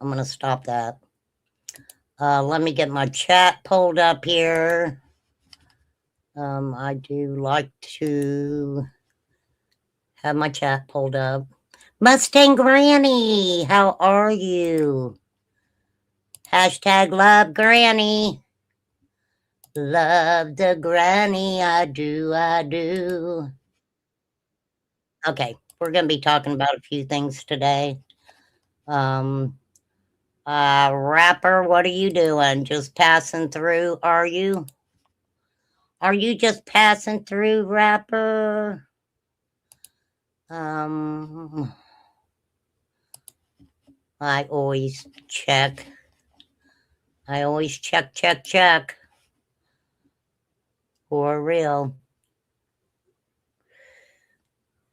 I'm going to stop that. Let me get my chat pulled up here. I do like to have my chat pulled up. Mustang Granny, how are you? Hashtag love Granny. Love the Granny, I do, I do. Okay, we're going to be talking about a few things today. Rapper, what are you doing? Just passing through, are you? Are you just passing through, Rapper? I always check. I always check. For real.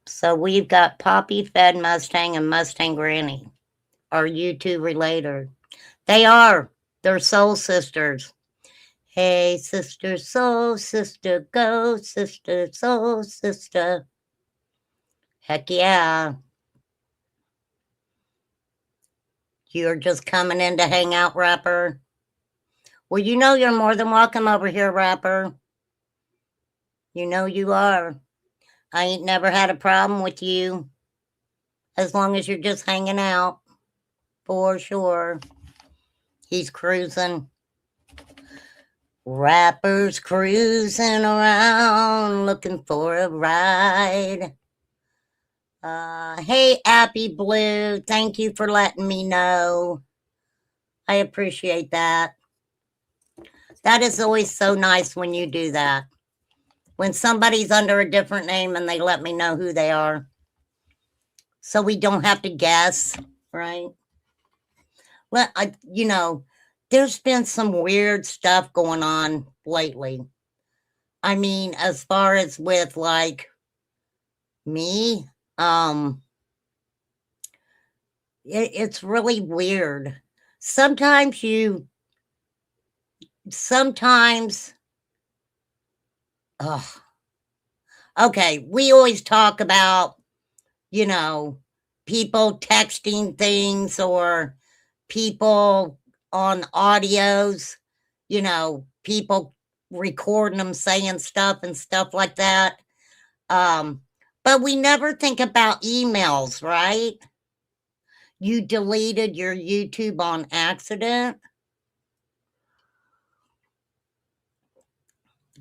So we've got Poppy Fed Mustang and Mustang Granny. Are you two related? They are. They're soul sisters. Hey, sister, soul sister, go, sister, soul sister. Heck yeah. You're just coming in to hang out, Rapper? Well, you know you're more than welcome over here, Rapper. You know you are. I ain't never had a problem with you. As long as you're just hanging out. For sure. He's cruising. Rapper's cruising around looking for a ride. Hey, Appy Blue, thank you for letting me know. I appreciate that. That is always so nice when you do that. When somebody's under a different name and they let me know who they are. So we don't have to guess, right? Well, there's been some weird stuff going on lately. I mean, as far as with like me, it's really weird. Sometimes, okay, we always talk about, people texting things or people on audios, people recording them saying stuff and stuff like that. But we never think about emails, right? You deleted your YouTube on accident.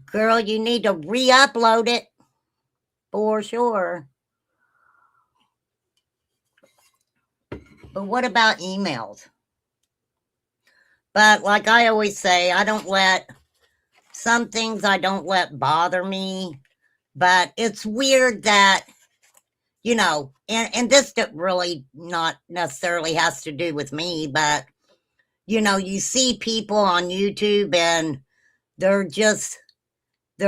Girl, you need to re-upload it for sure. But what about emails? But like I always say, some things I don't let bother me. But it's weird that, and this really not necessarily has to do with me, but, you see people on YouTube and they're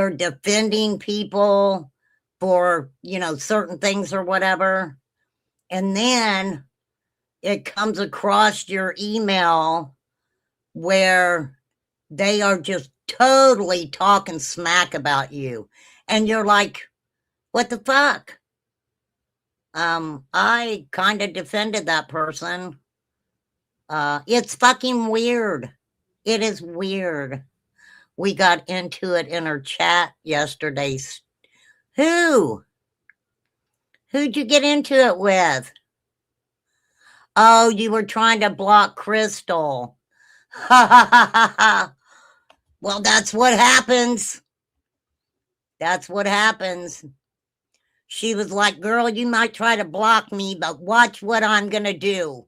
defending people for, certain things or whatever. And then it comes across your email where they are just totally talking smack about you. And you're like, what the fuck? I kind of defended that person. It's fucking weird. It is weird. We got into it in our chat yesterday. Who'd you get into it with? Oh, you were trying to block Crystal. Ha ha ha ha ha. Well, that's what happens. That's what happens. She was like, girl, you might try to block me, but watch what I'm going to do.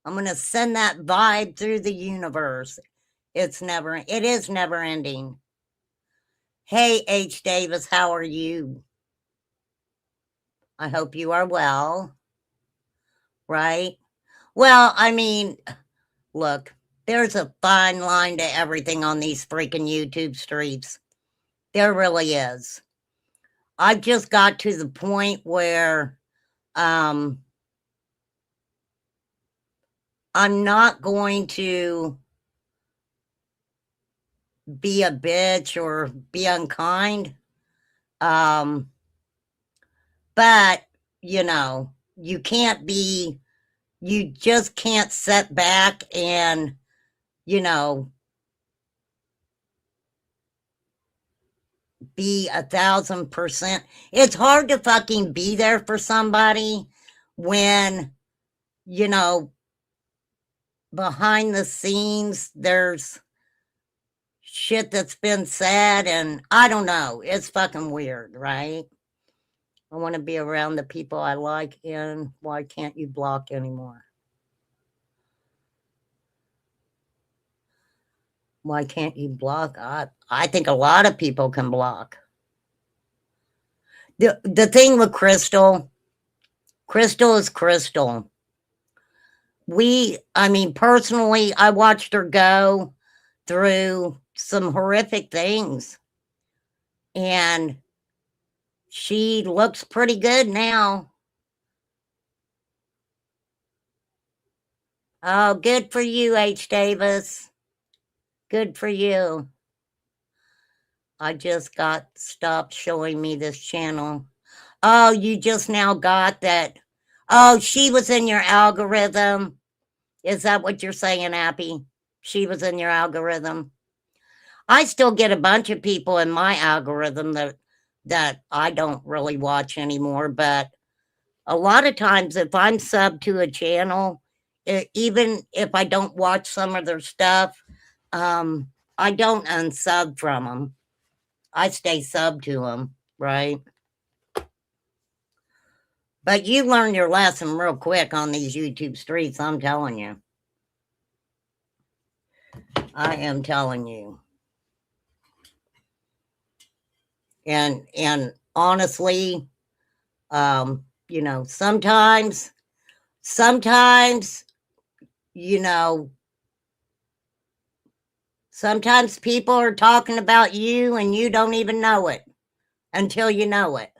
I'm going to send that vibe through the universe. It is never ending. Hey, H. Davis, how are you? I hope you are well. Right? Well, I mean, look, there's a fine line to everything on these freaking YouTube streets. There really is. I just got to the point where I'm not going to be a bitch or be unkind. But, you can't be, you just can't sit back and, you know, be 1,000%. It's hard to fucking be there for somebody when, you know, behind the scenes there's shit that's been said, and I don't know. It's fucking weird, right? I want to be around the people I like, and why can't you block anymore? Why can't you block? I think a lot of people can block. The thing with Crystal is Crystal. I mean, personally, I watched her go through some horrific things, and she looks pretty good now. Oh, good for you, H. Davis. Good for you. I just got stopped showing me this channel. Oh, you just now got that. Oh, she was in your algorithm. Is that what you're saying, Appy? She was in your algorithm. I still get a bunch of people in my algorithm that I don't really watch anymore, but a lot of times if I'm sub to a channel, even if I don't watch some of their stuff, I don't unsub from them. I stay sub to them, right? But you learn your lesson real quick on these YouTube streets, I'm telling you. I am telling you. And honestly, you know, sometimes, you know, sometimes people are talking about you and you don't even know it until you know it.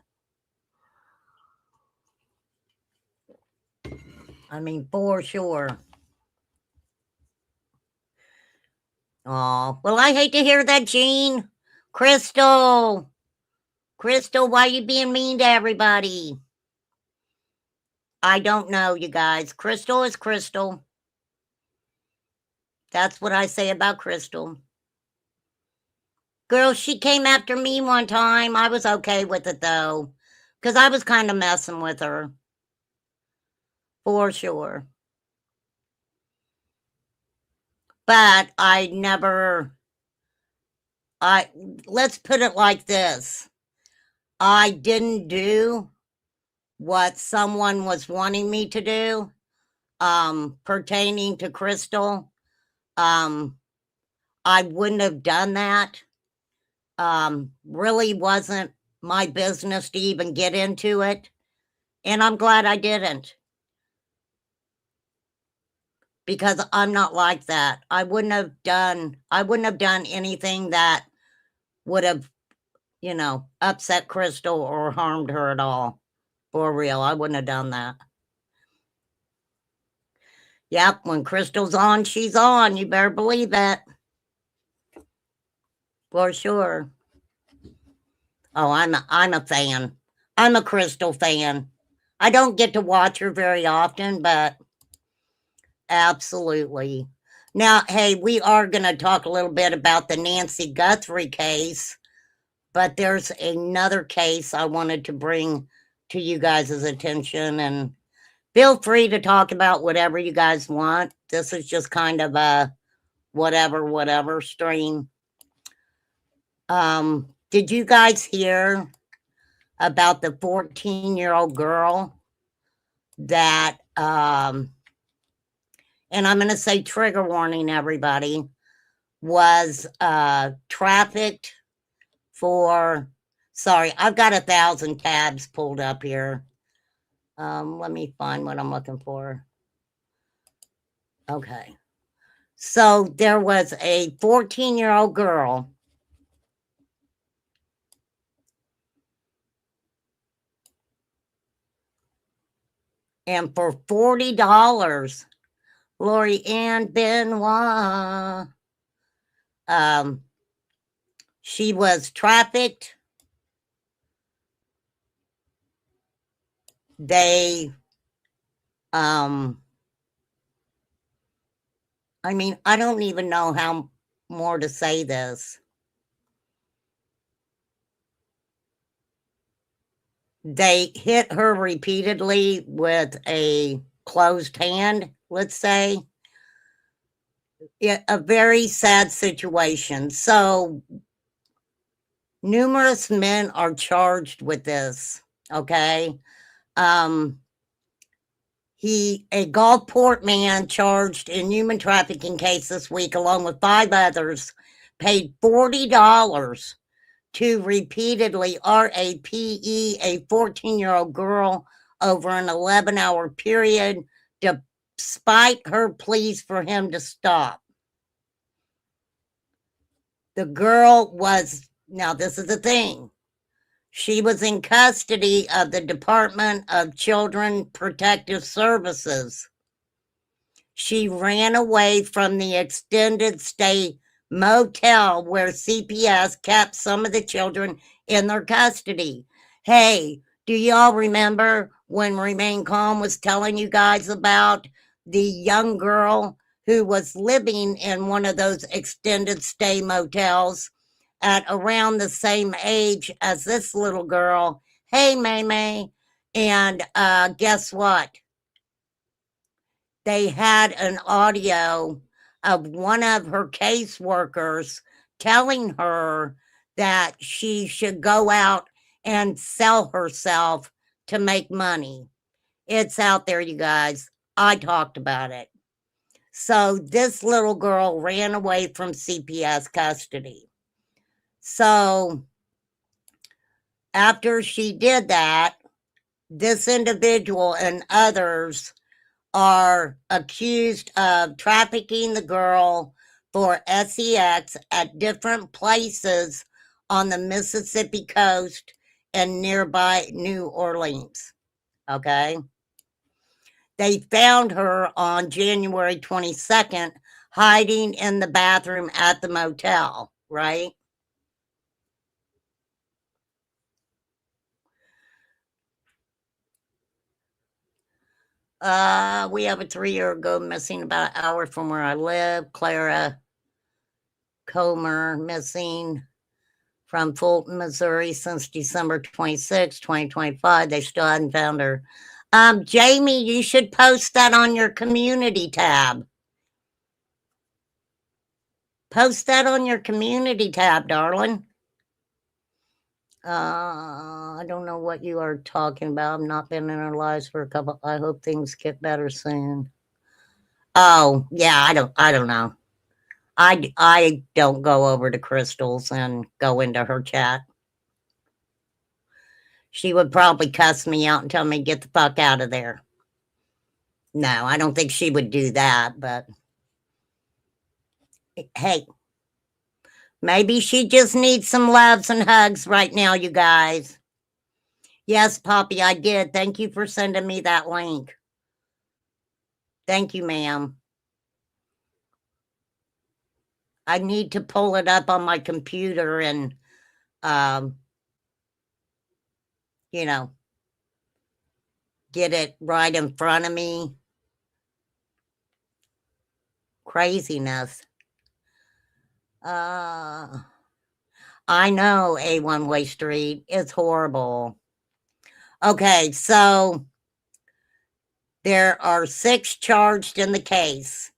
I mean, for sure. Oh, well, I hate to hear that, Gene. Crystal, why you being mean to everybody? I don't know, you guys. Crystal is Crystal. That's what I say about Crystal. Girl, she came after me one time. I was okay with it, though, because I was kind of messing with her. For sure. But let's put it like this. I didn't do what someone was wanting me to do, pertaining to Crystal. I wouldn't have done that. Really wasn't my business to even get into it. And I'm glad I didn't. Because I'm not like that. I wouldn't have done anything that would have, you know, upset Crystal or harmed her at all. For real. I wouldn't have done that. Yep, when Crystal's on, she's on. You better believe that. For sure. Oh, I'm a fan. I'm a Crystal fan. I don't get to watch her very often, but absolutely. Now, hey, we are going to talk a little bit about the Nancy Guthrie case, but there's another case I wanted to bring to you guys' attention, and feel free to talk about whatever you guys want. This is just kind of a whatever stream. Did you guys hear about the 14-year-old girl that, and I'm going to say trigger warning, everybody, was trafficked for, sorry, I've got 1,000 tabs pulled up here. Let me find what I'm looking for. Okay. So there was a 14-year-old girl and for $40, Lori Ann Benoit, she was trafficked. They I mean, I don't even know how more to say this. They hit her repeatedly with a closed hand, let's say. A very sad situation. So, numerous men are charged with this, okay? A Gulfport man charged in human trafficking case this week, along with 5 others, paid $40 to repeatedly rape a 14-year-old girl over an 11-hour period, despite her pleas for him to stop. The girl was, now this is the thing, she was in custody of the Department of Children Protective Services. She ran away from the extended stay motel where CPS kept some of the children in their custody. Hey, do y'all remember when Remain Calm was telling you guys about the young girl who was living in one of those extended stay motels at around the same age as this little girl? Hey, May May. And guess what? They had an audio of one of her caseworkers telling her that she should go out and sell herself to make money. It's out there, you guys. I talked about it. So this little girl ran away from CPS custody. So after she did that, this individual and others are accused of trafficking the girl for sex at different places on the Mississippi coast and nearby New Orleans. Okay. They found her on January 22nd hiding in the bathroom at the motel, right? We have a 3-year girl missing about an hour from where I live. Clara Comer missing from Fulton, Missouri since December 26, 2025. They still hadn't found her. Jamie, you should post that on your community tab. Post that on your community tab, darling. I don't know what you are talking about. I've not been in our lives for a couple. I hope things get better soon. Oh, yeah, I don't know. I don't go over to Crystal's and go into her chat. She would probably cuss me out and tell me to get the fuck out of there. No, I don't think she would do that, but hey, maybe she just needs some loves and hugs right now, you guys. Yes, Poppy, I did. Thank you for sending me that link. Thank you, ma'am. I need to pull it up on my computer and, you know, get it right in front of me. Craziness. I know A One Way Street. It's horrible. Okay, so there are 6 charged in the case.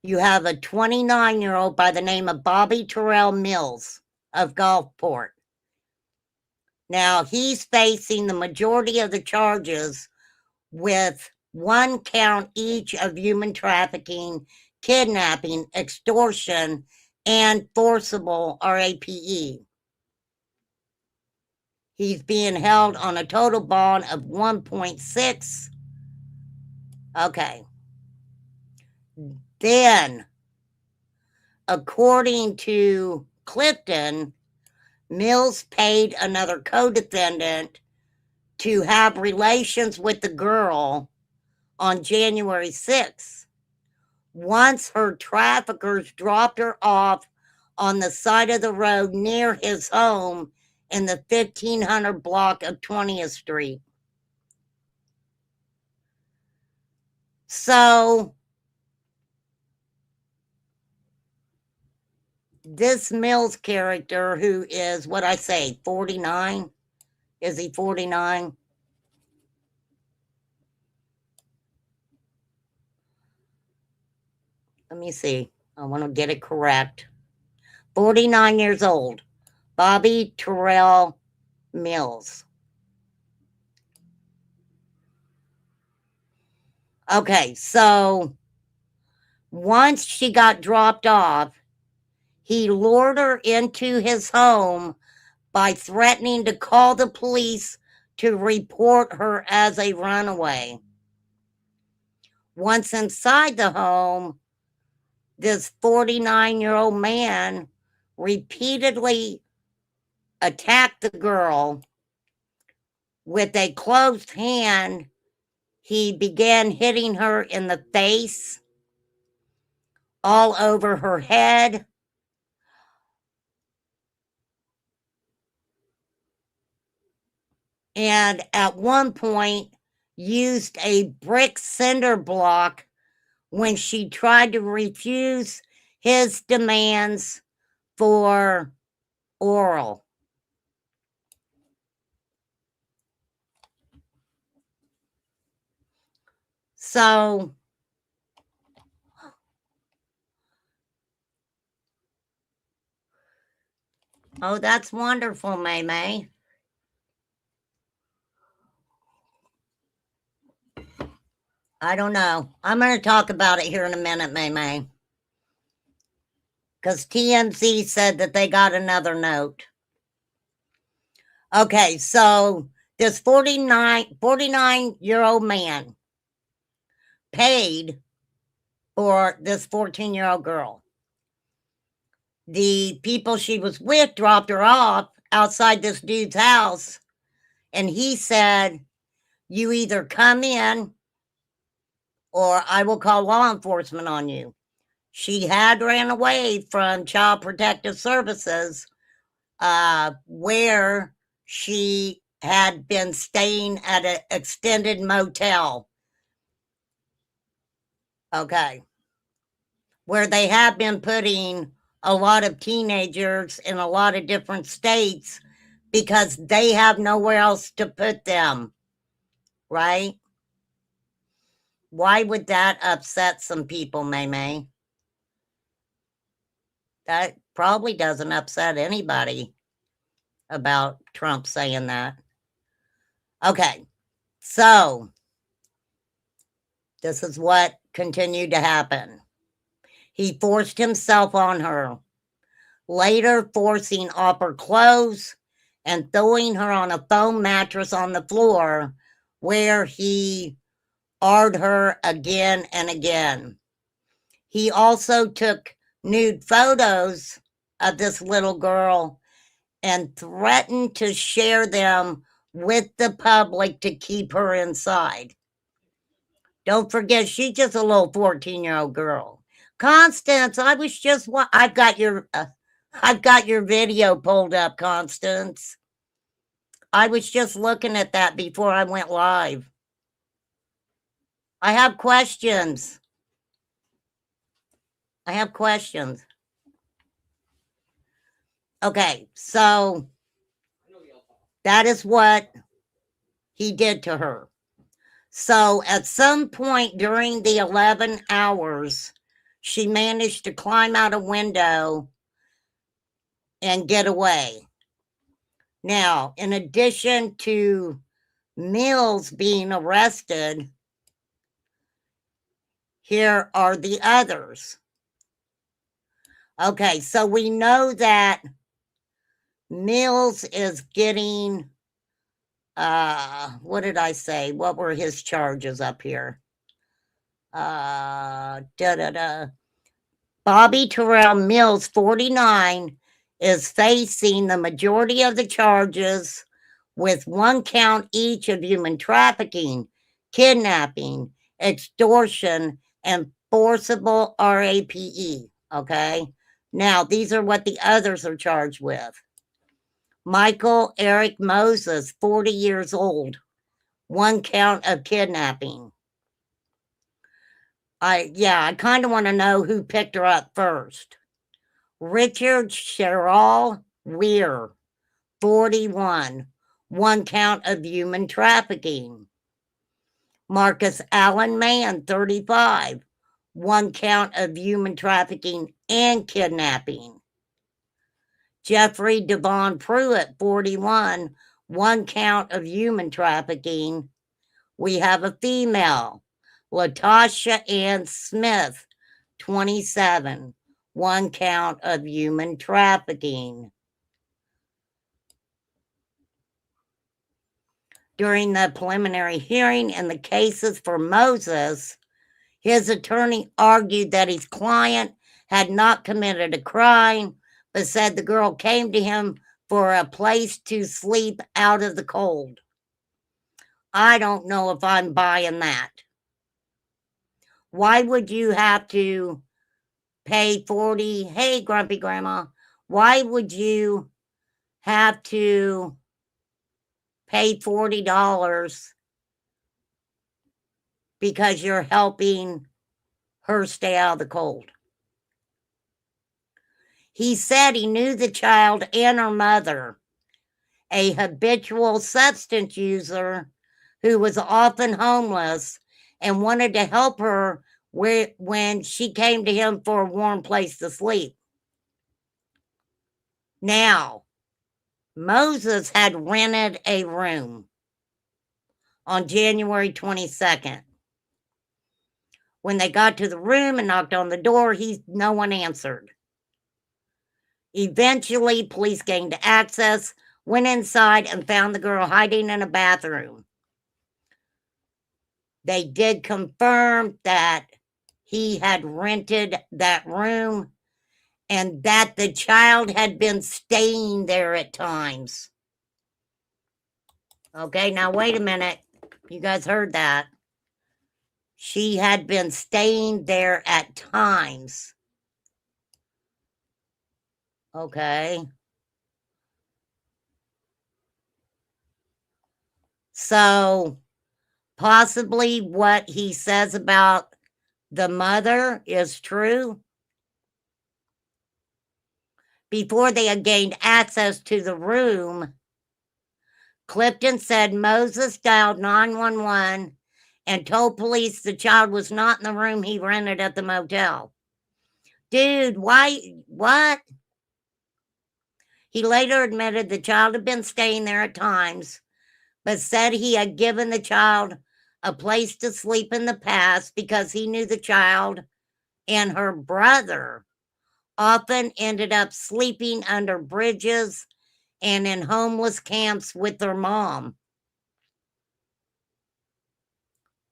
You have a 29-year-old by the name of Bobby Terrell Mills of Gulfport. Now, he's facing the majority of the charges with 1 count each of human trafficking, kidnapping, extortion, and forcible RAPE. He's being held on a total bond of 1.6. Okay. Then, according to Clifton, Mills paid another co-defendant to have relations with the girl on January 6th. Once her traffickers dropped her off on the side of the road near his home in the 1500 block of 20th Street. So this Mills character, who is, what I say, 49? Is he 49? Let me see. I want to get it correct. 49 years old. Bobby Terrell Mills. Okay, so once she got dropped off, he lured her into his home by threatening to call the police to report her as a runaway. Once inside the home, this 49-year-old man repeatedly attacked the girl. With a closed hand, he began hitting her in the face, all over her head, and at one point used a brick cinder block when she tried to refuse his demands for oral. So, oh, that's wonderful, May May. I don't know. I'm going to talk about it here in a minute, May May. Because TMZ said that they got another note. Okay, so this 49-year-old man paid for this 14-year-old girl. The people she was with dropped her off outside this dude's house, and he said, you either come in or I will call law enforcement on you. She had ran away from Child Protective Services, where she had been staying at an extended motel. Okay. Where they have been putting a lot of teenagers in a lot of different states because they have nowhere else to put them, right? Why would that upset some people, May May? That probably doesn't upset anybody about Trump saying that. Okay, so this is what continued to happen. He forced himself on her, later forcing off her clothes and throwing her on a foam mattress on the floor, where he AR'd her again and again. He also took nude photos of this little girl and threatened to share them with the public to keep her inside. Don't forget, she's just a little 14-year-old girl. Constance, I was just I've got your video pulled up, Constance. I was just looking at that before I went live. I have questions. Okay, so that is what he did to her. So at some point during the 11 hours, she managed to climb out a window and get away. Now, in addition to Mills being arrested, here are the others. Okay, so we know that Mills is getting, what did I say? What were his charges up here? Bobby Terrell Mills, 49, is facing the majority of the charges, with one count each of human trafficking, kidnapping, extortion, and forcible RAPE. Okay. Now, these are what the others are charged with. Michael Eric Moses, 40 years old, one count of kidnapping. I kind of want to know who picked her up first. Richard Sherrill Weir, 41, 1 count of human trafficking. Marcus Allen Mann, 35, 1 count of human trafficking and kidnapping. Jeffrey Devon Pruitt, 41, 1 count of human trafficking. We have a female, Latasha Ann Smith, 27, 1 count of human trafficking. During the preliminary hearing in the cases for Moses, his attorney argued that his client had not committed a crime, but said the girl came to him for a place to sleep out of the cold. I don't know if I'm buying that. Why would you have to pay 40? Hey, Grumpy Grandma, why would you have to pay $40 because you're helping her stay out of the cold? He said he knew the child and her mother, a habitual substance user who was often homeless, and wanted to help her when she came to him for a warm place to sleep. Now, Moses had rented a room on January 22nd. When they got to the room and knocked on the door, no one answered. Eventually, police gained access, went inside, and found the girl hiding in a bathroom. They did confirm that he had rented that room and that the child had been staying there at times. Okay, now wait a minute. You guys heard that. She had been staying there at times. Okay. So possibly what he says about the mother is true. Before they had gained access to the room, Clifton said Moses dialed 911 and told police the child was not in the room he rented at the motel. Dude, why? What? He later admitted the child had been staying there at times, but said he had given the child a place to sleep in the past because he knew the child and her brother often ended up sleeping under bridges and in homeless camps with their mom.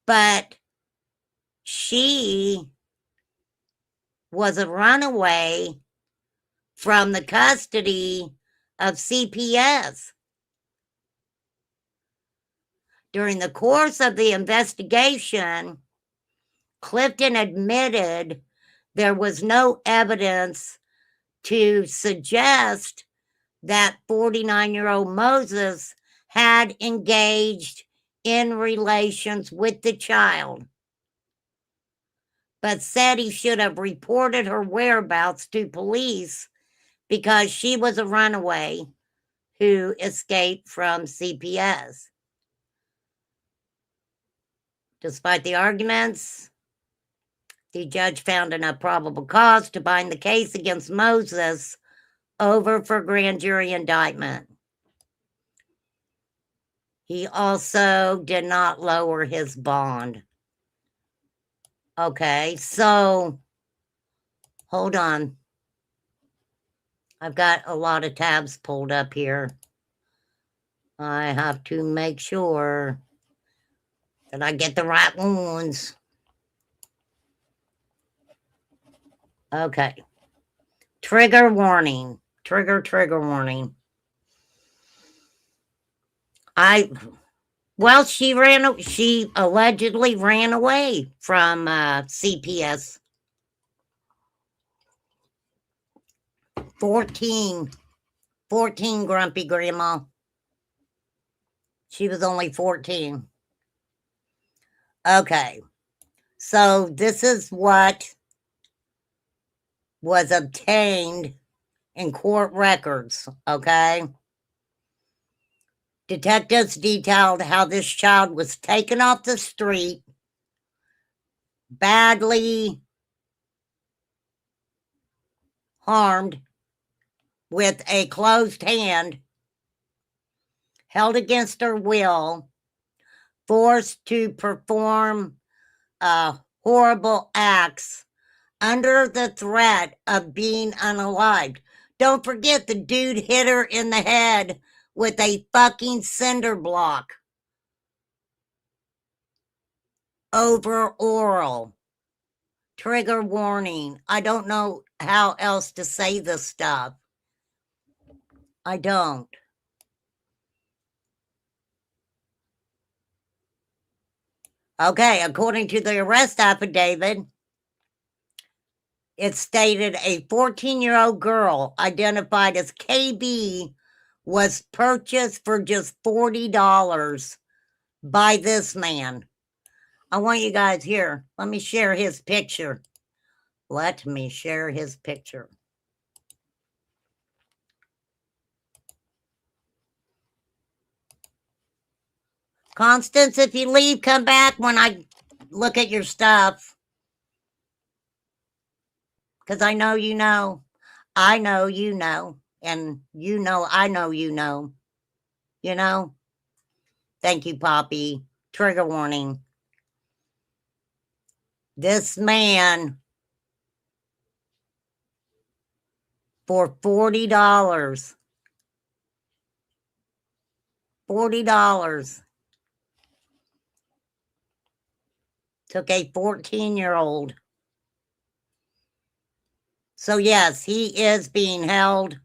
But she was a runaway from the custody of CPS. During the course of the investigation, Clifton admitted there was no evidence to suggest that 49-year-old Moses had engaged in relations with the child, but said he should have reported her whereabouts to police because she was a runaway who escaped from CPS. Despite the arguments, the judge found enough probable cause to bind the case against Moses over for grand jury indictment. He also did not lower his bond. Okay, so hold on. I've got a lot of tabs pulled up here. I have to make sure that I get the right ones. Okay. Trigger warning. Trigger warning. She allegedly ran away from CPS. 14, Grumpy Grandma. She was only 14. Okay. So this is what was obtained in court records, okay? Detectives detailed how this child was taken off the street, badly harmed with a closed hand, held against her will, forced to perform horrible acts under the threat of being unalived. Don't forget, the dude hit her in the head with a fucking cinder block over oral. Trigger warning. I don't know how else to say this stuff. I don't. Okay, according to the arrest affidavit, it stated a 14-year-old girl identified as KB was purchased for just $40 by this man. I want you guys here. Let me share his picture. Let me share his picture. Constance, if you leave, come back when I look at your stuff. Because I know you know. I know you know. And you know I know you know. You know? Thank you, Poppy. Trigger warning. This man, for $40, $40, took a 14-year-old. So yes, he is being held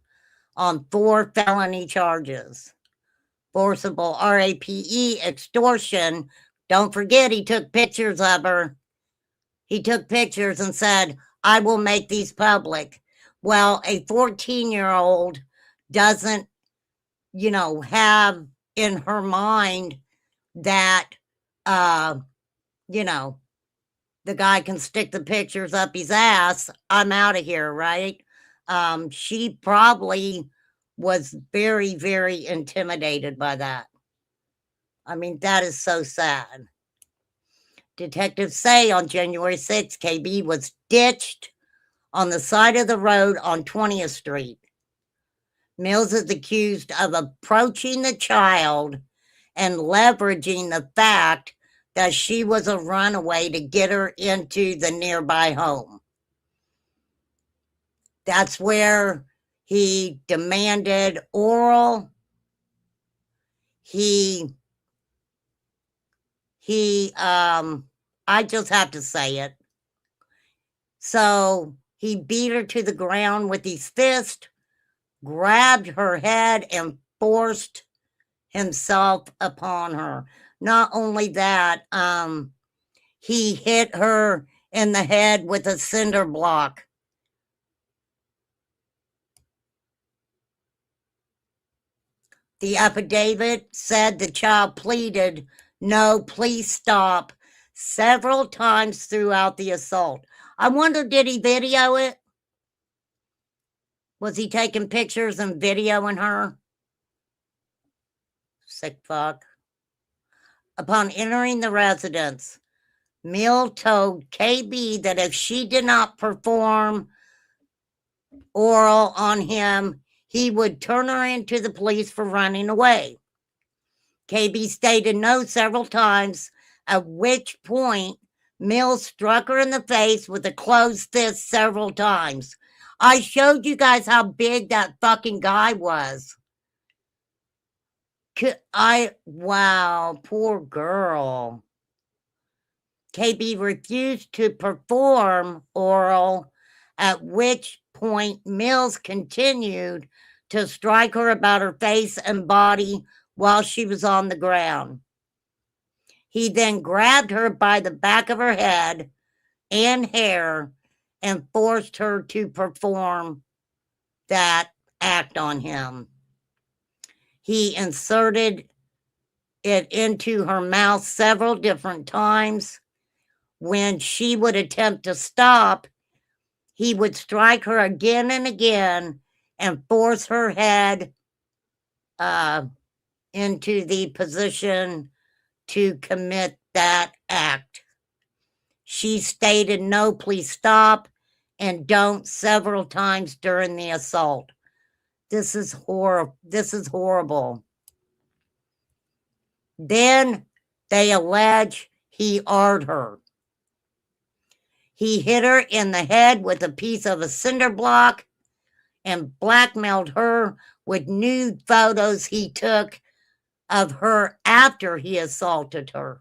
on 4 felony charges. Forcible RAPE, extortion. Don't forget, he took pictures of her. He took pictures and said, I will make these public. Well, a 14-year-old doesn't, have in her mind that, the guy can stick the pictures up his ass. I'm out of here, right? She probably was very, very intimidated by that. I mean, that is so sad. Detectives say on January 6th, KB was ditched on the side of the road on 20th Street. Mills is accused of approaching the child and leveraging the fact that she was a runaway to get her into the nearby home. That's where he demanded oral. I just have to say it. So he beat her to the ground with his fist, grabbed her head, and forced himself upon her. Not only that, he hit her in the head with a cinder block. The affidavit said the child pleaded, no, please stop, several times throughout the assault. I wonder, did he video it? Was he taking pictures and videoing her? Sick fuck. Upon entering the residence, Mill told KB that if she did not perform oral on him, he would turn her into the police for running away. KB stated no several times, at which point Mills struck her in the face with a closed fist several times. I showed you guys how big that fucking guy was. Wow, poor girl. KB refused to perform oral, at which point Mills continued to strike her about her face and body while she was on the ground. He then grabbed her by the back of her head and hair and forced her to perform that act on him. He inserted it into her mouth several different times. When she would attempt to stop, he would strike her again and again and force her head into the position to commit that act. She stated, "No, please stop," and "don't" several times during the assault. This is horrible. Then they allege he AR'd her. He hit her in the head with a piece of a cinder block and blackmailed her with nude photos he took of her after he assaulted her.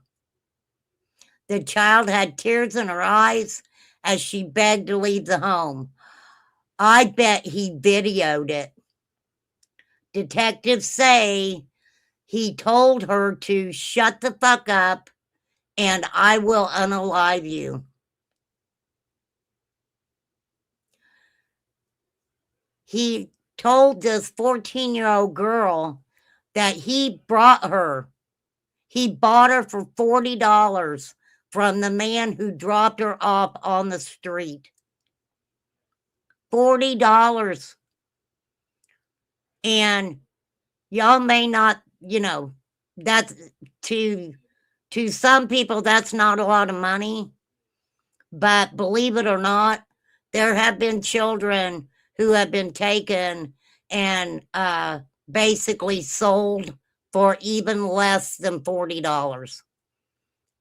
The child had tears in her eyes as she begged to leave the home. I bet he videoed it. Detectives say he told her to shut the fuck up and I will unalive you. He told this 14-year-old girl that he brought her. He bought her for $40 from the man who dropped her off on the street. $40. And y'all may not, that's to some people, that's not a lot of money. But believe it or not, there have been children who have been taken and basically sold for even less than $40.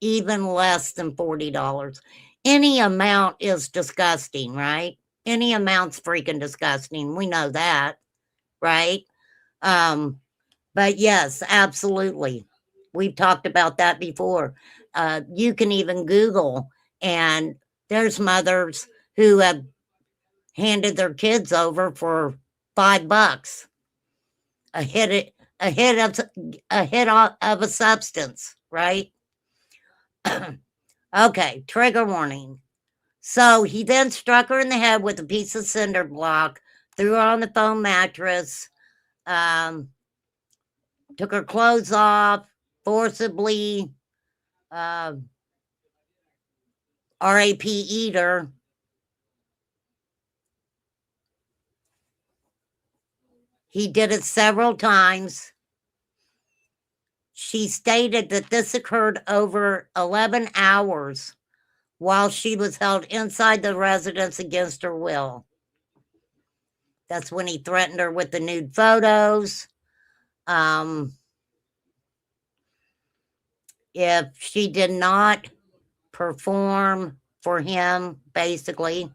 Even less than $40. Any amount is disgusting, right? Any amount's freaking disgusting. We know that, right? But yes, absolutely. We've talked about that before. You can even Google, and there's mothers who have handed their kids over for $5, a hit of a substance, right? Okay, trigger warning. So he then struck her in the head with a piece of cinder block, threw her on the foam mattress, took her clothes off, forcibly RAP eater. He did it several times. She stated that this occurred over 11 hours while she was held inside the residence against her will. That's when he threatened her with the nude photos. If she did not perform for him, basically,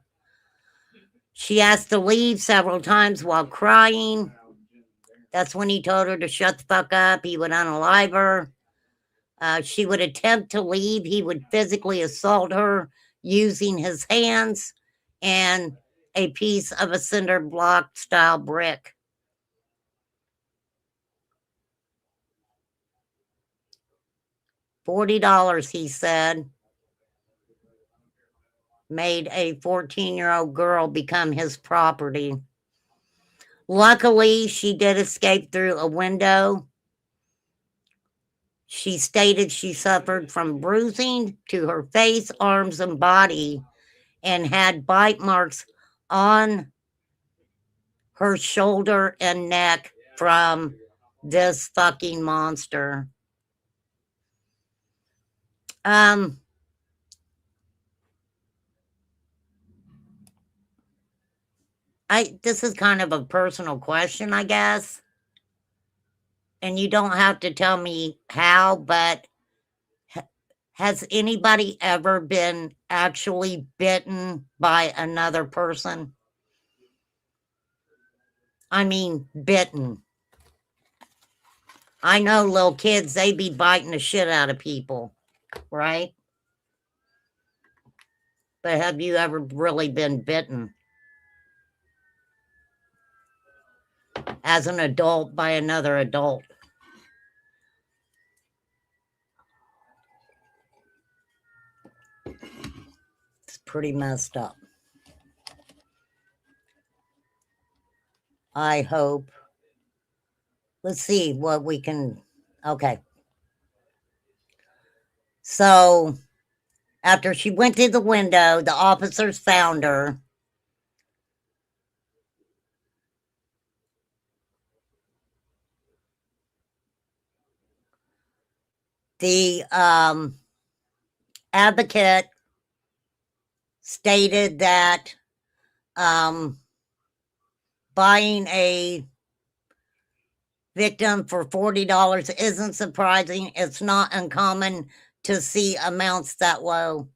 she asked to leave several times while crying. That's when he told her to shut the fuck up. He would unalive her. She would attempt to leave. He would physically assault her using his hands and a piece of a cinder block style brick. $40, he said, made a 14-year-old girl become his property. Luckily, she did escape through a window. She stated she suffered from bruising to her face, arms, and body and had bite marks on her shoulder and neck from this fucking monster. This is kind of a personal question, I guess. And you don't have to tell me how, but has anybody ever been actually bitten by another person? I mean, bitten. I know little kids, they be biting the shit out of people, right? But have you ever really been bitten as an adult by another adult? It's pretty messed up. I hope. Let's see what we can. Okay. So after she went through the window, the officers found her. The advocate stated that buying a victim for $40 isn't surprising. It's not uncommon to see amounts that low.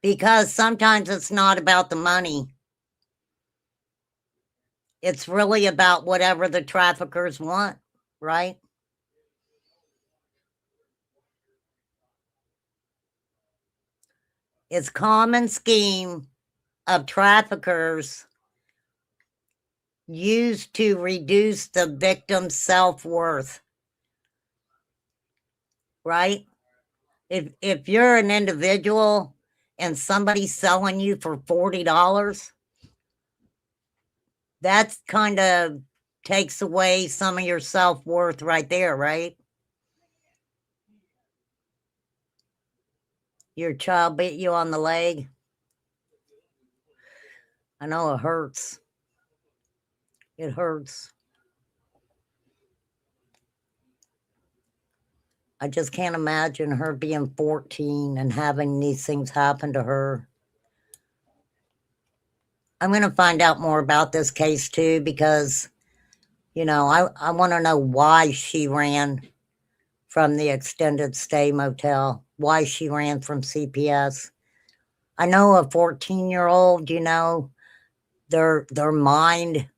Because sometimes it's not about the money. It's really about whatever the traffickers want, right? It's common scheme of traffickers used to reduce the victim's self-worth, right? If you're an individual and somebody's selling you for $40, that's kind of takes away some of your self-worth right there, right? Your child bit you on the leg. I know it hurts. It hurts. I just can't imagine her being 14 and having these things happen to her. I'm going to find out more about this case too, because, you know, I want to know why she ran from the extended stay motel, why she ran from CPS. I know a 14-year-old, you know, their mind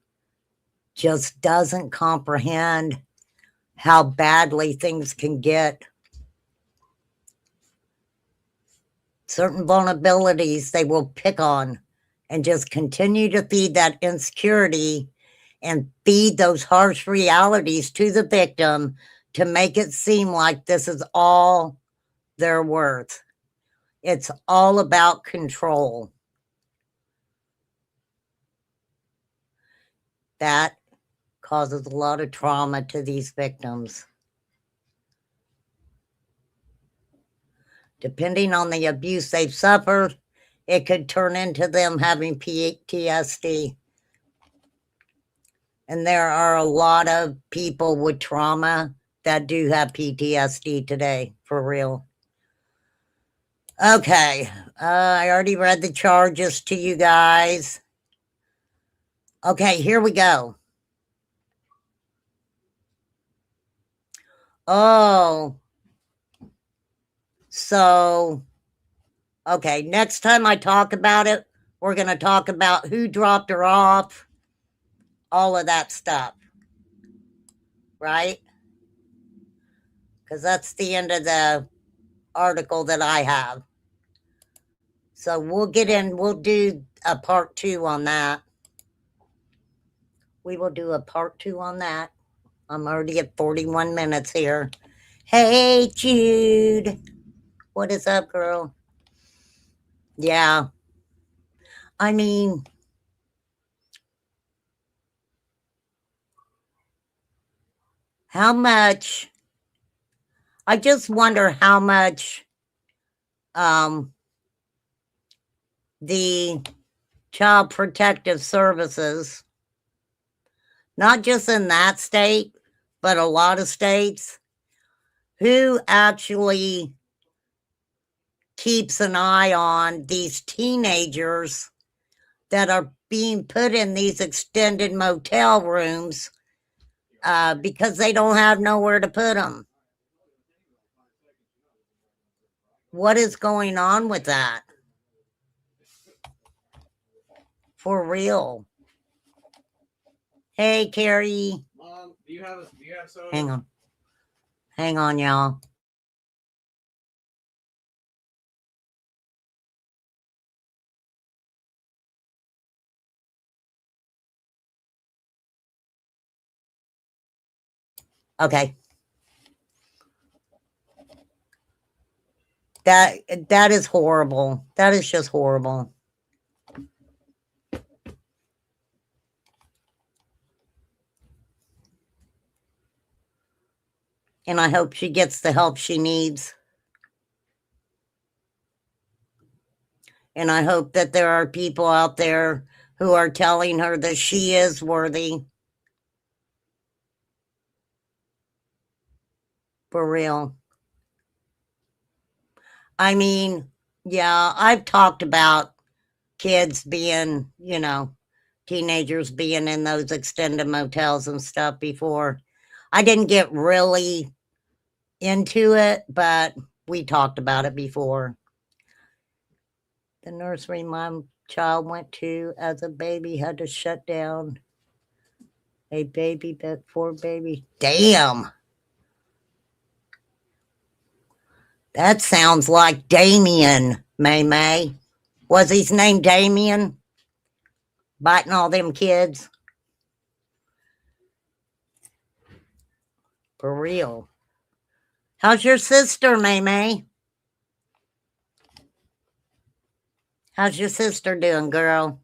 just doesn't comprehend how badly things can get. Certain vulnerabilities they will pick on and just continue to feed that insecurity and feed those harsh realities to the victim to make it seem like this is all they're worth. It's all about control. That causes a lot of trauma to these victims. Depending on the abuse they've suffered, it could turn into them having PTSD. And there are a lot of people with trauma that do have PTSD today, for real. Okay, I already read the charges to you guys. Okay, here we go. Oh, so, okay, next time I talk about it, we're going to talk about who dropped her off, all of that stuff, right? Because that's the end of the article that I have. So we'll do a part 2 on that. We will do a part 2 on that. I'm already at 41 minutes here. Hey, Jude. What is up, girl? Yeah. I mean, how much? I just wonder how much the Child Protective Services, not just in that state, but a lot of states, who actually keeps an eye on these teenagers that are being put in these extended motel rooms because they don't have nowhere to put them. What is going on with that? For real. Hey, Carrie. Mom, do you have soda? Hang on. Hang on, y'all. Okay. That is horrible. That is just horrible. And I hope she gets the help she needs. And I hope that there are people out there who are telling her that she is worthy. For real. I mean, yeah, I've talked about kids being, teenagers being in those extended motels and stuff before. I didn't get really into it, but we talked about it before. The nursery my child went to as a baby had to shut down. A baby before baby. Damn. That sounds like Damien, May May. Was his name Damien? Biting all them kids? For real. How's your sister, May May? How's your sister doing, girl?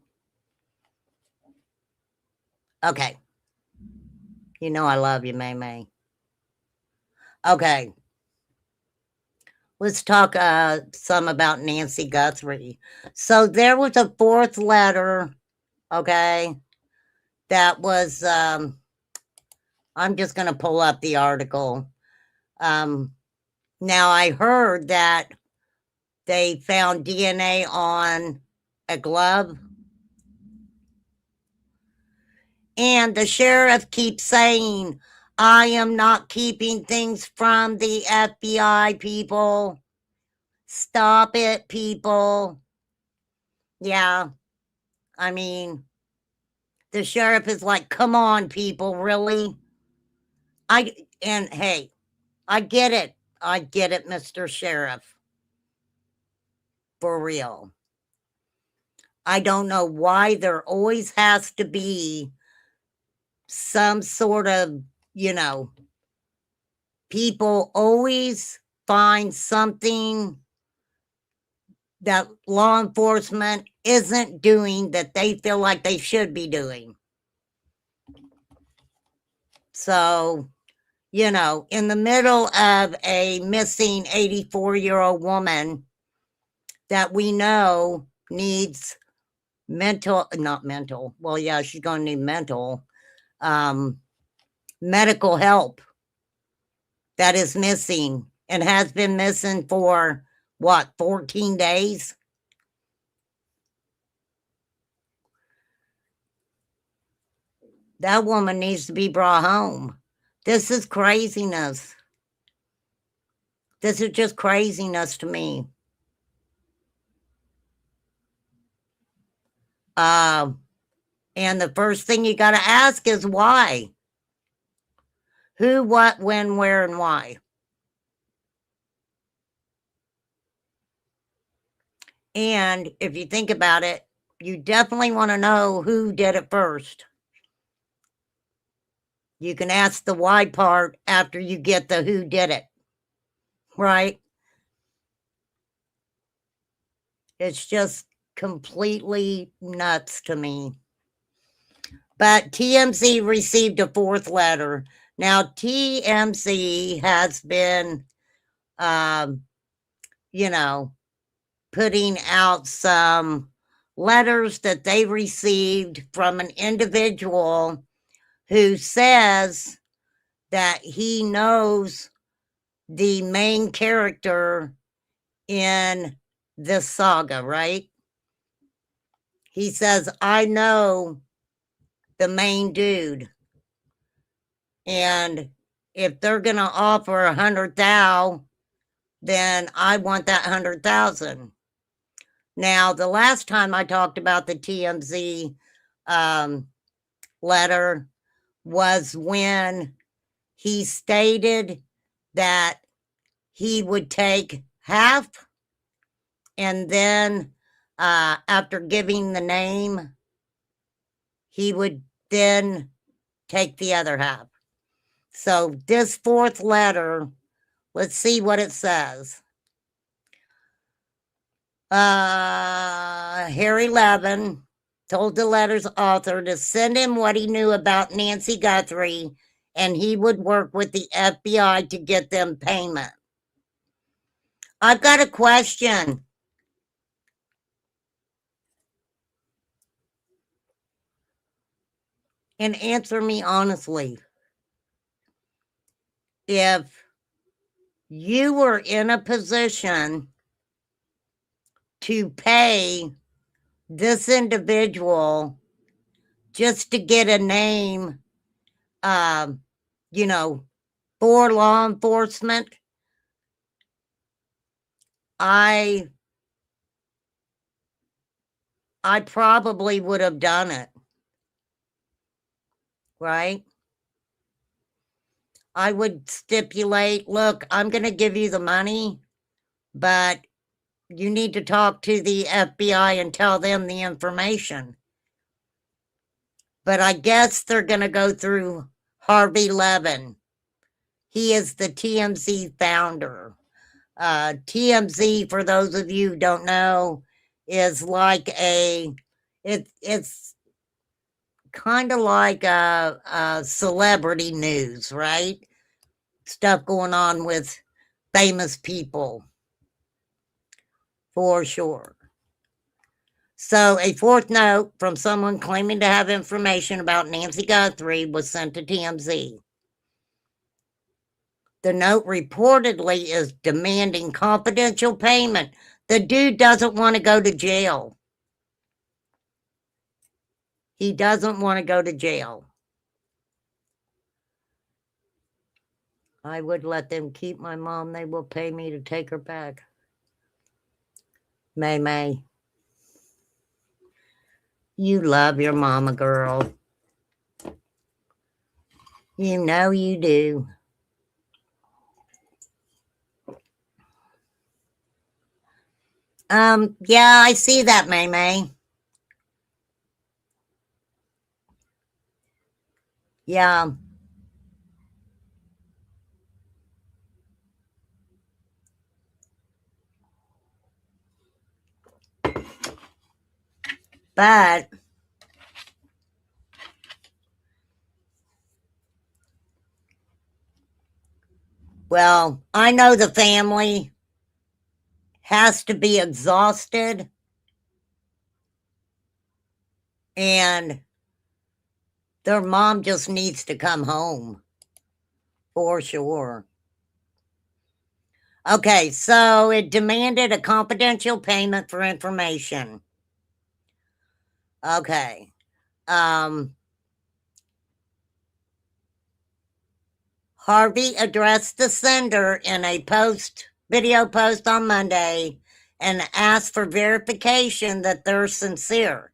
Okay. You know I love you, May May. Okay. Let's talk some about Nancy Guthrie. So there was a fourth letter, okay, that was, I'm just going to pull up the article. Now, I heard that they found DNA on a glove. And the sheriff keeps saying, I am not keeping things from the FBI, people. Stop it, people. Yeah, I mean, the sheriff is like, come on, people, really? And hey, I get it. I get it, Mr. Sheriff. For real. I don't know why there always has to be some sort of, people always find something that law enforcement isn't doing that they feel like they should be doing. So, in the middle of a missing 84-year-old woman that we know needs not mental, well, yeah, she's going to need medical help that is missing and has been missing for, 14 days? That woman needs to be brought home. This is craziness. This is just craziness to me. And the first thing you got to ask is why? Who, what, when, where, and why? And if you think about it, you definitely want to know who did it first. You can ask the why part after you get the who did it, right? It's just completely nuts to me. But TMZ received a fourth letter. Now, TMZ has been, putting out some letters that they received from an individual who says that he knows the main character in this saga, right? He says, I know the main dude. And if they're going to offer 100,000, then I want that 100,000. Now, the last time I talked about the TMZ letter was when he stated that he would take half, and then after giving the name, he would then take the other half. So this fourth letter, let's see what it says. Harry Levin told the letter's author to send him what he knew about Nancy Guthrie, and he would work with the FBI to get them payment. I've got a question. And answer me honestly. If you were in a position to pay this individual just to get a name, you know, for law enforcement. I probably would have done it, right? I would stipulate, look, I'm going to give you the money, but you need to talk to the FBI and tell them the information. But I guess they're going to go through Harvey Levin. He is the TMZ founder. TMZ, for those of you who don't know, is like it's kind of like a celebrity news, right? Stuff going on with famous people, for sure. So a fourth note from someone claiming to have information about Nancy Guthrie was sent to TMZ. The note reportedly is demanding confidential payment. The dude doesn't want to go to jail. He doesn't want to go to jail. I would let them keep my mom. They will pay me to take her back. May. You love your mama, girl. You know you do. Yeah, I see that, May. Yeah. But well, I know the family has to be exhausted, and their mom just needs to come home, for sure. Okay, so it demanded a confidential payment for information. Okay. Harvey addressed the sender in a video post on Monday and asked for verification that they're sincere.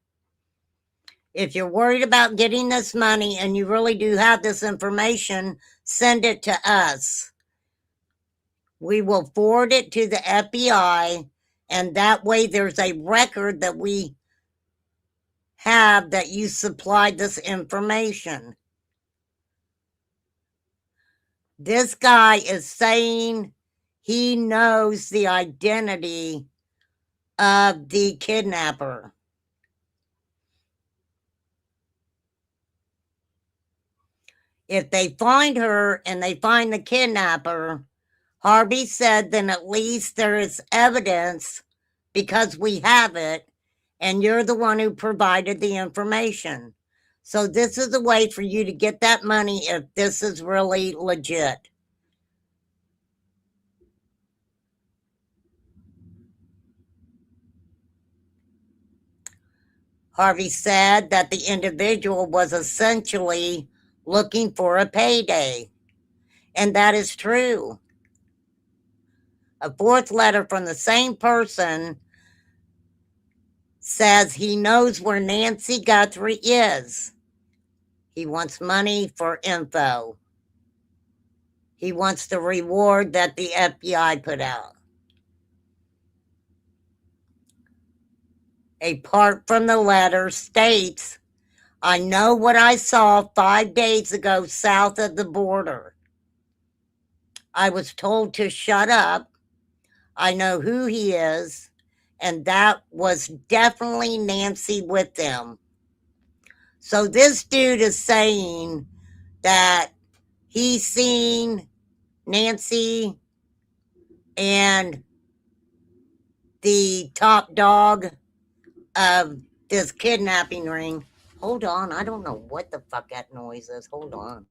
If you're worried about getting this money and you really do have this information, send it to us. We will forward it to the FBI, and that way there's a record that we have that you supplied this information. This guy is saying he knows the identity of the kidnapper. If they find her and they find the kidnapper, Harvey said, then at least there is evidence because we have it, and you're the one who provided the information. So this is a way for you to get that money if this is really legit. Harvey said that the individual was essentially looking for a payday. And that is true. A fourth letter from the same person says he knows where Nancy Guthrie is. He wants money for info. He wants the reward that the FBI put out. A part from the letter states, I know what I saw 5 days ago south of the border. I was told to shut up. I know who he is, and that was definitely Nancy with them. So this dude is saying that he's seen Nancy and the top dog of this kidnapping ring. Hold on, I don't know what the fuck that noise is. Hold on.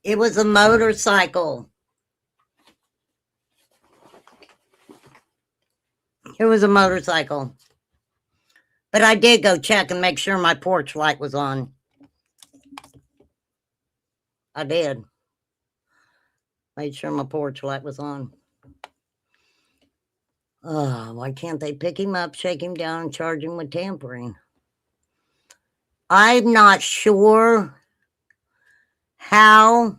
It was a motorcycle. It was a motorcycle. But I did go check and make sure my porch light was on. I did. Made sure my porch light was on. Oh, why can't they pick him up, shake him down, and charge him with tampering? I'm not sure how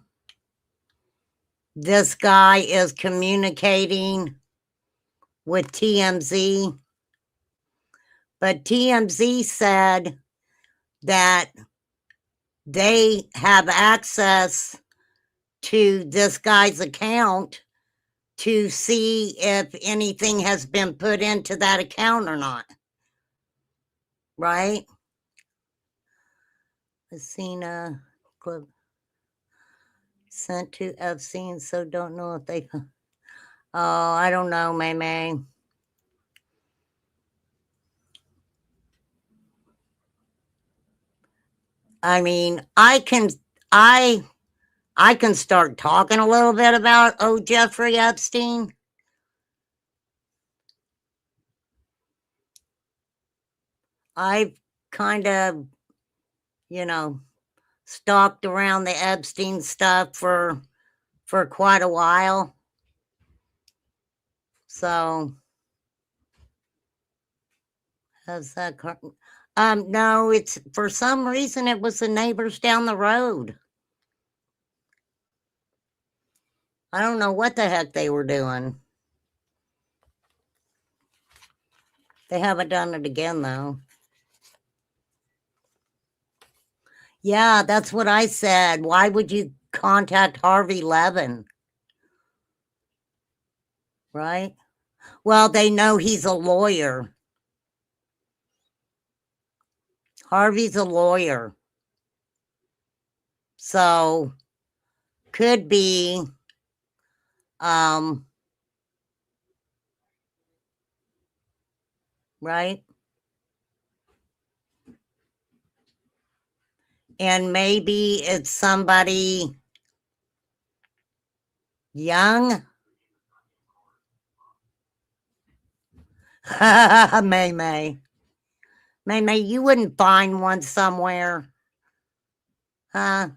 this guy is communicating with TMZ, but TMZ said that they have access to this guy's account to see if anything has been put into that account or not. Right? Athena clip sent to Epstein, so don't know if they. Oh, I don't know, May May. I mean, I can start talking a little bit about Jeffrey Epstein. I've kind of, stalked around the Epstein stuff for quite a while. So, how's that? No, it's for some reason it was the neighbors down the road. I don't know what the heck they were doing. They haven't done it again, though. Yeah, that's what I said. Why would you contact Harvey Levin? Right? Well, they know he's a lawyer. Harvey's a lawyer. So, could be, right? And maybe it's somebody young. May May. May May, you wouldn't find one somewhere. Huh?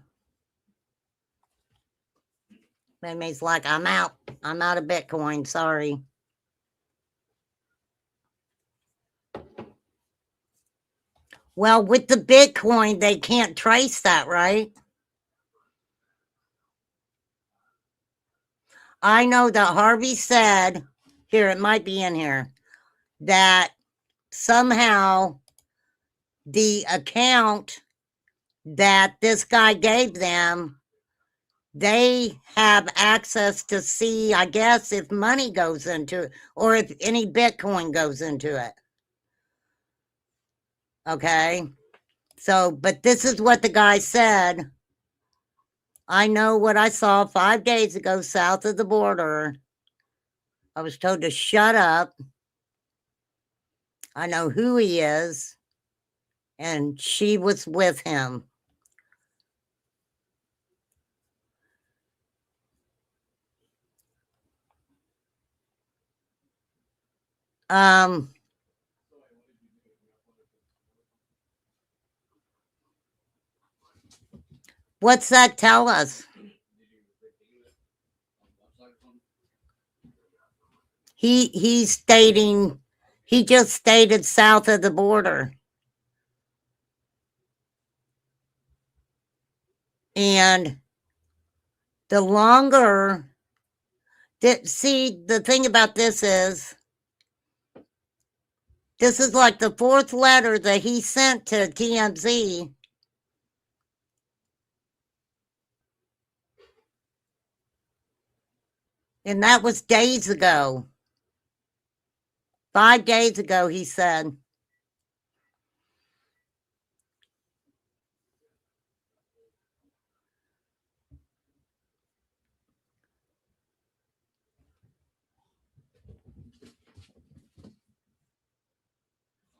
May May's like, I'm out. I'm out of Bitcoin. Sorry. Well, with the Bitcoin, they can't trace that, right? I know that Harvey said, here, it might be in here, that somehow the account that this guy gave them, they have access to see, I guess, if money goes into it or if any Bitcoin goes into it. Okay. So, but this is what the guy said. I know what I saw 5 days ago south of the border. I was told to shut up. I know who he is. And she was with him. What's that tell us? He's stating, he just stated south of the border. And the longer that, see, the thing about this is like the 4th letter that he sent to TMZ. And that was days ago. 5 days ago, he said.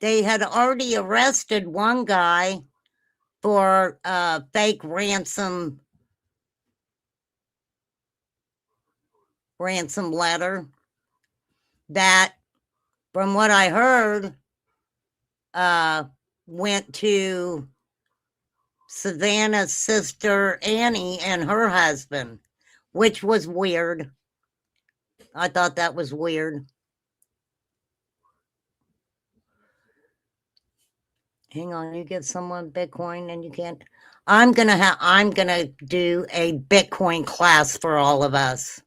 They had already arrested one guy for fake ransom ransom letter that, from what I heard, went to Savannah's sister Annie and her husband, which was weird. I thought that was weird. Hang on, you get someone Bitcoin and you can't. I'm gonna do a Bitcoin class for all of us.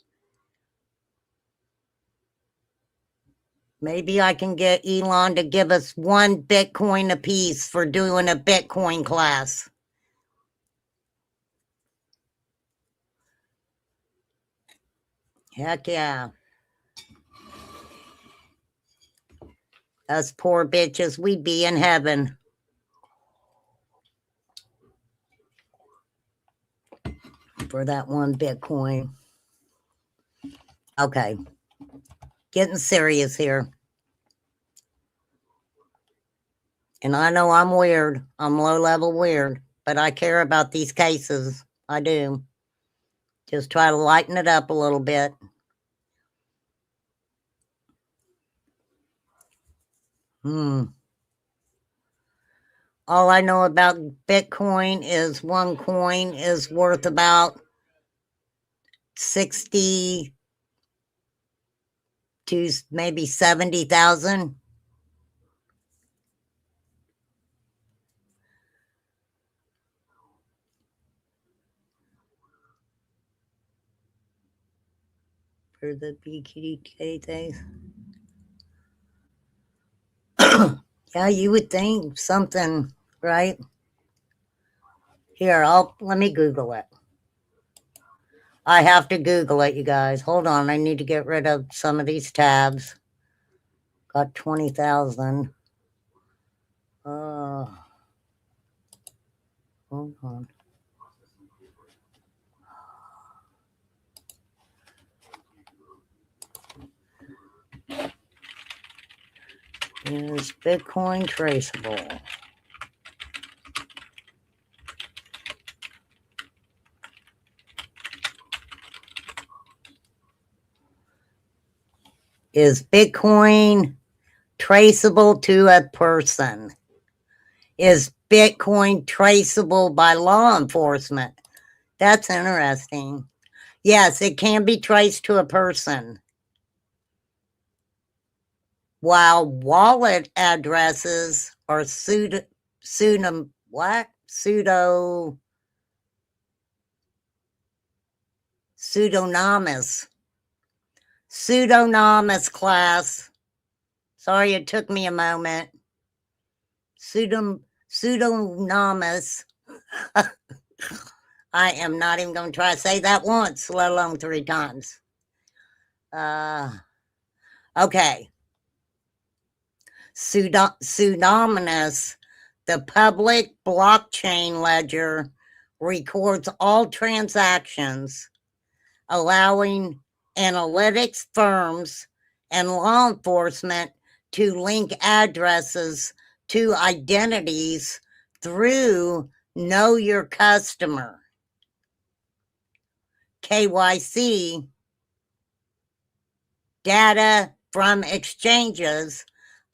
Maybe I can get Elon to give us 1 Bitcoin apiece for doing a Bitcoin class. Heck yeah. Us poor bitches, we'd be in heaven. For that 1 Bitcoin. Okay. Getting serious here. And I know I'm weird. I'm low-level weird. But I care about these cases. I do. Just try to lighten it up a little bit. All I know about Bitcoin is 1 coin is worth about 60 to maybe 70,000. For the BKK thing. Yeah, you would think something, right? Here, let me Google it. I have to Google it, you guys. Hold on, I need to get rid of some of these tabs. Got 20,000. Hold on. Is Bitcoin traceable? Is Bitcoin traceable to a person? Is Bitcoin traceable by law enforcement? That's interesting. Yes, it can be traced to a person. While wallet addresses are pseudonymous class. Sorry, it took me a moment. Pseudonymous. I am not even going to try to say that once, let alone 3 times. Okay. Pseudonymous, the public blockchain ledger records all transactions, allowing analytics firms and law enforcement to link addresses to identities through Know Your Customer, KYC, data from exchanges,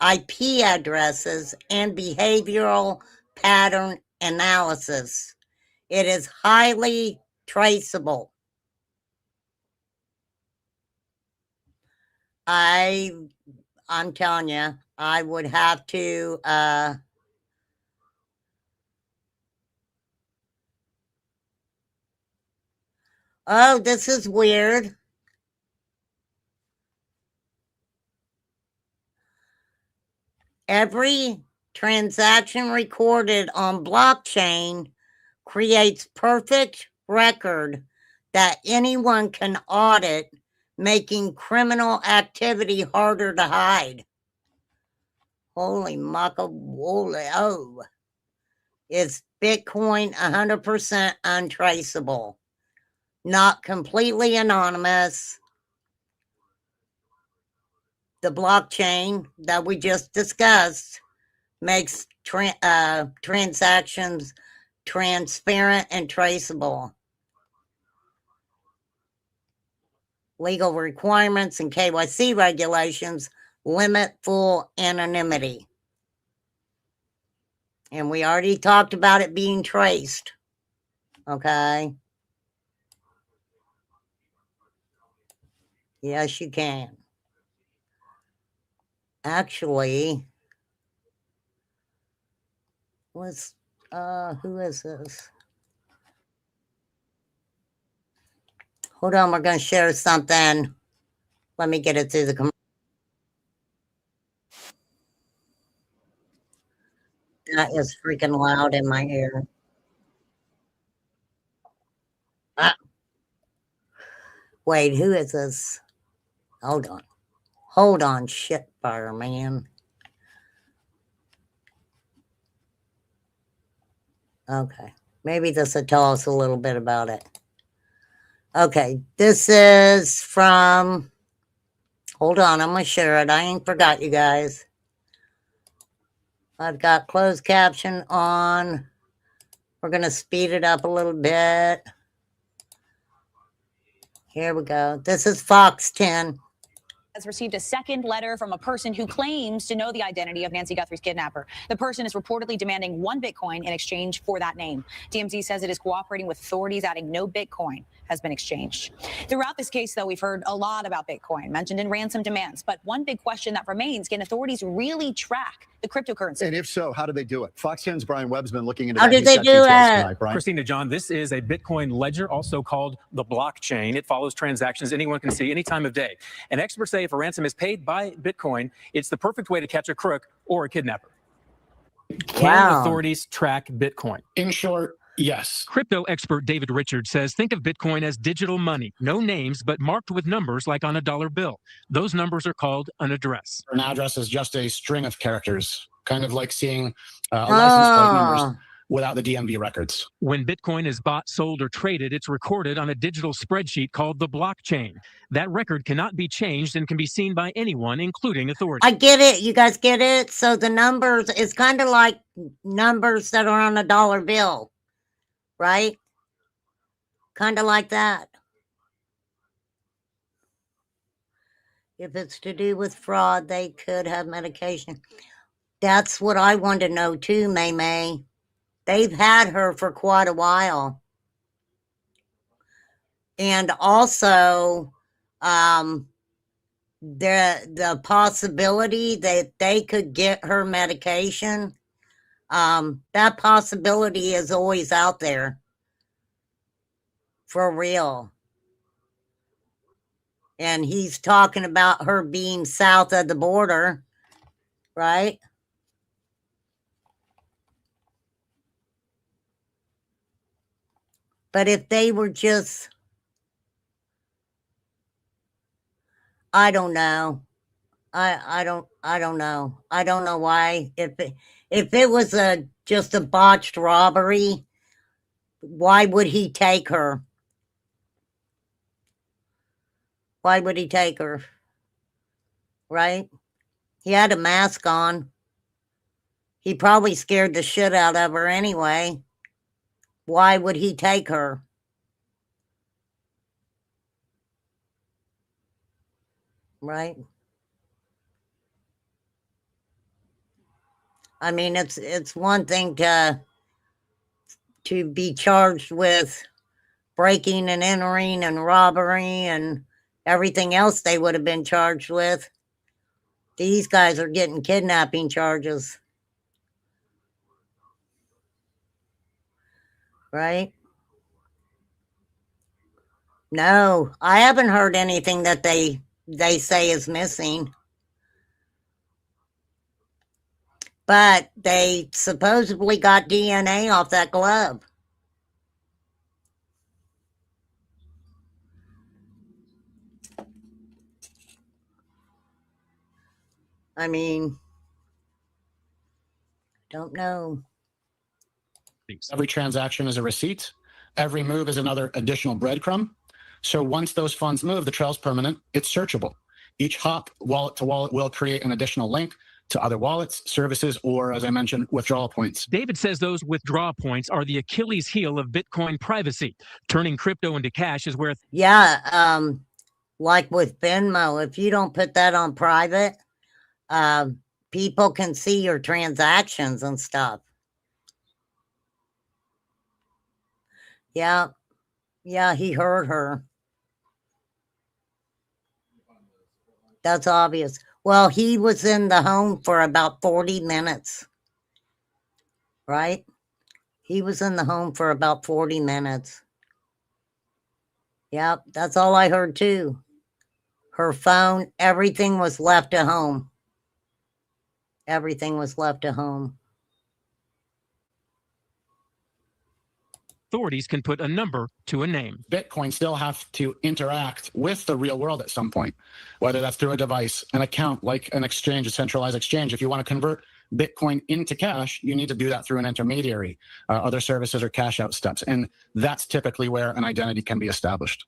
IP addresses, and behavioral pattern analysis. It is highly traceable. I'm telling you, I would have to oh, this is weird. Every transaction recorded on blockchain creates perfect record that anyone can audit, making criminal activity harder to hide. Holy macawola. Oh. Is Bitcoin 100% untraceable? Not completely anonymous. The blockchain that we just discussed makes transactions transparent and traceable. legal requirements and KYC regulations limit full anonymity. And we already talked about it being traced. Okay. Yes, you can. Actually, who is this? Hold on, we're going to share something. Let me get it through the That is freaking loud in my ear. Wait, who is this? Hold on. Hold on, shit fire, man. Okay. Maybe this will tell us a little bit about it. Okay, this is from, hold on, I'm going to share it. I ain't forgot you guys. I've got closed caption on. We're going to speed it up a little bit. Here we go. This is Fox 10. Has received a second letter from a person who claims to know the identity of Nancy Guthrie's kidnapper. The person is reportedly demanding 1 Bitcoin in exchange for that name. DMZ says it is cooperating with authorities, adding no Bitcoin has been exchanged. Throughout this case, though, we've heard a lot about Bitcoin mentioned in ransom demands. But one big question that remains, can authorities really track the cryptocurrency? And if so, how do they do it? Fox 10's Brian Webb's been looking into How that. did they do it? Christina, John, this is a Bitcoin ledger, also called the blockchain. It follows transactions anyone can see any time of day. And experts say if a ransom is paid by Bitcoin, it's the perfect way to catch a crook or a kidnapper. Can authorities track Bitcoin? In short, yes. Crypto expert David Richards says think of Bitcoin as digital money, no names, but marked with numbers like on a dollar bill. Those numbers are called an address. An address is just a string of characters, kind of like seeing a license plate numbers without the DMV records. When Bitcoin is bought, sold, or traded, it's recorded on a digital spreadsheet called the blockchain. That record cannot be changed and can be seen by anyone, including authorities. I get it. You guys get it? So the numbers is kind of like numbers that are on a dollar bill, right? Kind of like that. If it's to do with fraud, they could have medication. That's what I want to know too, May. They've had her for quite a while. And also, the possibility that they could get her medication, that possibility is always out there. For real. And he's talking about her being south of the border, right? But if they were just, I don't know. I don't know. I don't know why. If it was just a botched robbery, why would he take her? Why would he take her? Right? He had a mask on. He probably scared the shit out of her anyway. Why would he take her? Right? I mean, it's one thing to be charged with breaking and entering and robbery and everything else they would have been charged with. These guys are getting kidnapping charges. Right? No, I haven't heard anything that they say is missing. But they supposedly got DNA off that glove. I mean, don't know. Every transaction is a receipt. Every move is another additional breadcrumb. So once those funds move, the trail's permanent. It's searchable. Each hop, wallet to wallet, will create an additional link to other wallets, services, or, as I mentioned, withdrawal points. David says those withdrawal points are the Achilles heel of Bitcoin privacy. Turning crypto into cash is where... Yeah, like with Venmo, if you don't put that on private, people can see your transactions and stuff. Yeah. Yeah, he heard her. That's obvious. Well, he was in the home for about 40 minutes, right? He was in the home for about 40 minutes. Yep, that's all I heard too. Her phone, everything was left at home. Everything was left at home. Authorities can put a number to a name. Bitcoin still have to interact with the real world at some point, whether that's through a device, an account, like an exchange, a centralized exchange. If you want to convert Bitcoin into cash, you need to do that through an intermediary, other services or cash out steps. And that's typically where an identity can be established.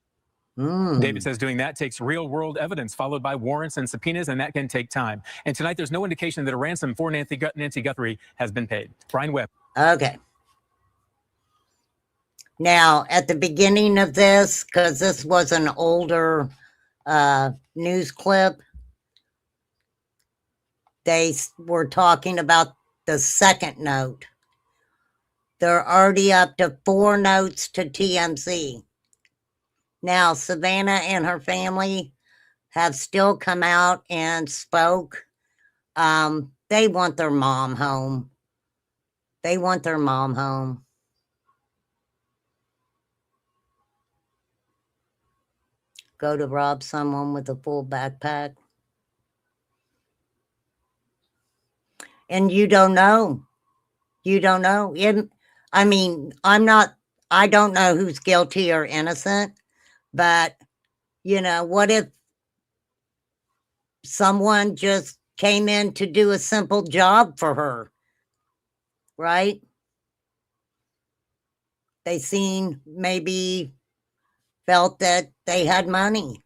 David says doing that takes real world evidence followed by warrants and subpoenas, and that can take time. And tonight, there's no indication that a ransom for Nancy Guthrie has been paid. Brian Webb. Okay. Now, at the beginning of this, because this was an older news clip, they were talking about the second note. They're already up to 4 notes to TMZ. Now, Savannah and her family have still come out and spoke. They want their mom home. They want their mom home. Go to rob someone with a full backpack. And you don't know. You don't know. I mean, I don't know who's guilty or innocent, but, you know, what if someone just came in to do a simple job for her, right? They maybe felt that they had money.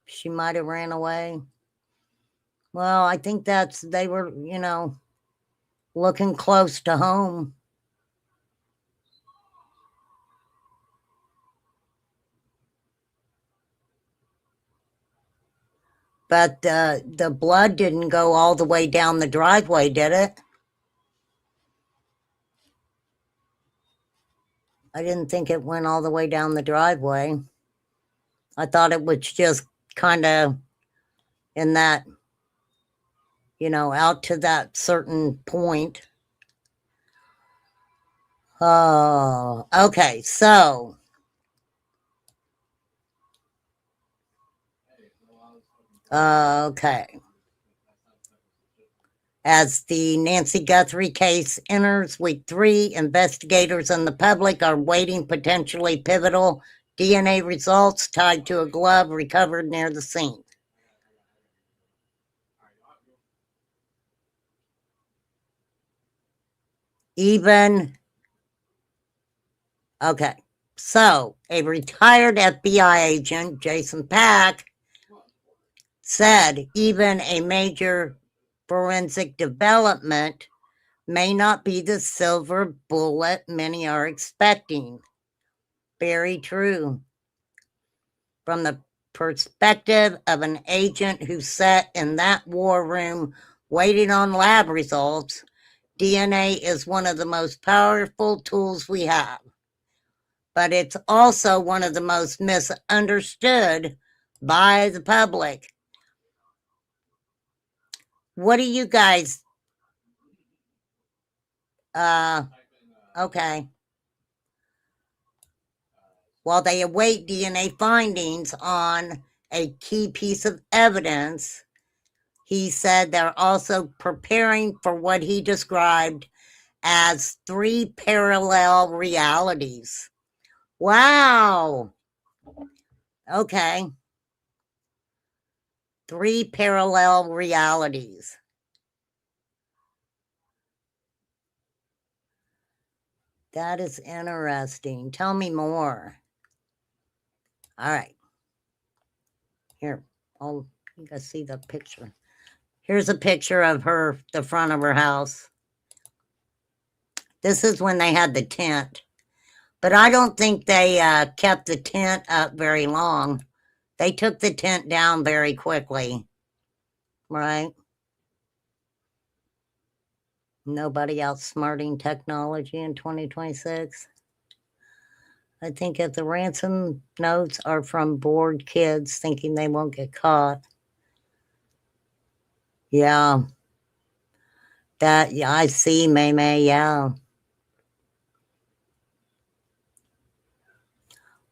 She might have ran away. Well, I think they were, you know, looking close to home. But the blood didn't go all the way down the driveway, did it? I didn't think it went all the way down the driveway. I thought it was just kind of in that, you know, out to that certain point. Oh, okay. So, okay. As the Nancy Guthrie case enters week 3, investigators and the public are waiting potentially pivotal DNA results tied to a glove recovered near the scene. Okay, so a retired FBI agent, Jason Pack, said even a major forensic development may not be the silver bullet many are expecting. Very true. From the perspective of an agent who sat in that war room waiting on lab results, DNA is one of the most powerful tools we have. But it's also one of the most misunderstood by the public. What do you guys... okay. While they await DNA findings on a key piece of evidence, he said they're also preparing for what he described as 3 parallel realities. Wow. Okay. 3 parallel realities. That is interesting. Tell me more. All right. Here, you can see the picture. Here's a picture of the front of her house. This is when they had the tent. But I don't think they kept the tent up very long. They took the tent down very quickly. Right? Nobody outsmarting technology in 2026. I think if the ransom notes are from bored kids thinking they won't get caught. Yeah. That, yeah, I see, May, yeah.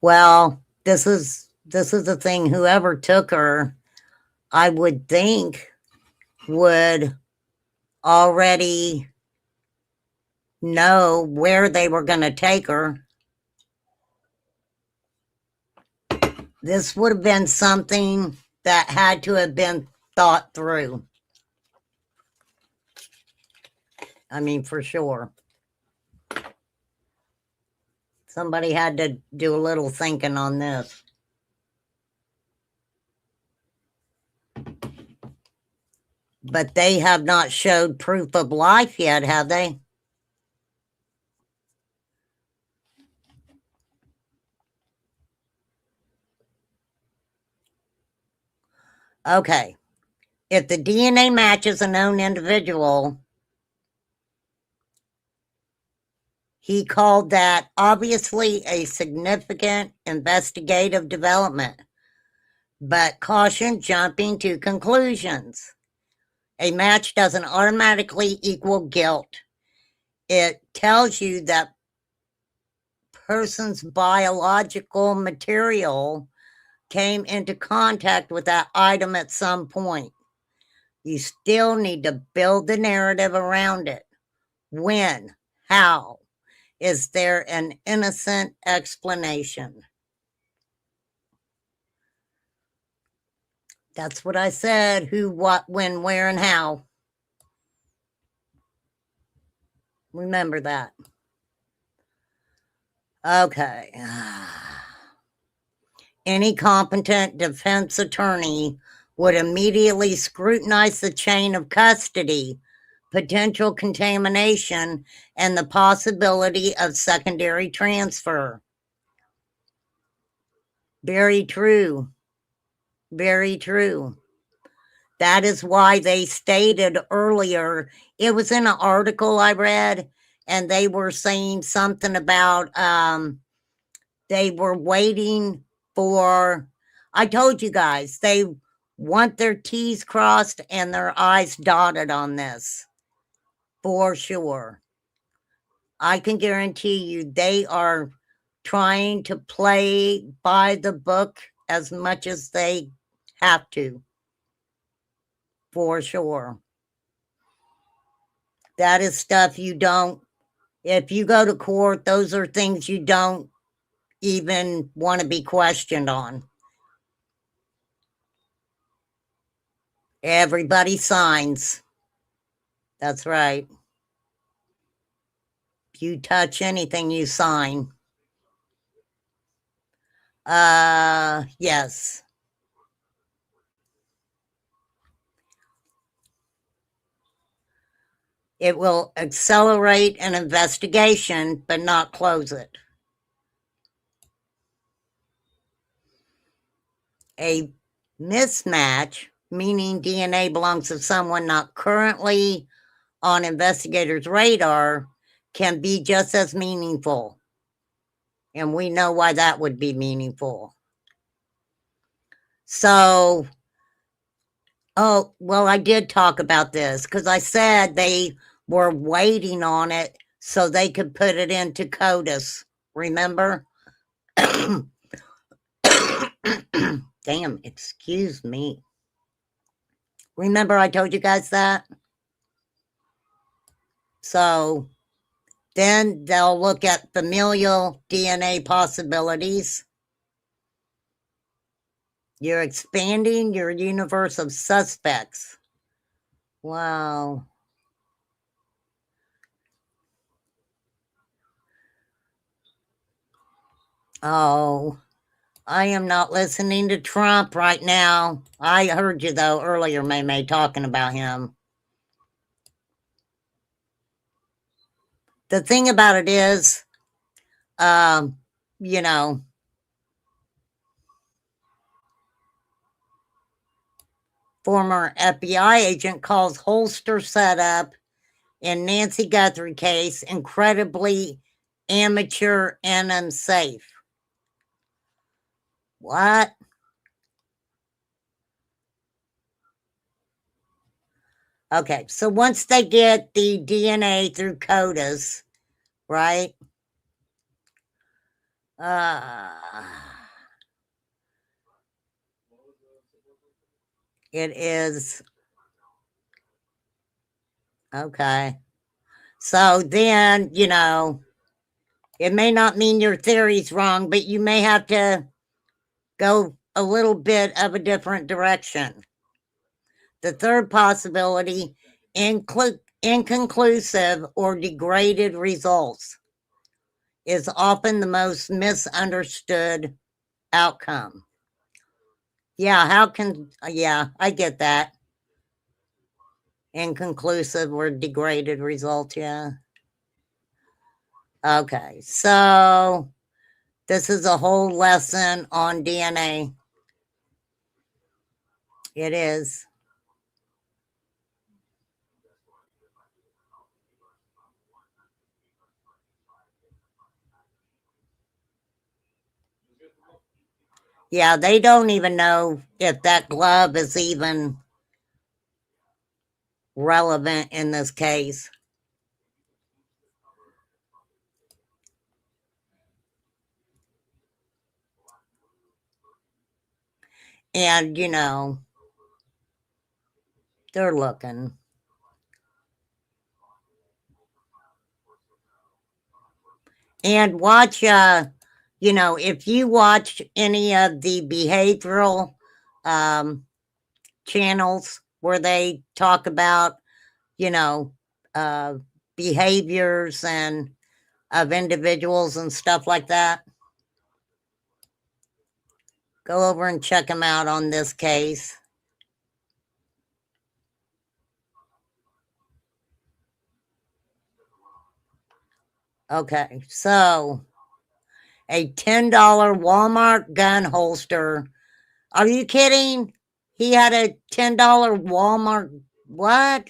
Well, this is the thing. Whoever took her, I would think, would already know where they were going to take her. This would have been something that had to have been thought through. I mean, for sure. Somebody had to do a little thinking on this. But they have not showed proof of life yet, have they? Okay. If the DNA matches a known individual, he called that obviously a significant investigative development, but caution jumping to conclusions. A match doesn't automatically equal guilt. It tells you that person's biological material came into contact with that item at some point. You still need to build the narrative around it. When? How? Is there an innocent explanation? That's what I said. Who, what, when, where, and how. Remember that. Okay. Any competent defense attorney would immediately scrutinize the chain of custody, potential contamination, and the possibility of secondary transfer. Very true. Very true. That is why they stated earlier, it was in an article I read, and they were saying something about they were waiting for, I told you guys, they want their T's crossed and their I's dotted on this. For sure. I can guarantee you they are trying to play by the book as much as they have to. For sure. That is stuff you don't, if you go to court, those are things you don't even want to be questioned on. Everybody signs. That's right. If you touch anything, you sign. Yes. It will accelerate an investigation, but not close it. A mismatch, meaning DNA belongs to someone not currently on investigators' radar, can be just as meaningful. And we know why that would be meaningful. So, oh, well, I did talk about this because I said they were waiting on it so they could put it into CODIS. Remember? Damn, excuse me. Remember I told you guys that? So then they'll look at familial DNA possibilities. You're expanding your universe of suspects. Wow. Oh, I am not listening to Trump right now. I heard you, though, earlier, May talking about him. the thing about it is, you know, former FBI agent calls holster setup in Nancy Guthrie case incredibly amateur and unsafe. What? Okay, so once they get the DNA through CODIS, right? It is okay. So then, you know, it may not mean your theory's wrong, but you may have to go a little bit of a different direction. The third possibility, inconclusive or degraded results, is often the most misunderstood outcome. Yeah, yeah, I get that. Inconclusive or degraded results, yeah. Okay, so this is a whole lesson on DNA. It is. Yeah, they don't even know if that glove is even relevant in this case. And, you know, they're looking. And watch, you know, if you watch any of the behavioral channels where they talk about, you know, behaviors and of individuals and stuff like that, go over and check them out on this case. Okay, so a $10 Walmart gun holster. Are you kidding? He had a $10 Walmart. What?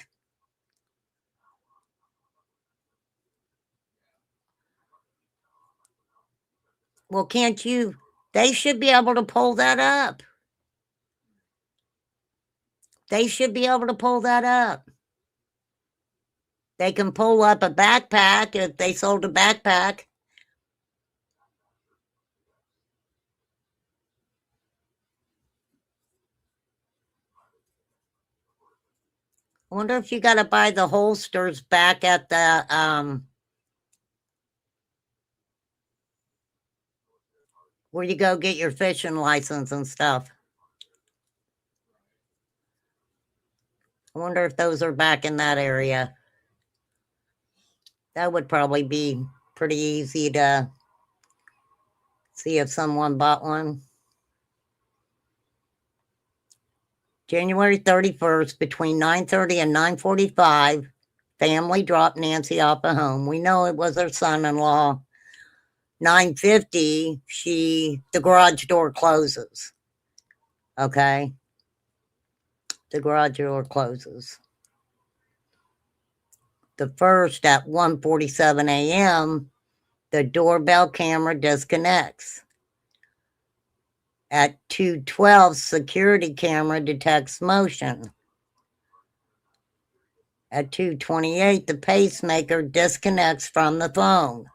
Well, can't you? They should be able to pull that up. They should be able to pull that up. They can pull up a backpack if they sold a backpack. I wonder if you got to buy the holsters back at the where you go get your fishing license and stuff. I wonder if those are back in that area. That would probably be pretty easy to see if someone bought one. January 31st, between 9:30 and 9:45, family dropped Nancy off at home. We know it was her son-in-law. 9:50, the garage door closes. Okay. The garage door closes. The first at 1:47 a.m., the doorbell camera disconnects. At 2:12, security camera detects motion. At 2:28, the pacemaker disconnects from the phone.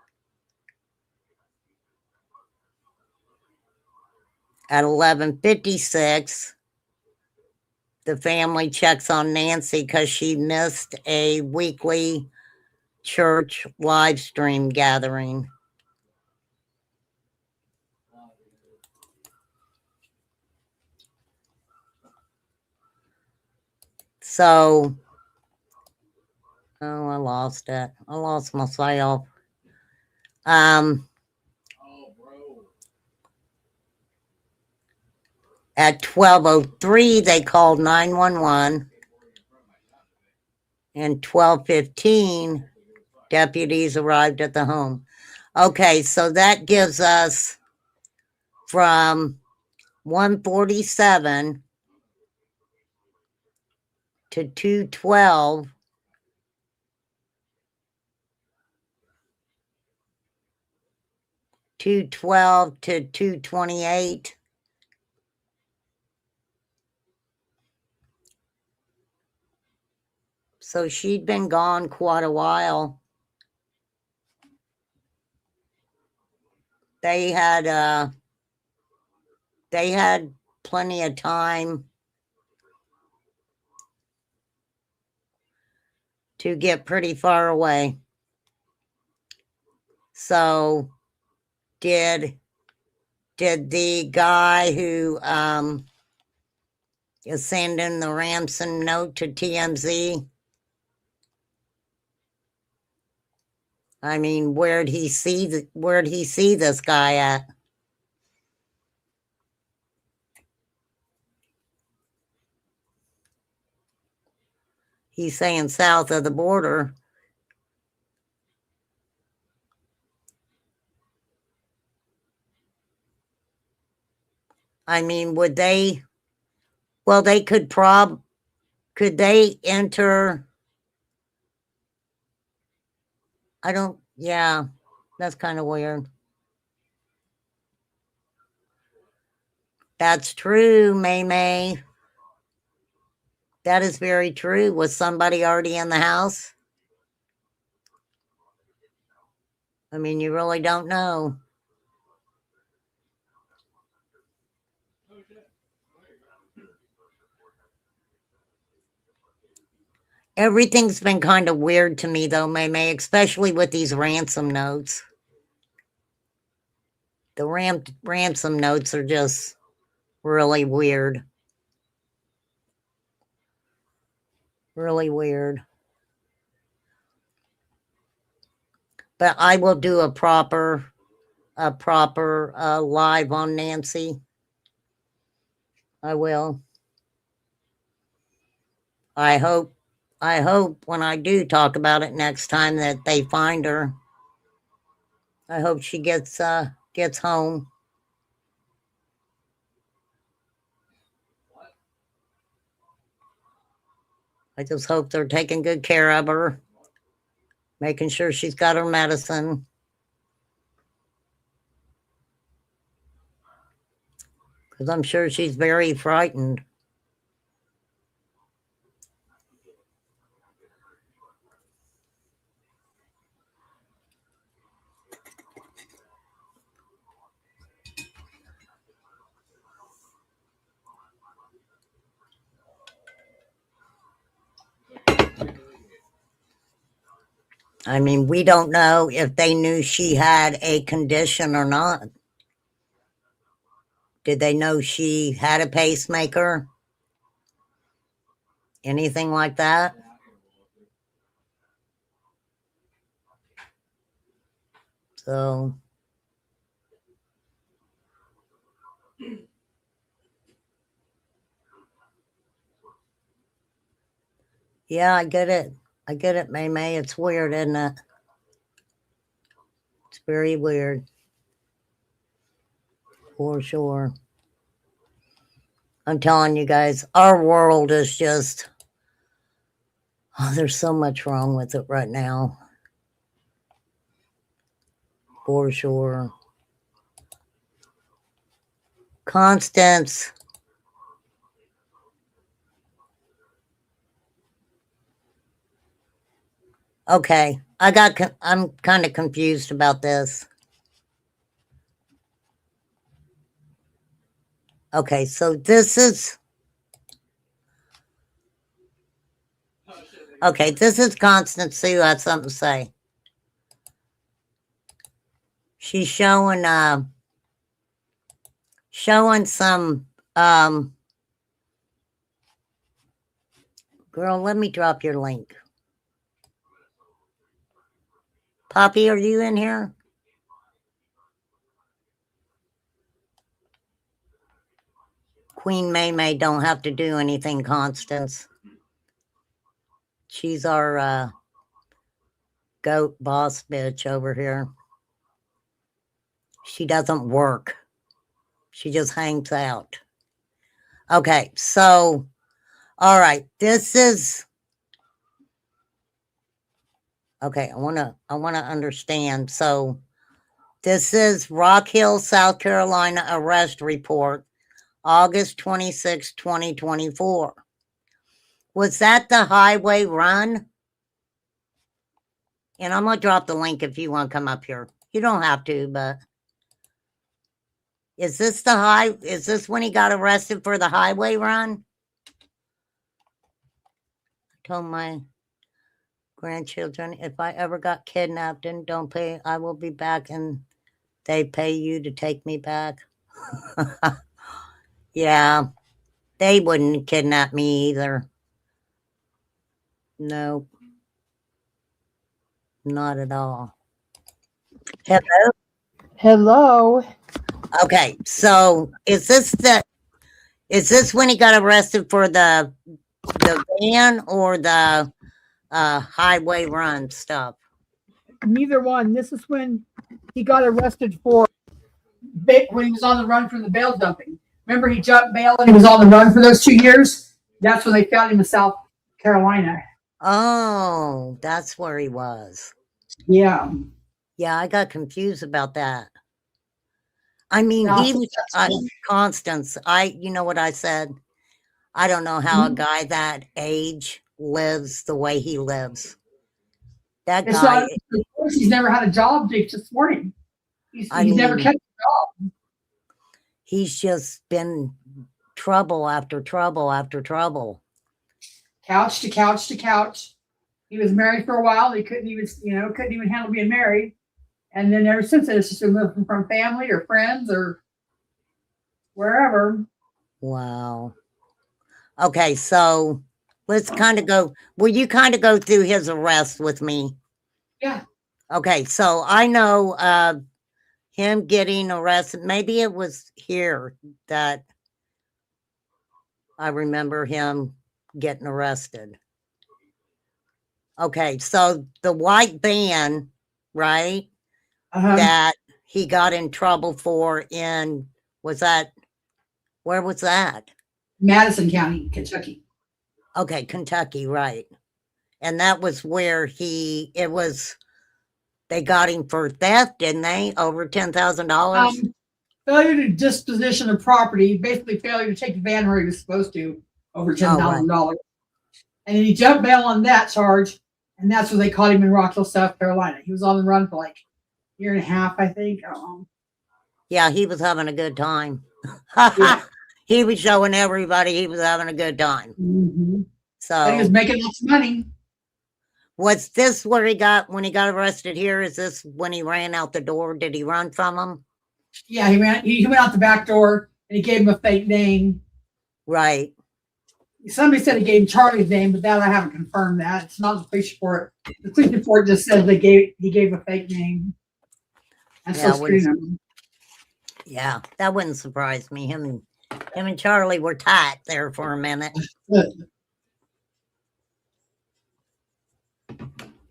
At 11:56, the family checks on Nancy because she missed a weekly church live stream gathering. So, oh, I lost it. I lost myself. At 12:03, they called 911. And 12:15, Deputies arrived at the home. Okay, so that gives us from 147 to 212. To 228. So she'd been gone quite a while. They had plenty of time to get pretty far away. So did the guy who is sending the ransom note to TMZ? I mean, where'd he see this guy at? He's saying south of the border. I mean, would they? Well, they could they enter? Yeah, that's kind of weird. That's true, May May. That is very true. Was somebody already in the house? I mean, you really don't know. Everything's been kind of weird to me, though, May May, especially with these ransom notes. The ransom notes are just really weird. Really weird. But I will do a proper live on Nancy. I will. I hope when I do talk about it next time that they find her. I hope she gets home. I just hope they're taking good care of her, making sure she's got her medicine. Because I'm sure she's very frightened. I mean, we don't know if they knew she had a condition or not. Did they know she had a pacemaker? Anything like that? So, yeah, I get it. I get it, May May. It's weird, isn't it? It's very weird. For sure. I'm telling you guys, our world is just, there's so much wrong with it right now. For sure. Constance. Okay, I'm kind of confused about this. Okay, so this is Constance Sue had something to say. She's showing some girl, let me drop your link. Poppy, are you in here? Queen May May don't have to do anything, Constance. She's our goat boss bitch over here. She doesn't work. She just hangs out. Okay, so, all right, this is, okay, I want to understand. So, this is Rock Hill, South Carolina arrest report, August 26, 2024. Was that the highway run? And I'm going to drop the link if you want to come up here. You don't have to, but is this when he got arrested for the highway run? I told my grandchildren, if I ever got kidnapped and don't pay, I will be back, and they pay you to take me back. Yeah, they wouldn't kidnap me either. No, not at all. Hello? Hello. Okay, so is this when he got arrested for the van or the highway run stuff? Neither one. This is when he got arrested for when he was on the run from the bail dumping. Remember, he jumped bail and he was on the run for those 2 years? That's when they found him in South Carolina. Oh, that's where he was. Yeah. Yeah, I got confused about that. I mean, No, he was Constance. You know what I said? I don't know how a guy that age lives the way he lives. That It's guy, not, of course, he's never had a job this morning. He's never kept a job. he's just been trouble after trouble after trouble. Couch to couch to couch. He was married for a while. He couldn't even handle being married. And then ever since then, it's just been living from family or friends or wherever. Wow. Okay, so let's kind of go. Will you kind of go through his arrest with me? Yeah. Okay, so I know him getting arrested. Maybe it was here that I remember him getting arrested. Okay, so the white van, right? That he got in trouble for where was that? Madison County, Kentucky. Okay, Kentucky, right. And that was where they got him for theft, didn't they? Over $10,000? Failure to disposition of property, basically failure to take the van where he was supposed to, over $10,000. And then he jumped bail on that charge, and that's when they caught him in Rock Hill, South Carolina. He was on the run for like a year and a half, I think. Yeah, he was having a good time. Yeah. He was showing everybody he was having a good time. Mm-hmm. So But he was making lots of money. was this where when he got arrested here? Is this when he ran out the door? Did he run from him? Yeah, he went out the back door and he gave him a fake name. Right. Somebody said he gave him Charlie's name, but that I haven't confirmed that. It's not the police report. The police report just says he gave a fake name. And yeah, that wouldn't surprise me. Him and Charlie were tight there for a minute.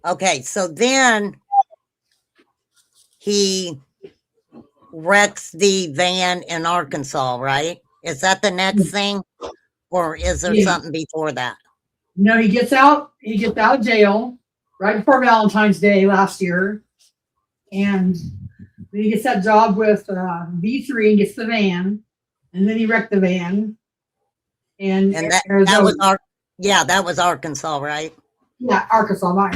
Okay, so then he wrecks the van in Arkansas, right? Is that the next thing? Or is there something before that? No, he gets out of jail right before Valentine's Day last year. And then he gets that job with B3 and gets the van. And then he wrecked the van. And that was Arkansas, right? Yeah, Arkansas.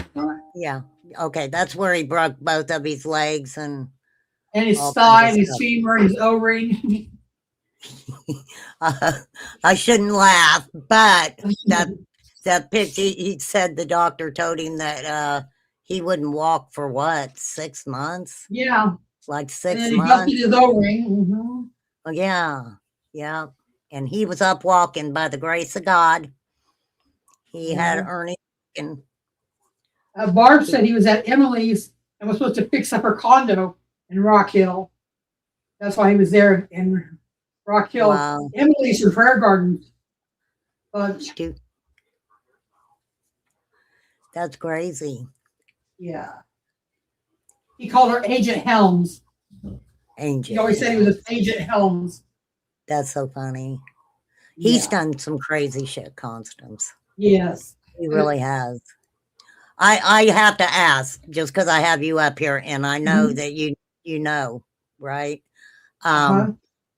Yeah. Okay, that's where he broke both of his legs and his thigh, and his femur, and his O-ring. I shouldn't laugh, but that picture, he said the doctor told him that he wouldn't walk for what, 6 months? Yeah. Like 6 months. And he busted his O-ring. Mm-hmm. Oh, yeah. And he was up walking by the grace of God. He had Ernie. And Barb said he was at Emily's and was supposed to fix up her condo in Rock Hill. That's why he was there in Rock Hill. Wow. Emily's her prayer garden. That's crazy. Yeah. He called her Agent Helms. Angel. He always said he was Agent Helms. That's so funny. He's Yeah. done some crazy shit, Constance. Yes. He really has. I have to ask, just because I have you up here, and I know that you know, right?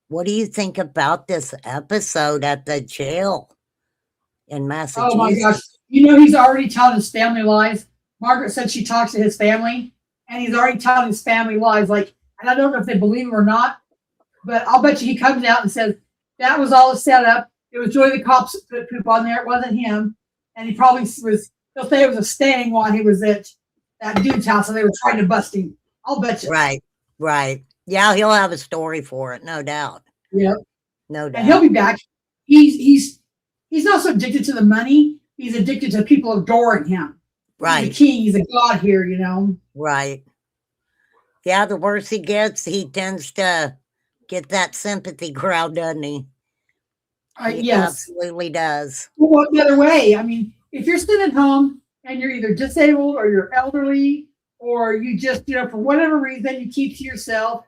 What do you think about this episode at the jail in Massachusetts? Oh my gosh. You know, he's already telling his family lies. Margaret said she talks to his family, and he's already telling his family lies. Like, and I don't know if they believe him or not, but I'll bet you he comes out and says that was all a setup. It was Joy the cops that put poop on there. It wasn't him. And he probably was, he'll say it was a sting while he was at that dude's house and they were trying to bust him. I'll bet you. Right. Yeah, he'll have a story for it, no doubt. Yep. No doubt. And he'll be back. He's not so addicted to the money. He's addicted to people adoring him. Right. He's a king. He's a god here, you know. Right. Yeah, the worse he gets, he tends to get that sympathy crowd, doesn't he? He yes. absolutely does. Well, the other way. I mean, if you're sitting at home and you're either disabled or you're elderly or you just, you know, for whatever reason, you keep to yourself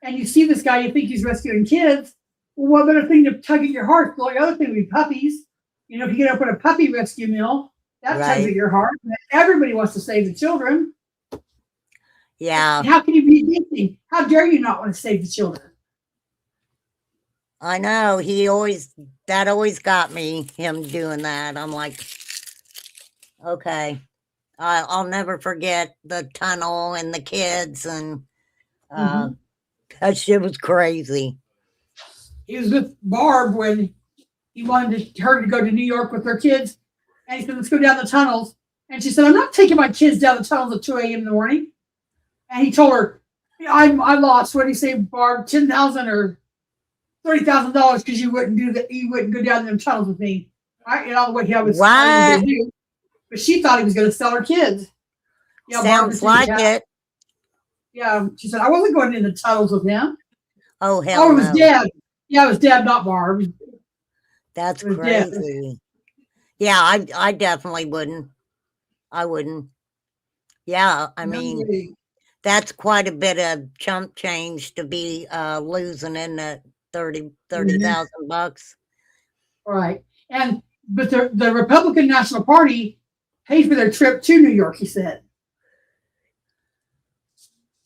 and you see this guy, you think he's rescuing kids. Well, what better thing to tug at your heart? The only other thing would be puppies. You know, if you get up with a puppy rescue meal, that tugs at your heart. Everybody wants to save the children. Yeah. And how can you be addicting? How dare you not want to save the children? I know. That always got me, him doing that. I'm like, okay. I'll never forget the tunnel and the kids, and that shit was crazy. He was with Barb when he wanted her to go to New York with her kids, and he said, let's go down the tunnels. And she said, I'm not taking my kids down the tunnels at 2 a.m. in the morning. And he told her, I lost, what do you say, Barb, $10,000 or $30,000 because you wouldn't do that. You wouldn't go down them tunnels with me. You know what he was going to do. But she thought he was going to sell her kids. Yeah, sounds like it. Yeah, she said I wasn't going in the tunnels with him. Oh hell no. It was Deb. Yeah, it was Deb, not Barb. That's crazy. Deb. Yeah, I definitely wouldn't. I wouldn't. Yeah, I mean, that's quite a bit of chump change to be losing in that $30,000. Right. But the Republican National Party paid for their trip to New York, he said.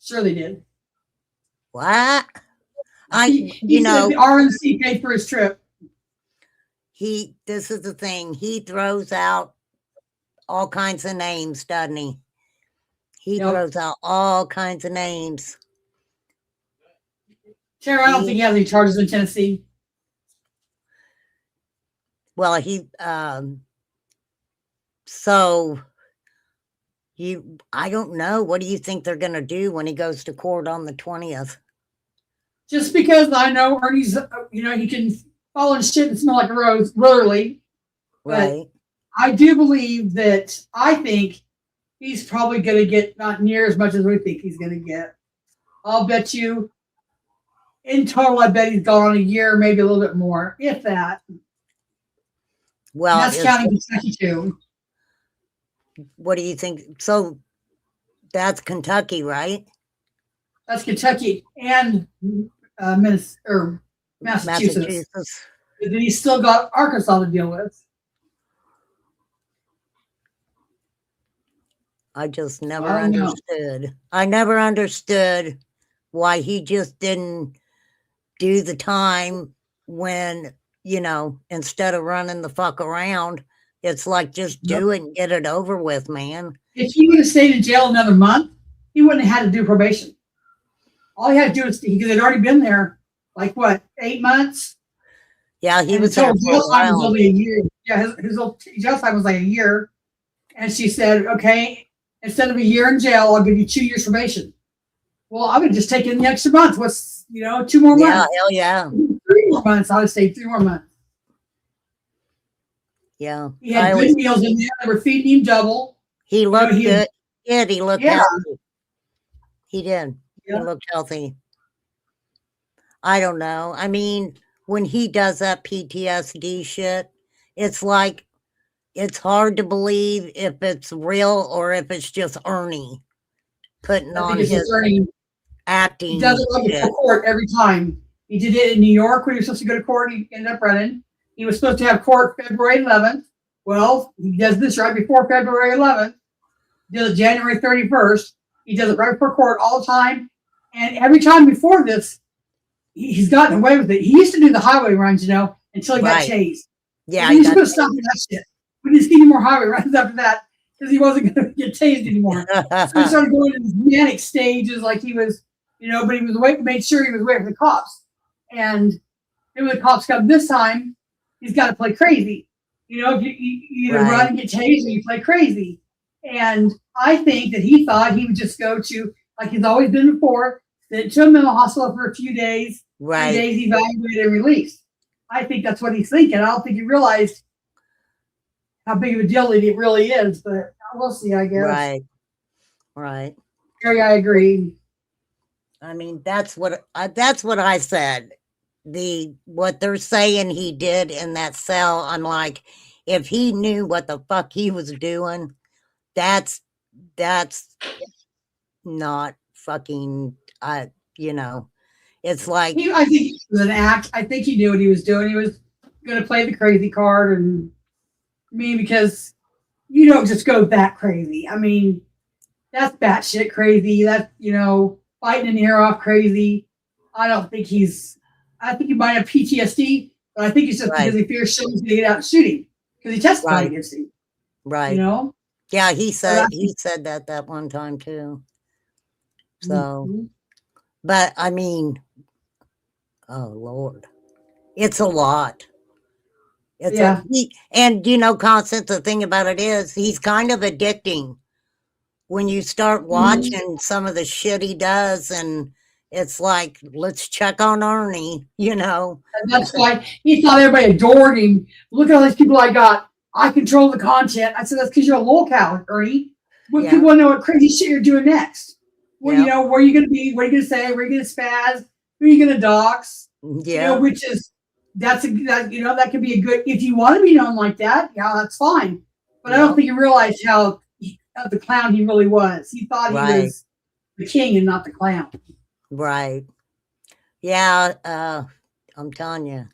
Sure they did. What? He said the RNC paid for his trip. This is the thing. He throws out all kinds of names, doesn't he? He throws out all kinds of names. Tara, I don't think he has any charges in Tennessee. Well, I don't know. What do you think they're going to do when he goes to court on the 20th? Just because I know Ernie's, he can fall in shit and smell like a rose, literally. Right. But I do believe that I think he's probably going to get not near as much as we think he's going to get. I'll bet you in total, I bet he's gone a year, maybe a little bit more, if that. Well, and that's counting Kentucky too. What do you think? So that's Kentucky, right? That's Kentucky and Massachusetts. But then he's still got Arkansas to deal with. I just never understood. I never understood why he just didn't do the time when, instead of running the fuck around, it's like just do it and get it over with, man. If he would have stayed in jail another month, he wouldn't have had to do probation. All he had to do is, because he'd already been there, 8 months? Yeah, he was there for a while. Was only a year. Yeah, his jail time was like a year. And she said, okay, instead of a year in jail, I'll give you 2 years probation. Well, I would just take in the extra month. What's, 2 more months? Yeah, hell yeah. 3 more months. I would stay 3 more months. Yeah. He had good meals in there. They were feeding him double. He looked good. Yeah, he looked healthy. He did. Yeah. He looked healthy. I don't know. I mean, when he does that PTSD shit, it's like it's hard to believe if it's real or if it's just Ernie putting I on think it's his just Ernie. acting He does it right shit. before court every time. He did it in New York when he was supposed to go to court. He ended up running. He was supposed to have court February 11th. Well, he does this right before February 11th. He does it January 31st. He does it right before court all the time. And every time before this, he's gotten away with it. He used to do the highway runs, until he got Right. chased. Yeah, And he just put a stop to that shit. We didn't see any more highway runs after that because he wasn't going to get tased anymore. So he started going into these manic stages like he was, but he was made sure he was waiting for the cops. And then when the cops come this time, he's got to play crazy. If you either run and get tased or you play crazy. And I think that he thought he would just go to, like he's always been before, sent to a mental hospital for a few days, right. 3 days evaluated and released. I think that's what he's thinking. I don't think he realized how big of a deal it really is, but we'll see, I guess. Right. Gary, I agree. I mean, that's what I said. What they're saying he did in that cell, I'm like, if he knew what the fuck he was doing, that's not fucking, it's like, I think it was an act. I think he knew what he was doing. He was going to play the crazy card, and because you don't just go that crazy. I mean, that's batshit crazy. That's fighting an ear off crazy. I don't think I think he might have PTSD, but I think it's just because he fears someone's going to get out and shoot him because he testified against him. Right. Yeah, he said that one time too. So, but I mean, oh Lord, it's a lot. It's Constance, the thing about it is he's kind of addicting when you start watching some of the shit he does, and it's like, let's check on Ernie, And that's why he thought everybody adored him. Look at all these people I got. I control the content. I said, that's because you're a lolcow, Ernie. What people want to know what crazy shit you're doing next. Well, where are you going to be? What are you going to say? Where are you going to spaz? Who are you going to dox? Yeah. Which is, that could be a good, if you want to be known like that, that's fine. But I don't think you realize how the clown he really was. He thought he was the king and not the clown. Right. Yeah. I'm telling you,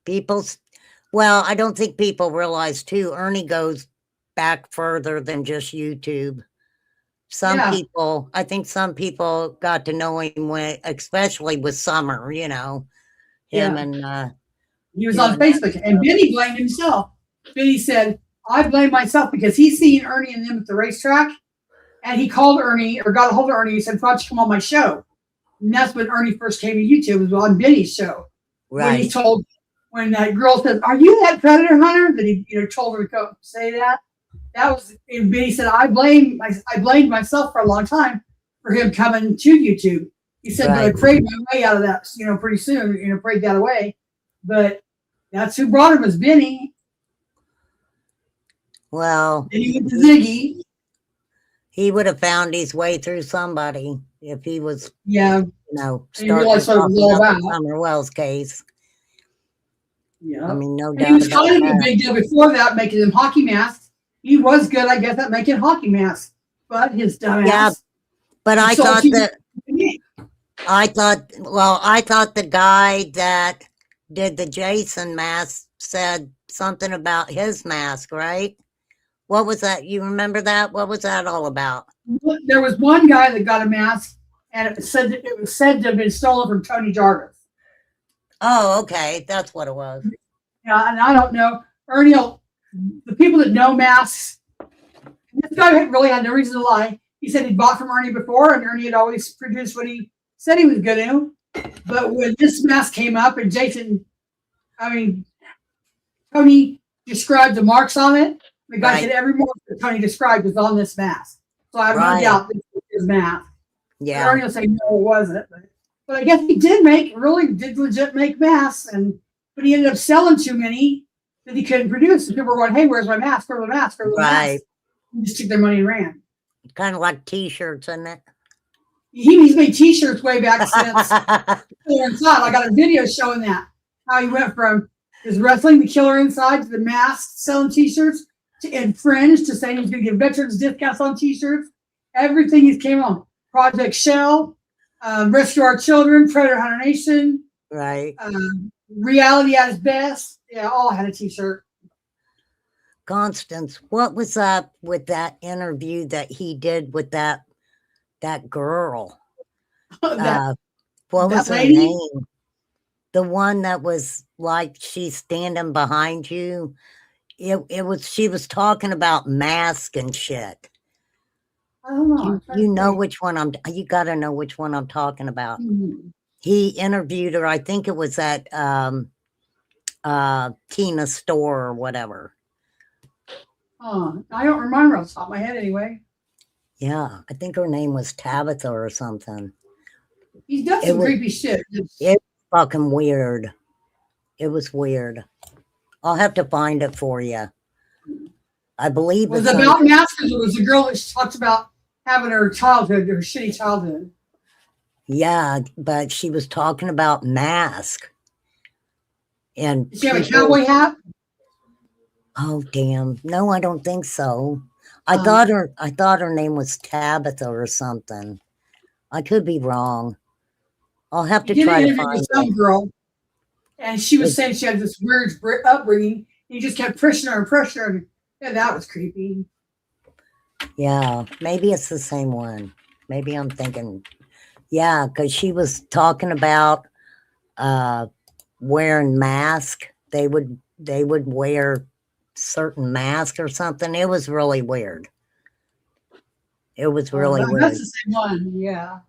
I don't think people realize too, Ernie goes back further than just YouTube. I think some people got to know him especially with Summer, him and he was on Facebook, and Benny blamed himself. Benny said, I blame myself because he's seen Ernie and them at the racetrack, and he called Ernie or got a hold of Ernie and said, why don't you come on my show? And that's when Ernie first came to YouTube, was on Benny's show. Right. When that girl said, are you that predator hunter? That he told her to go say that. That was, and Benny said, I blamed myself for a long time for him coming to YouTube. He said, but I prayed my way out of that, pretty soon, prayed that away. But that's who brought him, was Benny. Well, and he went to Ziggy. He would have found his way through somebody if he was, starting to talk about the Summer Wells case. Yeah. I mean, no and doubt. He was kind of a big deal before that, making them hockey masks. He was good, I guess, at making hockey masks. But his dumbass. Yeah, but I thought the guy that did the Jason mask said something about his mask, right? What was that? You remember that? What was that all about? There was one guy that got a mask, and it was said to have been stolen from Tony Jarvis. Oh, okay. That's what it was. Yeah, and I don't know. Ernie, the people that know masks, this guy really had no reason to lie. He said he'd bought from Ernie before, and Ernie had always produced what he said he was going to. But when this mask came up, and Tony described the marks on it. The guy said every mark that Tony described was on this mask. So I have no doubt this was his mask. Yeah. Ernie will say, no, it wasn't. But I guess he did legit make masks, but he ended up selling too many that he couldn't produce. And people were going, hey, where's my mask? Where's my mask? Where's my mask? He just took their money and ran. Kind of like T-shirts, isn't it? He's made T-shirts way back since. I got a video showing that. How he went from is wrestling the killer inside to the mask, selling T-shirts, to Infringe, to saying he's going to give veterans discounts on T-shirts. Everything he's came on. Project Shell, Rescue Our Children, Predator Hunter Nation, Right. Reality at its Best. Yeah, all had a T-shirt. Constance, what was up with that interview that he did with that girl? That What was her lady? name? The one that was like she's standing behind you. It was she was talking about mask and shit. I don't know. You know which one you gotta know which one I'm talking about. Mhm. He interviewed her, I think it was at Tina's store or whatever. I don't remember off the top of my head anyway. Yeah, I think her name was Tabitha or something. He's done It some was- creepy shit. It fucking weird. It was weird. I'll have to find it for you. I believe Was it's it on- about maskers? It was a girl that talks about having her childhood, her shitty childhood. Yeah, but she was talking about mask. And Did she have a people- cowboy hat? Oh damn. No, I don't think so. I Um, thought her name was Tabitha or something. I could be wrong. I'll have He to did an try to interview find with some it. girl, and she was It- saying she had this weird upbringing. He just kept pushing her and pushing her. And yeah, that was creepy. Yeah, maybe it's the same one. Maybe I'm thinking, yeah, because she was talking about wearing mask. They would wear certain mask or something. It was really weird. It was really weird. That's the same one. Yeah.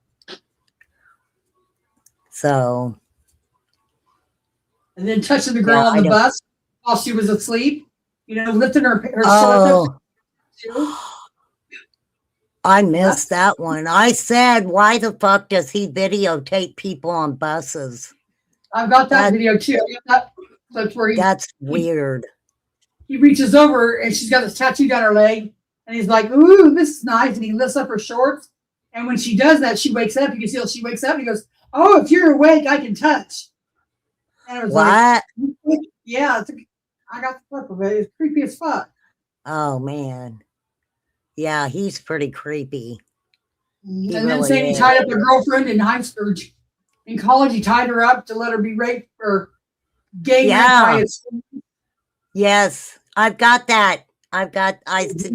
So And then touching the girl Yeah, on I the don't- bus while she was asleep. You know, lifting her shirt oh, up too. I missed that one. I said, why the fuck does he videotape people on buses? I've got that That- video too. I got that clip where That's weird. he reaches over and she's got this tattoo down her leg, and he's like, "Ooh, this is nice." And he lifts up her shorts, and when she does that, she wakes up. You can see how she wakes up. And he goes, "Oh, if you're awake, I can touch." And it was What? like, "Yeah, I got the clip of it. It's creepy as fuck." Oh man. Yeah, he's pretty creepy. And He then really saying he is. tied up a girlfriend in high school, in college. He tied her up to let her be raped or gay Yeah. raped by his. Yes, I've got that.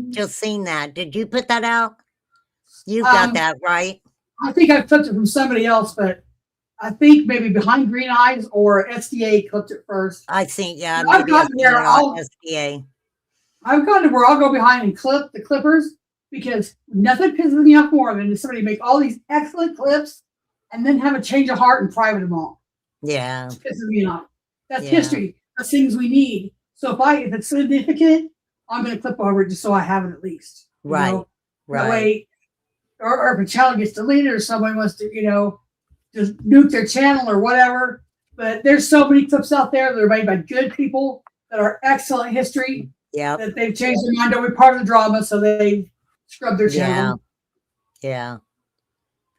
Just seen that. Did you put that out? You got that, right? I think I clipped it from somebody else, but I think maybe Behind Green Eyes or SDA clipped it first. I think, yeah, I've maybe I gotten seen there. it on SDA. I've gotten to where I'll go behind and clip the clippers because nothing pisses me off more than somebody make all these excellent clips and then have a change of heart and private them all. Yeah, It pisses me off. That's Yeah. history. That's things we need. So if it's significant, I'm going to clip over it just so I have it at least. you Right, know? That right. way, or if a channel gets deleted or someone wants to, just nuke their channel or whatever. But there's so many clips out there that are made by good people that are excellent history Yep. that they've changed their mind over part of the drama, so they scrub their channel. Yeah.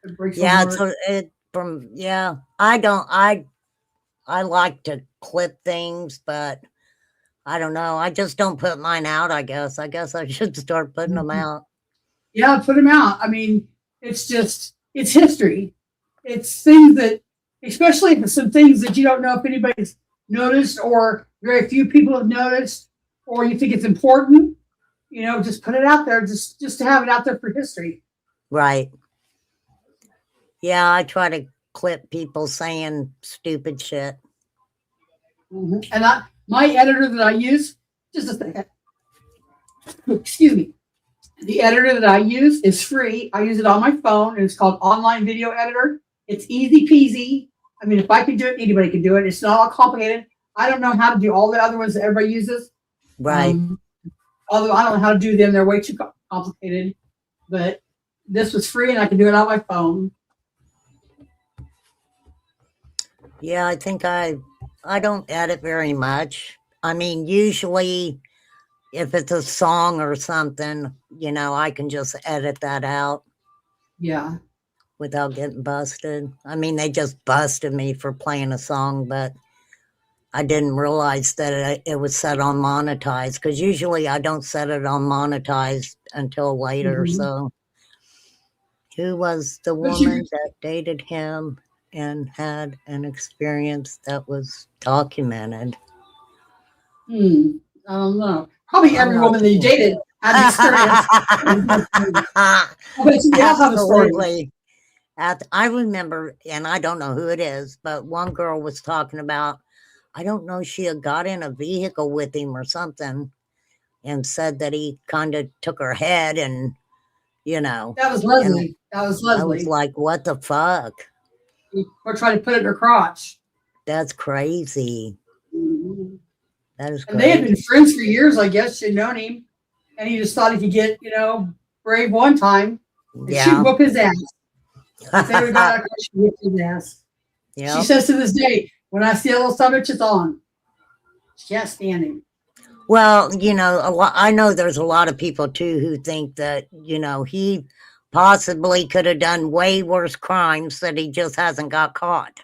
It breaks my Yeah. heart. So I like to clip things, but I don't know. I just don't put mine out, I guess. I guess I should start putting them out. Yeah, put them out. I mean, it's history. It's things that, especially if it's some things that you don't know if anybody's noticed or very few people have noticed, or you think it's important, just put it out there just to have it out there for history. Right. Yeah, I try to clip people saying stupid shit. And my editor that I use, just a second. Excuse me. The editor that I use is free. I use it on my phone, and it's called Online Video Editor. It's easy peasy. I mean, if I can do it, anybody can do it. It's not all complicated. I don't know how to do all the other ones that everybody uses. Right. Although I don't know how to do them. They're way too complicated. But this was free, and I can do it on my phone. Yeah, I think I don't edit very much. I mean, usually if it's a song or something, I can just edit that out Yeah. without getting busted. I mean, they just busted me for playing a song, but I didn't realize that it was set on monetized, because usually I don't set it on monetized until later. Mhm. So, who was the But you- woman that dated him and had an experience that was documented? I don't know. Probably I'm every not woman that you sure. dated had an experience. But you all have a story. Absolutely. I remember, and I don't know who it is, but one girl was talking about, I don't know, she had got in a vehicle with him or something and said that he kind of took her head and, you know, That was Leslie. That was I was Leslie. like, what the fuck? Or trying to put it in her crotch. That's crazy. Mhm. That is And they had crazy. been friends for years, I guess. She'd known him. And he just thought he could get, brave one time. And she'd Yeah. whoop his ass. If they would got she'd whoop his ass. She Yep. says to this day, when I see a little son, it's on. She can't stand him. Well, I know there's a lot of people too who think that, he possibly could have done way worse crimes that he just hasn't got caught.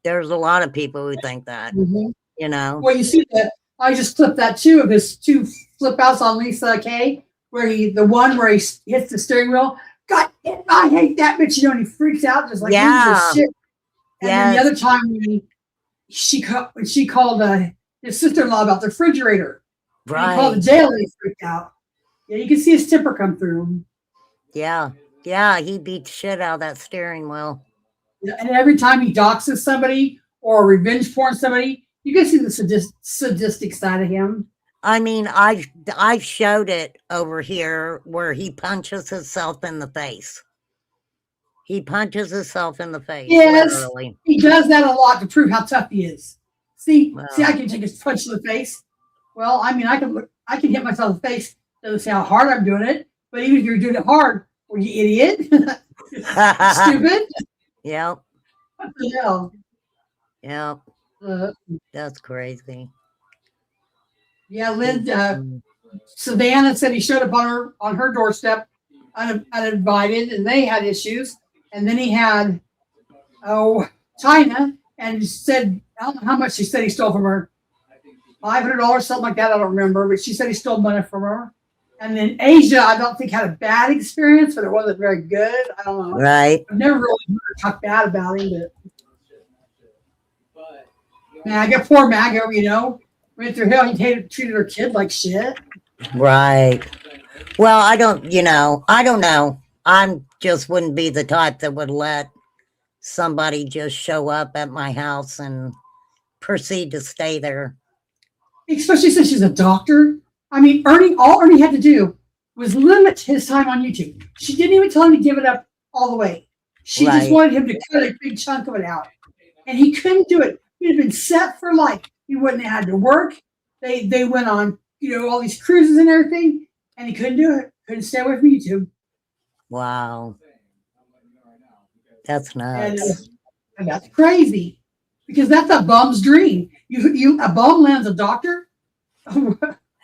There's a lot of people who think that, Well, you see that I just clipped that too of his two flip outs on Lisa K, where the one where he hits the steering wheel. God, I hate that bitch. And he freaks out just like Yeah. shit. And then the Yes. other time when she called his sister-in-law about the refrigerator. And he called the Right. jail and he freaked out. Yeah, you can see his temper come through. Yeah. Yeah. He beat the shit out of that steering wheel. Yeah, and every time he doxes somebody or revenge porn somebody, you can see the sadistic side of him. I mean, I showed it over here where he punches himself in the face. He punches himself in the face. Yes, Literally. he does that a lot to prove how tough he is. See, Wow. I can take a punch in the face. Well, I mean, I can hit myself in the face. Doesn't say how hard I'm doing it, but even if you're doing it hard, well, you idiot, stupid. Yep. What the hell? Yep. Uh, That's crazy. yeah, Lynn. Mm. Savannah said he showed up on her doorstep uninvited, and they had issues. And then he had China, and said, I don't know how much she said he stole from her, $500, something like that. I don't remember, but she said he stole money from her. And then Asia, I don't think had a bad experience, but it wasn't very good. I don't know. Right. I've never really heard her talk bad about him, but Maga, poor Maga, went through hell. He treated her kid like shit. Right. Well, I don't know. I'm just wouldn't be the type that would let somebody just show up at my house and proceed to stay there. Especially since she's a doctor. I mean, all Ernie had to do was limit his time on YouTube. She didn't even tell him to give it up all the way. She just Right. wanted him to cut a big chunk of it out. And he couldn't do it. He'd have been set for life. He wouldn't have had to work. They went on, all these cruises and everything, and he couldn't do it. Couldn't stay away from YouTube. Wow. That's And, nuts. and that's crazy. Because that's a bum's dream. A bum lands a doctor.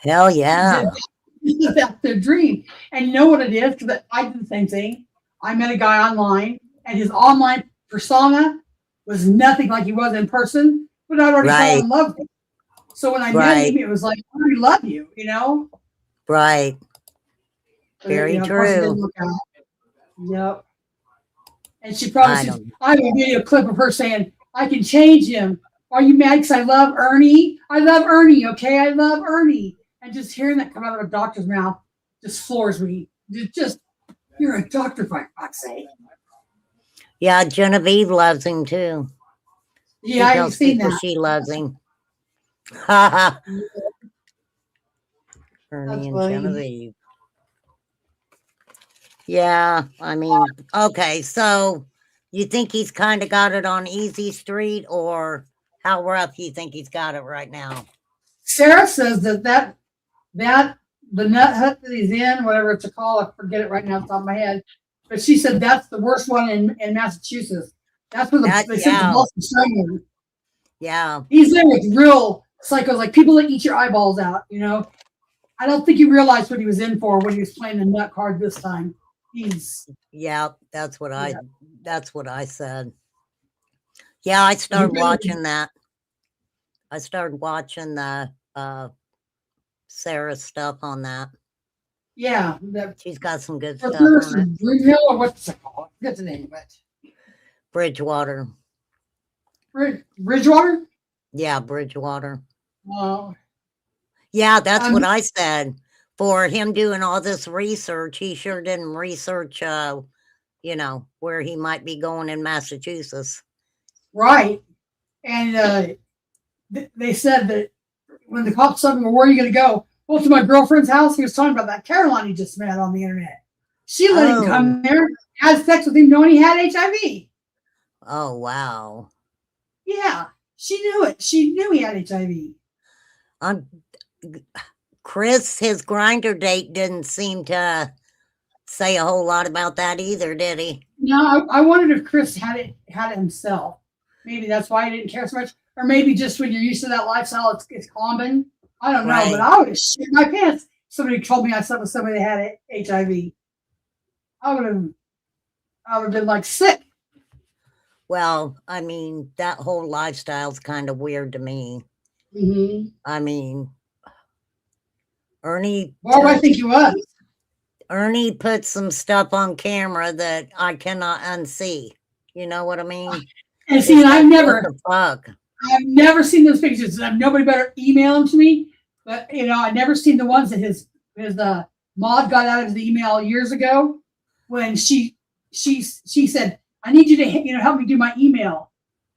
Hell yeah. That's their dream. And you know what it is? Because I did the same thing. I met a guy online, and his online persona was nothing like he was in person, but I'd already fallen in love with him. So when I met him, it was like, I already love you, Right. But, Very of course, it true. didn't work out. Yep. And she promised I have a video clip of her saying, I can change him. Are you mad because I love Ernie? I love Ernie, okay? I love Ernie. And just hearing that come out of a doctor's mouth just floors me. You're a doctor, for fuck's sake. Yeah, Genevieve loves him too. Yeah, I've seen that. She loves him. Ernie That's and funny. Genevieve. Yeah, I mean, okay, so you think he's kind of got it on easy street, or how rough you think he's got it right now? Sarah says that the nut hut that he's in, whatever it's called, I forget it right now off the top of my head, but she said that's the worst one in Massachusetts. That's where they sent the Boston Strangler. Yeah. He's there with real psychos, like people that eat your eyeballs out, I don't think he realized what he was in for when he was playing the nut card this time. That's what I said. Yeah, I started watching that. I started watching the Sarah stuff on that. Yeah, the She's got some good what's stuff hers, on it. Greenhill, or what's it called? I forget the name of it. Bridgewater. Bridgewater? Yeah, Bridgewater. Oh, Yeah, that's what Um, I said. For him doing all this research, he sure didn't research, you know, where he might be going in Massachusetts. right. And they said that when the cops said, well, where are you going to go? Well, to my girlfriend's house. He was talking about that Caroline he just met on the internet. She let him come there, had sex with him knowing he had HIV. Oh, wow. Yeah, she knew it. She knew he had HIV. Chris, his grinder date didn't seem to say a whole lot about that either, did he? No, I wondered if Chris had it himself. Maybe that's why he didn't care so much. Or maybe just when you're used to that lifestyle, it's common. I don't know, Right. but I would have shit my pants. Somebody told me I slept with somebody that had HIV. I would have been like sick. Well, I mean, that whole lifestyle's kind of weird to me. Mm-hmm. I mean, Ernie Well, I think he was. Ernie put some stuff on camera that I cannot unsee. You know what I mean? And see, It's and like, what the fuck? I've never seen those pictures. Nobody better email them to me. But you know, I never seen the ones that his mod got out of his email years ago when she said, "I need you to help me do my email."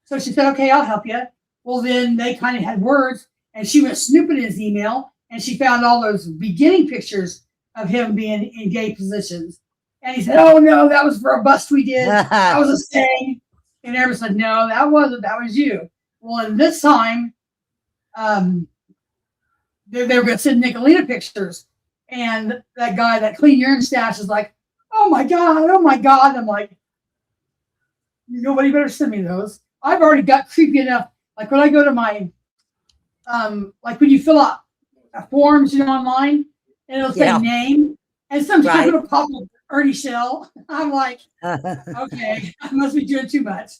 So she said, "Okay, I'll help you." Well, then they kind of had words, and she went snooping in his email, and she found all those beginning pictures of him being in gay positions. And he said, "Oh no, that was for a bust we did. That was a sting." And everyone said, "No, that wasn't. That was you." Well, and this time, they were going to send Nicolina pictures, and that guy, that clean urine stash, is like, "Oh my god, oh my god!" I'm like, "Nobody better send me those. I've already got creepy enough." Like when I go to my, like when you fill out forms, online, and it'll say name, and sometimes it'll pop up Ernie Shell. I'm like, okay, I must be doing too much.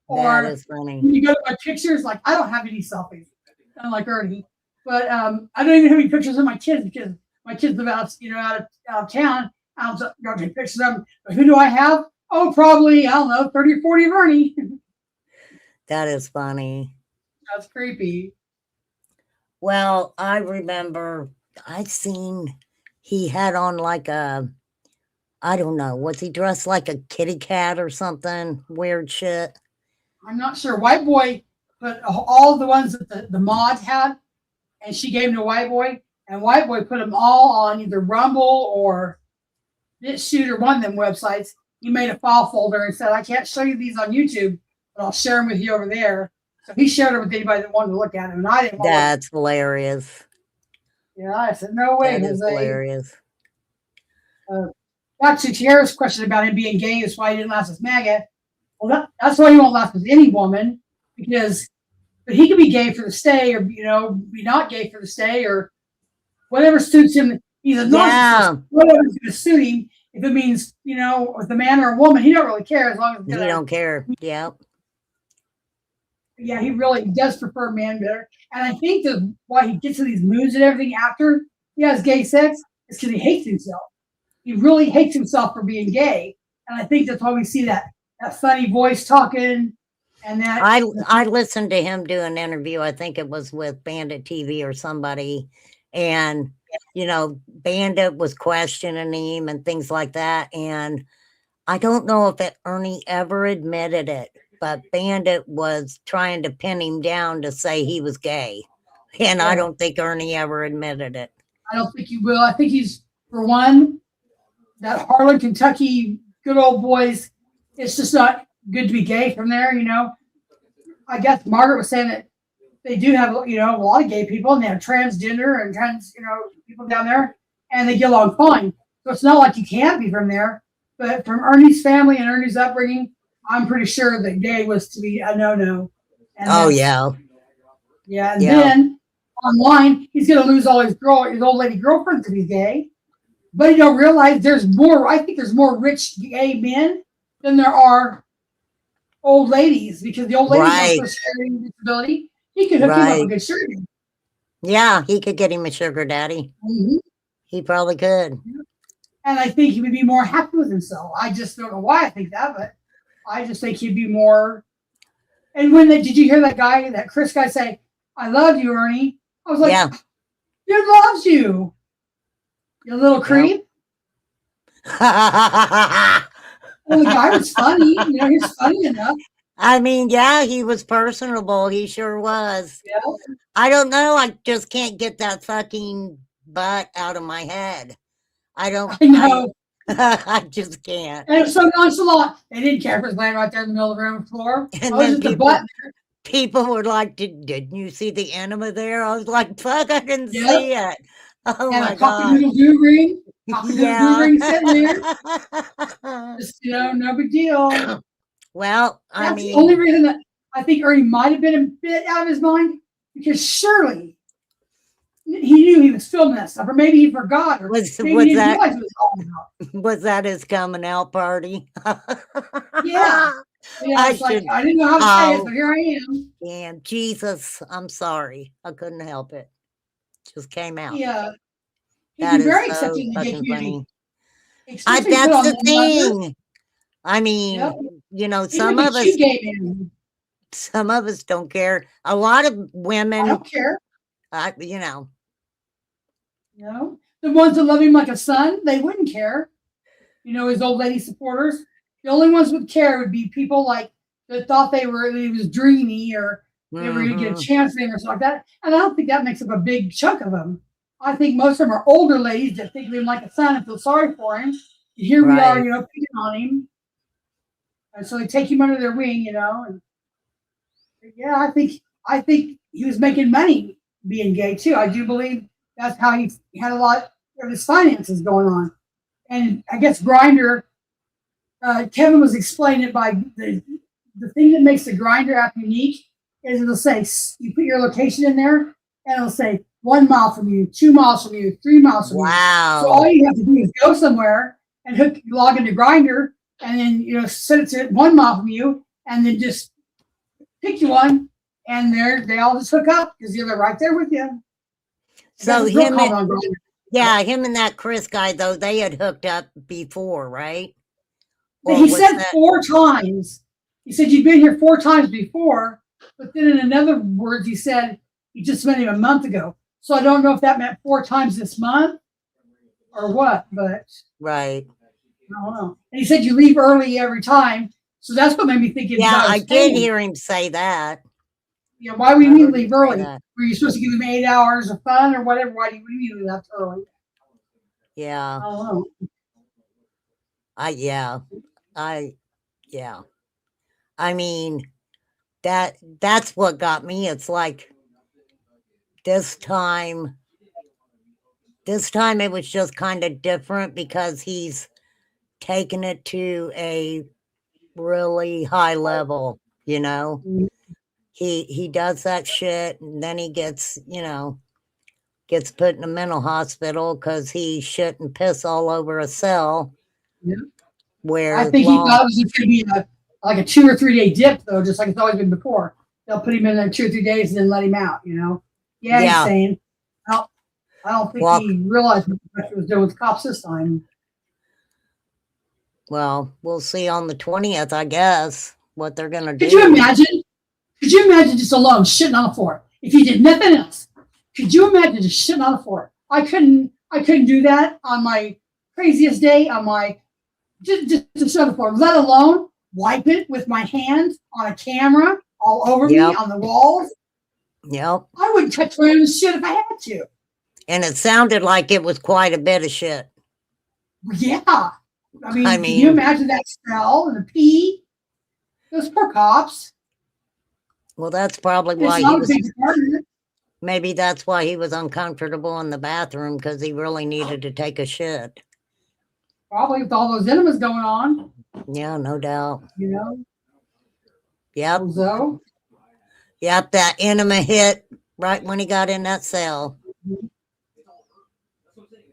Or That is funny. when you go to my pictures, like I don't have any selfies. I'm like Ernie, but I don't even have any pictures of my kids because my kids live out of town. I don't take pictures of them. But who do I have? Oh, probably, I don't know, 30 or 40 of Ernie. That is funny. That's creepy. Well, I remember I seen he had on like a, I don't know, was he dressed like a kitty cat or something? Weird shit. I'm not sure. White Boy put all the ones that the mod had, and she gave them to White Boy, and White Boy put them all on either Rumble or BitChute or one of them websites. He made a file folder and said, "I can't show you these on YouTube, but I'll share them with you over there." So he shared it with anybody that wanted to look at them, and I didn't want That's hilarious. Yeah, I said, "No way, That is Jose." hilarious. Back to Tierra's question about him being gay, is why he didn't last with MAGA. Well, that's why he won't last with any woman, but he could be gay for the stay, or be not gay for the stay, or whatever suits him. He's a narcissist. Whatever's going to suit him. If it means with a man or a woman, he don't really care as long as He don't care. Yeah. Yeah, he really does prefer men better. And I think that why he gets in these moods and everything after he has gay sex is because he hates himself. He really hates himself for being gay, and I think that's why we see that funny voice talking. And that I listened to him do an interview. I think it was with Bandit TV or somebody, and Bandit was questioning him and things like that. And I don't know if Ernie ever admitted it, but Bandit was trying to pin him down to say he was gay, and I don't think Ernie ever admitted it. I don't think he will. I think he's, for one, that Harlan, Kentucky, good old boys. It's just not good to be gay from there, I guess Margaret was saying that they do have, a lot of gay people, and they have transgender and trans, people down there, and they get along fine. So it's not like you can't be from there. But from Ernie's family and Ernie's upbringing, I'm pretty sure that gay was to be a no-no. Oh, yeah. Yeah, and then online, he's going to lose all his old lady girlfriends if he's gay. But you don't realize I think there's more rich gay men than there are old ladies, because the old ladies have Social Security and disability. He could hook him up Right. a good sugar daddy. Yeah, he could get him a sugar daddy. Mhm. He probably could. And I think he would be more happy with himself. I just don't know why I think that, but I just think he'd be more. And did you hear that Chris guy say, "I love you, Ernie"? I was like, Yeah. "Dude loves you, you little creep." Well, the guy was funny. He's funny enough. I mean, yeah, he was personable. He sure was. Yeah. I don't know. I just can't get that fucking butt out of my head. I don't. I know. I just can't. And it was so nonchalant. They didn't care if it was laying right there in the middle of the room floor. And I was then just a butt. people were like, didn't you see the enema there? I was like, fuck, I didn't Yep. see it. Oh And my a God. cock-a-doodle-doo ring. Cock-a-doodle-doo ring sitting there. Yeah. Just, no big deal. Well, That's I mean, the only reason that I think Ernie might have been a bit out of his mind, because surely he knew he was filming that stuff, or maybe he forgot, or Was maybe he didn't that- realize it was all about. was that his coming out party? Yeah. I It's like, should- I didn't know how to say it, Oh. so here I am. Damn, Jesus, I'm sorry. I couldn't help it. Just came out. Yeah. He'd That be is very so accepting of the gay fucking community. funny. Especially put That's on the leather. thing. I mean, Yep. He's some like of a us, cute gay man. some of us don't care. A lot of I women, don't care. you know, The ones that love him like a son, they wouldn't care. His old lady supporters. The only ones would care would be people like that thought he was dreamy, or they were going to get a mhm, chance for him or something like that. And I don't think that makes up a big chunk of them. I think most of them are older ladies that think of him like a son and feel sorry for him. Here we are, Right. picking on him. And so they take him under their wing, and yeah, I think he was making money being gay too. I do believe that's how he had a lot of his finances going on. And I guess Grindr, Kevin was explaining it by the thing that makes the Grindr app unique is it'll say, you put your location in there, and it'll say 1 mile from you, 2 miles from you, 3 miles from you. So wow. all you have to do is go somewhere and log into Grindr, and then set it to 1 mile from you, and then just pick you one, and they all just hook up because they're right there with you. So That's real him, common on Grindr. yeah, him and that Chris guy, though, they had hooked up before, right? Or He was said that- 4 times. He said, you've been here 4 times before, but then in another words, he said, you just met him a month ago. So I don't know if that meant 4 times this month or what, but Right. I don't know. And he said you leave early every time. So that's what made me think. Yeah, I did hear him say that. Why would I you heard him leave say early? that. Were you supposed to give him 8 hours of fun or whatever? Why do you leave that early? Yeah. I don't know. Yeah. I mean, that's what got me. It's like this time it was just kind of different because he's taken it to a really high level, Mhm. He does that shit, and then he gets put in a mental hospital because he shit and piss all over a cell. Yeah. Where I think he thought it was going to be like a 2 or 3 day dip, though, just like it's always been before. They'll put him in there 2 or 3 days and then let him out. Yeah, Yeah. he's saying. I don't think he realized what he was doing with cops this time. Well, we'll see on the 20th, I guess, what they're gonna do. Could you imagine? Could you imagine just alone shitting on the floor if you did nothing else? Could you imagine just shitting on the floor? I couldn't do that on my craziest day. On my just to shit on the floor, let alone wipe it with my hands on a camera all over me Yep. on the walls. Yep. I wouldn't touch my own shit if I had to. And it sounded like it was quite a bit of shit. Yeah. I mean, I can you mean- imagine that smell and the pee? Those poor cops. Well, that's probably It's why not a big department. maybe that's why he was uncomfortable in the bathroom, because he really needed to take a shit. Probably with all those enemas going on, Yeah, no doubt. Yep. So Yep, that enema hit right when he got in that cell.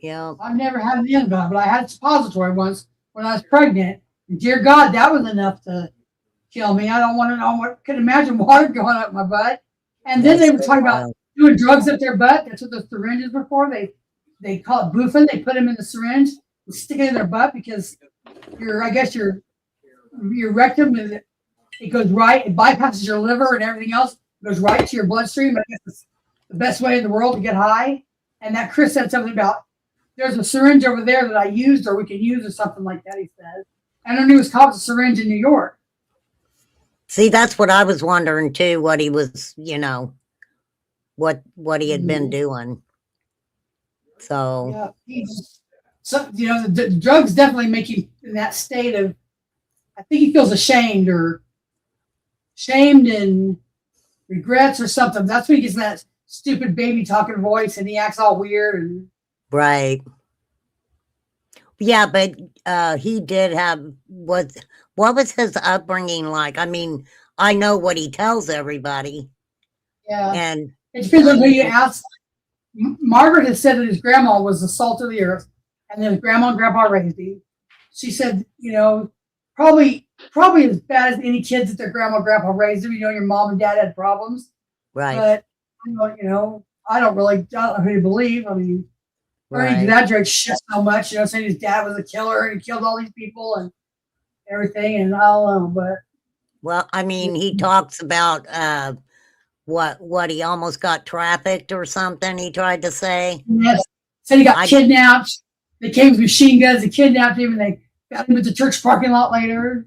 Yep. I've never had an enema, but I had a suppository once when I was pregnant. And dear God, that was enough to kill me. I don't want to know could imagine water going up my butt. And then they That's were talking about wild. doing drugs up their butt. That's what the syringes were for. They call it boofing. They put them in the syringe and stick it in their butt because I guess your rectum it goes right. It bypasses your liver and everything else. It goes right to your bloodstream. I guess it's the best way in the world to get high. And that Chris said something about there's a syringe over there that I used or we can use or something like that. He said, and I knew it was called a syringe in New York. See, that's what I was wondering too, what he was, what he had been doing. So, Yeah, the drugs definitely make you in that state of, I think he feels ashamed and regrets or something. That's when he gets that stupid baby talking voice and he acts all weird. And right. Yeah, but he did have, what was his upbringing like? I mean, I know what he tells everybody. yeah, And it depends on who you ask. Margaret has said that his grandma was the salt of the earth, and then his grandma and grandpa raised him. She said, probably as bad as any kids that their grandma and grandpa raised them. Your mom and dad had problems, right. but I don't know who to believe. I mean, Ernie Right. exaggerates shit so much, saying his dad was a killer and he killed all these people and everything, and I don't know, but Well, I mean, he talks about what he almost got trafficked or something, he tried to say. yes, said he got kidnapped. They came with machine guns, they kidnapped him, and they got him at the church parking lot later.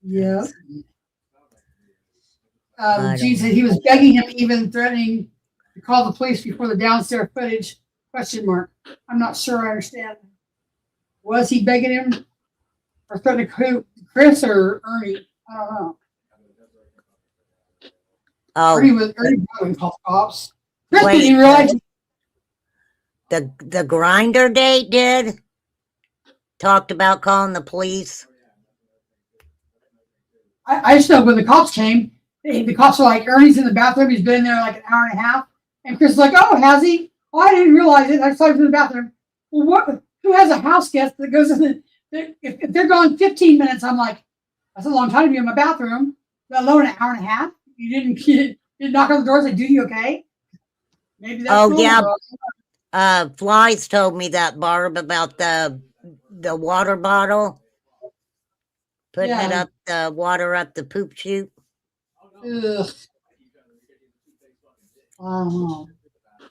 Yeah. Gene said he was begging him, even threatening to call the police before the downstairs footage. ? I'm not sure I understand. Was he begging him or threatening who? Chris or Ernie? I don't know. Oh, Ernie probably called the cops. Chris wait, didn't realize. the grinder date did talked about calling the police. I just know when the cops came, the cops were like, Ernie's in the bathroom. He's been there like an hour and a half. And Chris is like, oh, has he? Oh, I didn't realize it. I saw him in the bathroom. Well, who has a house guest that goes in if they're gone 15 minutes, I'm like, that's a long time to be in my bathroom, let alone an hour and a half. You didn't knock on the door and say, do you okay? Maybe that's Oh, cool. yeah. Flies told me that, Barb, about the water bottle. Putting it up, the water up the poop chute. Ugh.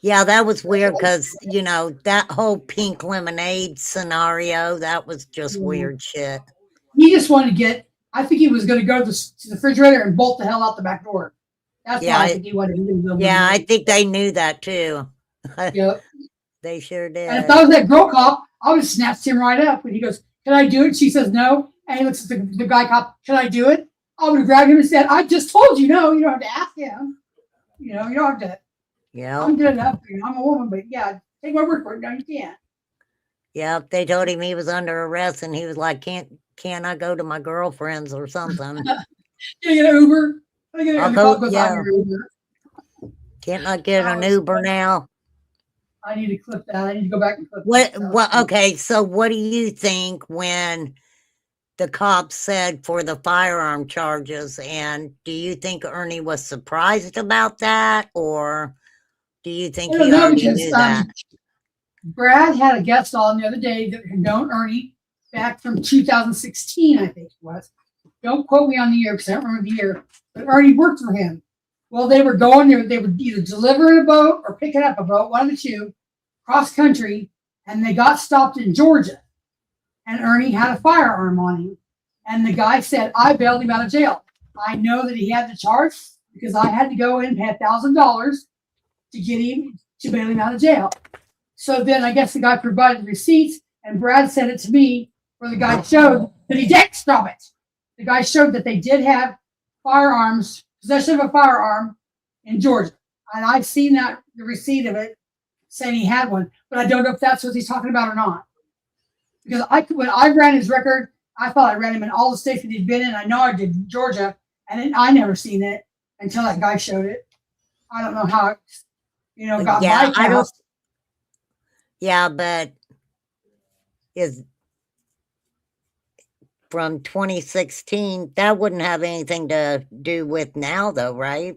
Yeah, that was weird because, that whole pink lemonade scenario, that was just weird shit. He just wanted to I think he was going to go to the refrigerator and bolt the hell out the back door. That's why I think he wanted to go. Yeah, I think they knew that too. Yep. They sure did. And if I was that girl cop, I would have snatched him right up. And he goes, can I do it? She says no. And he looks at the guy cop, can I do it? I would have grabbed him and said, I just told you no. You don't have to ask him. You don't have to. Yeah. I'm good enough. I'm a woman, but yeah, take my word for it. No, you can't. Yeah, they told him he was under arrest, and he was like, "Can't I go to my girlfriend's or something?" Can I get an Uber? I'll go. Yeah. Can't I get an Uber now? I need to clip that. I need to go back and clip What? Okay, so what do you think when the cops said for the firearm charges? And do you think Ernie was surprised about that, or do you think he already knew that? Brad had a guest on the other day that had known Ernie back from 2016, I think it was. Don't quote me on the year because I don't remember the year. But Ernie worked for him. Well, they were going there. They would either deliver a boat or picking up a boat, one of the two, cross country, and they got stopped in Georgia. And Ernie had a firearm on him. And the guy said, I bailed him out of jail. I know that he had the charge because I had to go in and pay $1,000 to get him to bail him out of jail. So then I guess the guy provided receipts, and Brad sent it to me where the guy showed that he did stop it. The guy showed that they did have firearms, possession of a firearm in Georgia. And I've seen the receipt of it saying he had one, but I don't know if that's what he's talking about or not. Because when I ran his record, I thought I ran him in all the states that he'd been in. I know I did Georgia, and I never seen it until that guy showed it. I don't know how it, got my count. Yeah, but from 2016. That wouldn't have anything to do with now, though, right?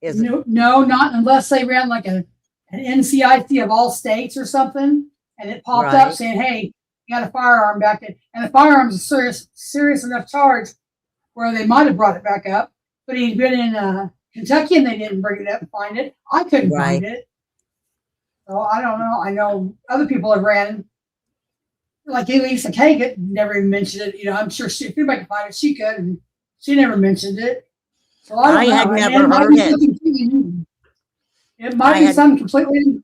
Is it? No, not unless they ran like an NCIC of all states or something, and it popped up Right. saying, "Hey, you got a firearm back in," and the firearm's a serious enough charge where they might have brought it back up. But he'd been in Kentucky and they didn't bring it up and find it. I couldn't find it, so I don't know. I know other people have ran. Like Lisa Kagan never even mentioned it. You know, I'm sure if anybody could find it, she could, and she never mentioned it. So I don't know. had And never it might heard be it. something completely new. It I might be had- something completely new.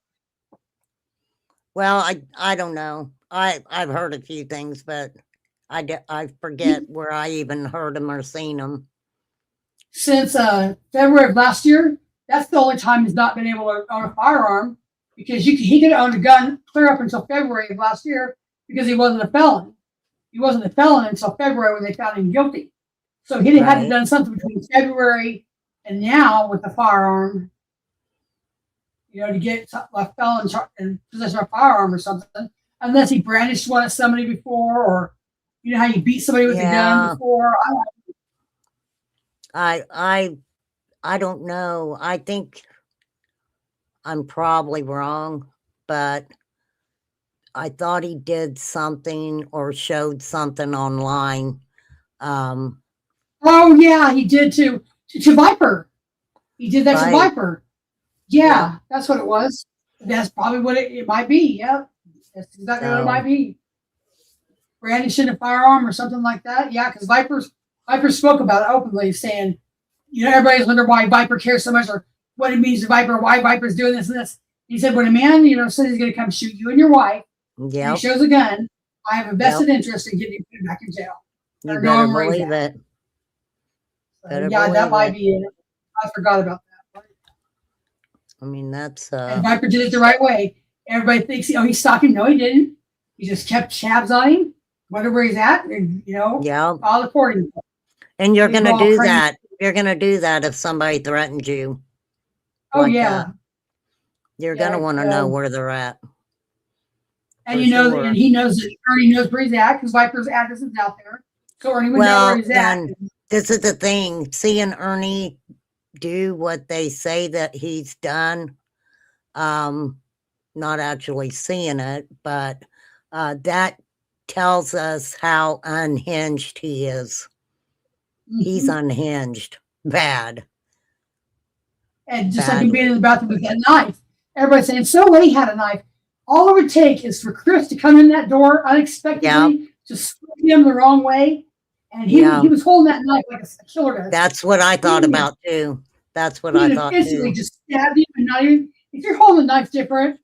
Well, I don't know. I've heard a few things, but I forget where I even heard them or seen them. Since February of last year. That's the only time he's not been able to own a firearm, because he could own a gun clear up until February of last year because he wasn't a felon. He wasn't a felon until February when they found him guilty. So he had to Right. done something between February and now with the firearm, you know, to get a felon in possession of a firearm or something, unless he brandished one at somebody before, or you know how you beat somebody with a Yeah. gun before. I don't know. I think I'm probably wrong, but I thought he did something or showed something online. Oh yeah, he did to Viper. He did that to Right. Viper. Yeah, that's what it was. That's probably what it might be. Yeah, that's exactly what it So- might be. Brandishing a firearm or something like that. Yeah, because Viper spoke about it openly, saying, you know, everybody's wondering why Viper cares so much, or what it means to Viper, why Viper's doing this and this. He said, when a man, you know, says he's going to come shoot you and your wife, and Yep, he shows a gun, I have a vested interest in getting you put back in jail. you or better going raise believe it. So, Better yeah, that believe might it. be it. I forgot about that. I mean, that's And Viper did it the right way. Everybody thinks, oh, he stalked him. No, he didn't. He just kept tabs on him, wonder where he's at, and you know, yeah. filed accordingly. And you're People gonna all do crazy. that. You're gonna do that if somebody threatens you. Oh like yeah, that. You're Yeah, gonna want to know um, where they're at. and for you know, sure. and he knows that Ernie knows where he's at because Viper's address is out there, so Ernie would know Well, where he's at. and this is the thing. Seeing Ernie do what they say that he's done, not actually seeing it, but that tells us how unhinged he is. He's Mhm. unhinged. Bad. And just like him being badly. in the bathroom with that knife, everybody's saying, so what? He had a knife. All it would take is for Chris to come in that door unexpectedly, to slip him the wrong way, and he was holding that knife like a killer does. That's what I thought about too. That's what He I would thought instantly too. just stab you, and not even. If you're holding a knife different,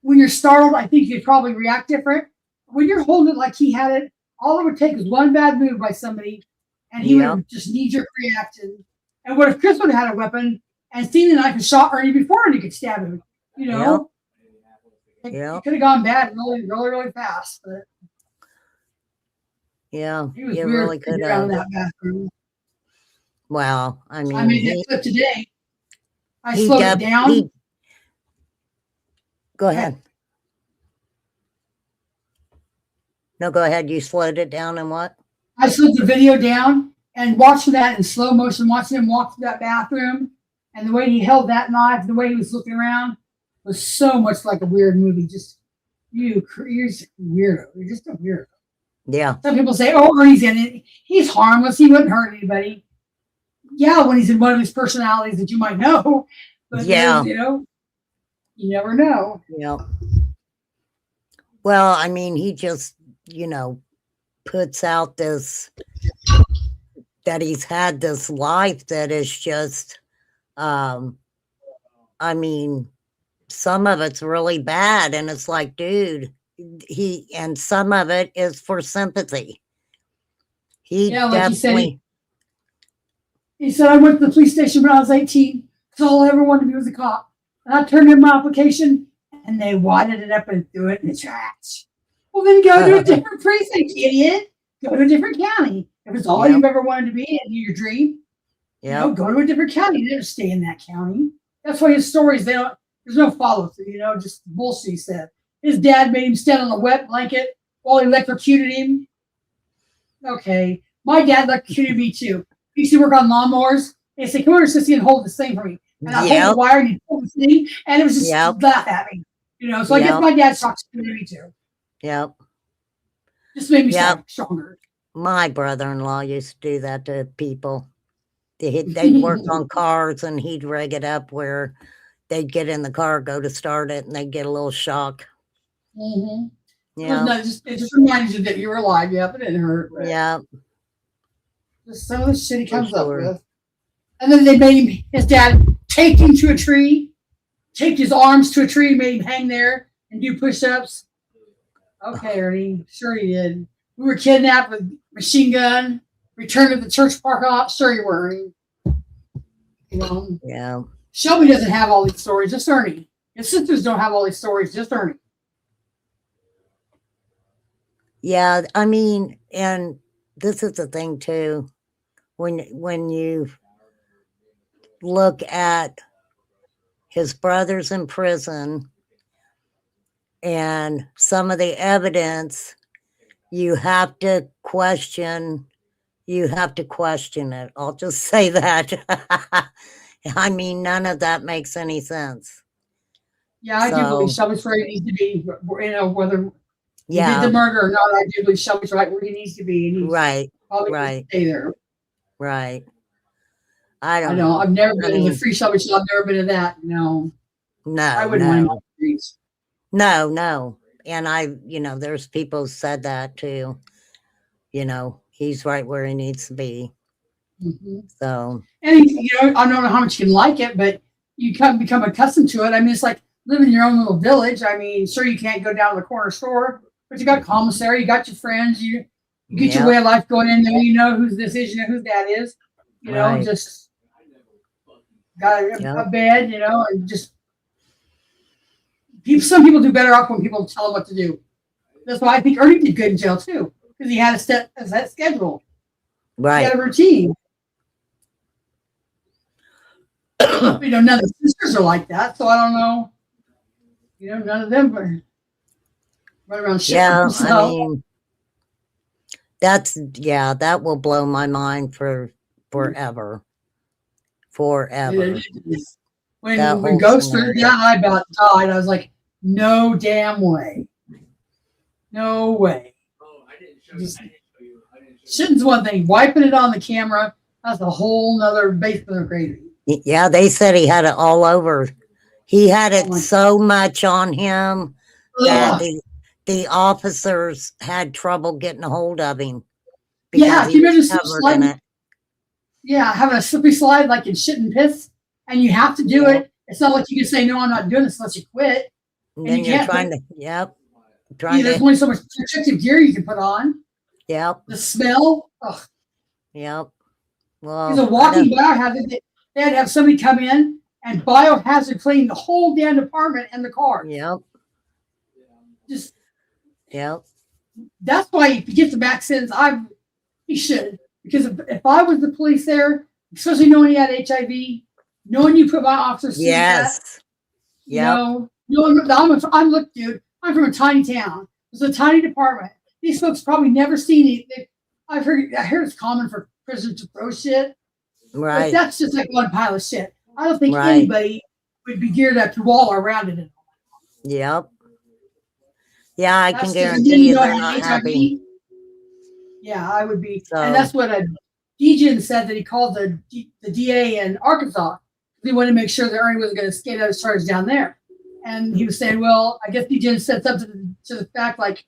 when you're startled, I think you'd probably react different. When you're holding it like he had it, all it would take is one bad move by somebody, and he Yep. would just knee-jerk react. And what if Chris would have had a weapon and seen the knife and shot Ernie before Ernie could stab him? You know, it Yep. could have gone bad really, really, really fast. But Yeah, he was you weird really to could get around have. that bathroom. Well, I mean, I made that he, clip today. I he slowed it down. he- Go ahead. No, go ahead. You slowed it down and what? I slowed the video down and watching that in slow motion, watching him walk through that bathroom, and the way he held that knife, the way he was looking around, was so much like a weird movie. Just you're just a weirdo. You're just a weirdo. Yeah, Some people say, "Oh, Ernie's in it. He's harmless. He wouldn't hurt anybody." Yeah, when he's in one of his personalities that you might know, but Yeah. you know, you never know. yeah. Well, I mean, he just, puts out this, that he's had this life that is just, I mean, some of it's really bad. And it's like, dude, and some of it is for sympathy. He Yeah, like you said, definitely, He said, I went to the police station when I was 18 because all I ever wanted to be was a cop. And I turned in my application and they wadded it up and threw it in the trash. Well, then go to a different precinct, idiot. Go to a different county. If it's all Yep. you've ever wanted to be and your dream, yeah, go to a different county. You didn't stay in that county. That's why his stories, there's no follow through, just bullshit he said. His dad made him stand on a wet blanket while he electrocuted him. okay. My dad electrocuted me too. He used to work on lawnmowers. They say, come over, Sissy, and hold this thing for me. And I hold Yep. the wire and he pulled the thing, and it was just Yep. laugh at me. You know, so I guess Yep. my dad's toxic to me too. Yep. Just made me Yep. stronger. My brother-in-law used to do that to people. They'd work on cars and he'd rig it up where they'd get in the car, go to start it, and they'd get a little shock. Mm-hmm. Yeah. It just reminds you that you were alive. Yeah, but it didn't hurt. But Yeah. just some of the shit he For comes up sure. with. And then they made him, his dad taped him to a tree, taped his arms to a tree, made him hang there and do push-ups. Okay, Ernie, sure he did. We were kidnapped with machine gun, returned to the church parking lot. Sure you were, Ernie. You know, Yeah. Shelby doesn't have all these stories, just Ernie. His sisters don't have all these stories, just Ernie. Yeah. I mean, and this is the thing too. When you look at his brothers in prison and some of the evidence, you have to question it. I'll just say that. I mean, none of that makes any sense. Yeah, I do So, believe Shelby's where he needs to be. You know, whether he did yeah, the murder or not, I do believe Shelby's right where he needs to be. And he's right, probably right. needs to stay there. right. I I don't know. know. I've never I been to mean, the free Shelby show. I've never been to that. No, I no, wouldn't mind no, on the streets. no. And there's people who said that too. He's right where he needs to be. Mm-hmm. So, And I don't know how much you can like it, but you become accustomed to it. I mean, it's like living in your own little village. I mean, sure, you can't go down to the corner store, but you got commissary, you got your friends, you get your Yep. way of life going in there. You know who's this is, you know who that is. You know, Right. just got a Yep. bed, and just some people do better off when people tell them what to do. That's why I think Ernie did good in jail too, because he had a set schedule. He right. had a routine. None of the sisters are like that, so I don't know. None of them are run around shit. Yeah, So, I mean, that will blow my mind for forever. Forever. when That whole Ghost heard scenario. that, I about died. I was like, no damn way. No way. Oh, I didn't show you. Just- I didn't show you. I didn't show you. Shitting's one thing. Wiping it on the camera, that's a whole nother basement of crazy. Yeah, they said he had it all over. He had it Oh my- so much on him that Ugh. the officers had trouble getting a hold of him Yeah, because can he you was imagine covered in sliding? it. Yeah, having a slippery slide like in shit and piss, and you have to do Yeah. it. It's not like you can say, no, I'm not doing this unless you quit. And And then you you're can't trying put- to, yep, Yeah, trying there's to, only so much protective gear you can put on. yep, The smell. Ugh. yep. Because a Well, walking biohazard, they had to have somebody come in and biohazard clean the whole damn department and the car. yep, Just yep, that's why if he gets a back sentence, he should. Because if I was the police there, especially knowing he had HIV, knowing you put my officers through that, yes, yep, look, dude, I'm from a tiny town. It's a tiny department. These folks probably never seen it. I heard it's common for prisoners to throw shit. But right, that's just like one pile of shit. I don't think Right. anybody would be geared up to wall around it. yep. Yeah, I That's can just- and then guarantee you I they're had not HIV. happy. Yeah, I would be. So- And that's what a DGN said that he called the DA in Arkansas. He wanted to make sure that Ernie wasn't going to skate out his charges down there. And he was saying, well, I guess DGN said something to the fact like,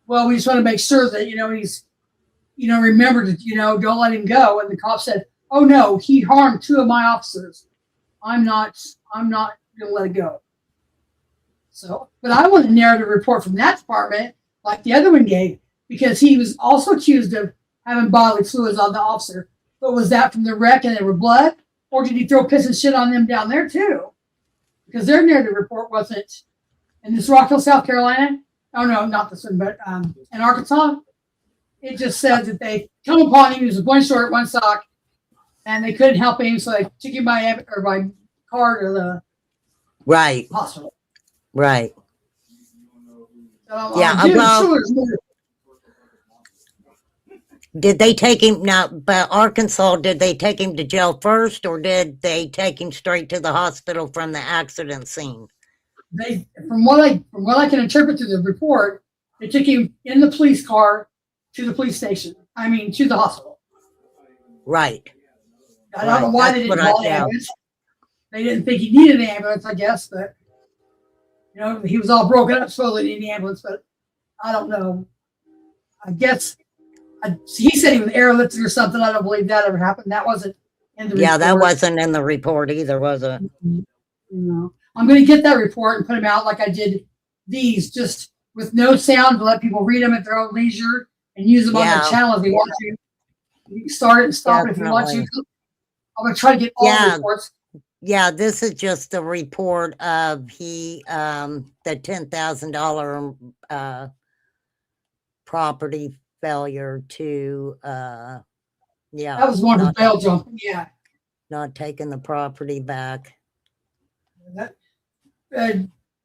well, we just want to make sure that, he's, remember to, don't let him go. And the cop said, oh no, he harmed two of my officers. I'm not going to let it go. So, but I want a narrative report from that department like the other one gave, because he was also accused of having bodily fluids on the officer. But was that from the wreck and there were blood? Or did he throw piss and shit on them down there too? Because their narrative report wasn't in this Rock Hill, South Carolina. Oh no, not this one, but in Arkansas. It just said that they come upon him, he was one short, one sock, and they couldn't help him, so they took him by car to the Right, hospital. right. So, Yeah, dude, well- sure, there's more. Did they take him now? But Arkansas, did they take him to jail first, or did they take him straight to the hospital from the accident scene? They, from what I can interpret through the report, they took him in the police car to the police station. I mean, to the hospital. Right. I don't know why they didn't call an ambulance. They didn't think he needed an ambulance, I guess, but you know, he was all broken up, so they needed an ambulance, but I don't know. I guess he said he was airlifted or something. I don't believe that ever happened. That wasn't in the report. Yeah, that wasn't in the report either, was it? No. I'm going to get that report and put them out like I did these, just with no sound to let people read them at their own leisure and use them on their channel if they want to. You can start it and stop it if you want to. I'm going to try to get all the reports. Yeah, this is just a report of the $10,000 property failure to that was one for bail jumping, yeah. Not taking the property back. That,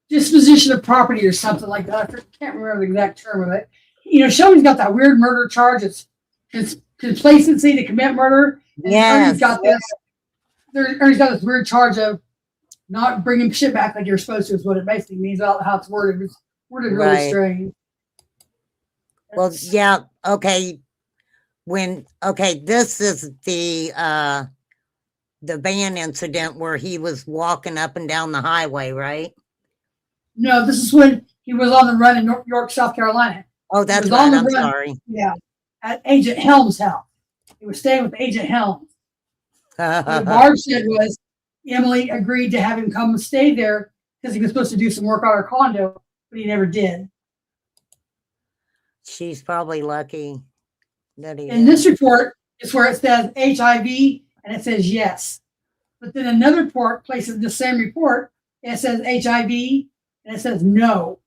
disposition of property or something like that. I can't remember the exact term of it. You know, Shelby's got that weird murder charge. It's complacency to commit murder. And Ernie's got this. Ernie's got this weird charge of not bringing shit back like you're supposed to. Is what it basically means. About how it's worded. It's worded really strange. Well, yeah. Okay. This is the van incident where he was walking up and down the highway, right? No, this is when he was on the run in York, South Carolina. Oh, that's right. I'm sorry. Yeah, at Agent Helms' house. He was staying with Agent Helms. What Barb said was Emily agreed to have him come and stay there because he was supposed to do some work on her condo, but he never did. She's probably lucky that he. In this report, it's where it says HIV and it says yes. But then another report places the same report. It says HIV and it says no.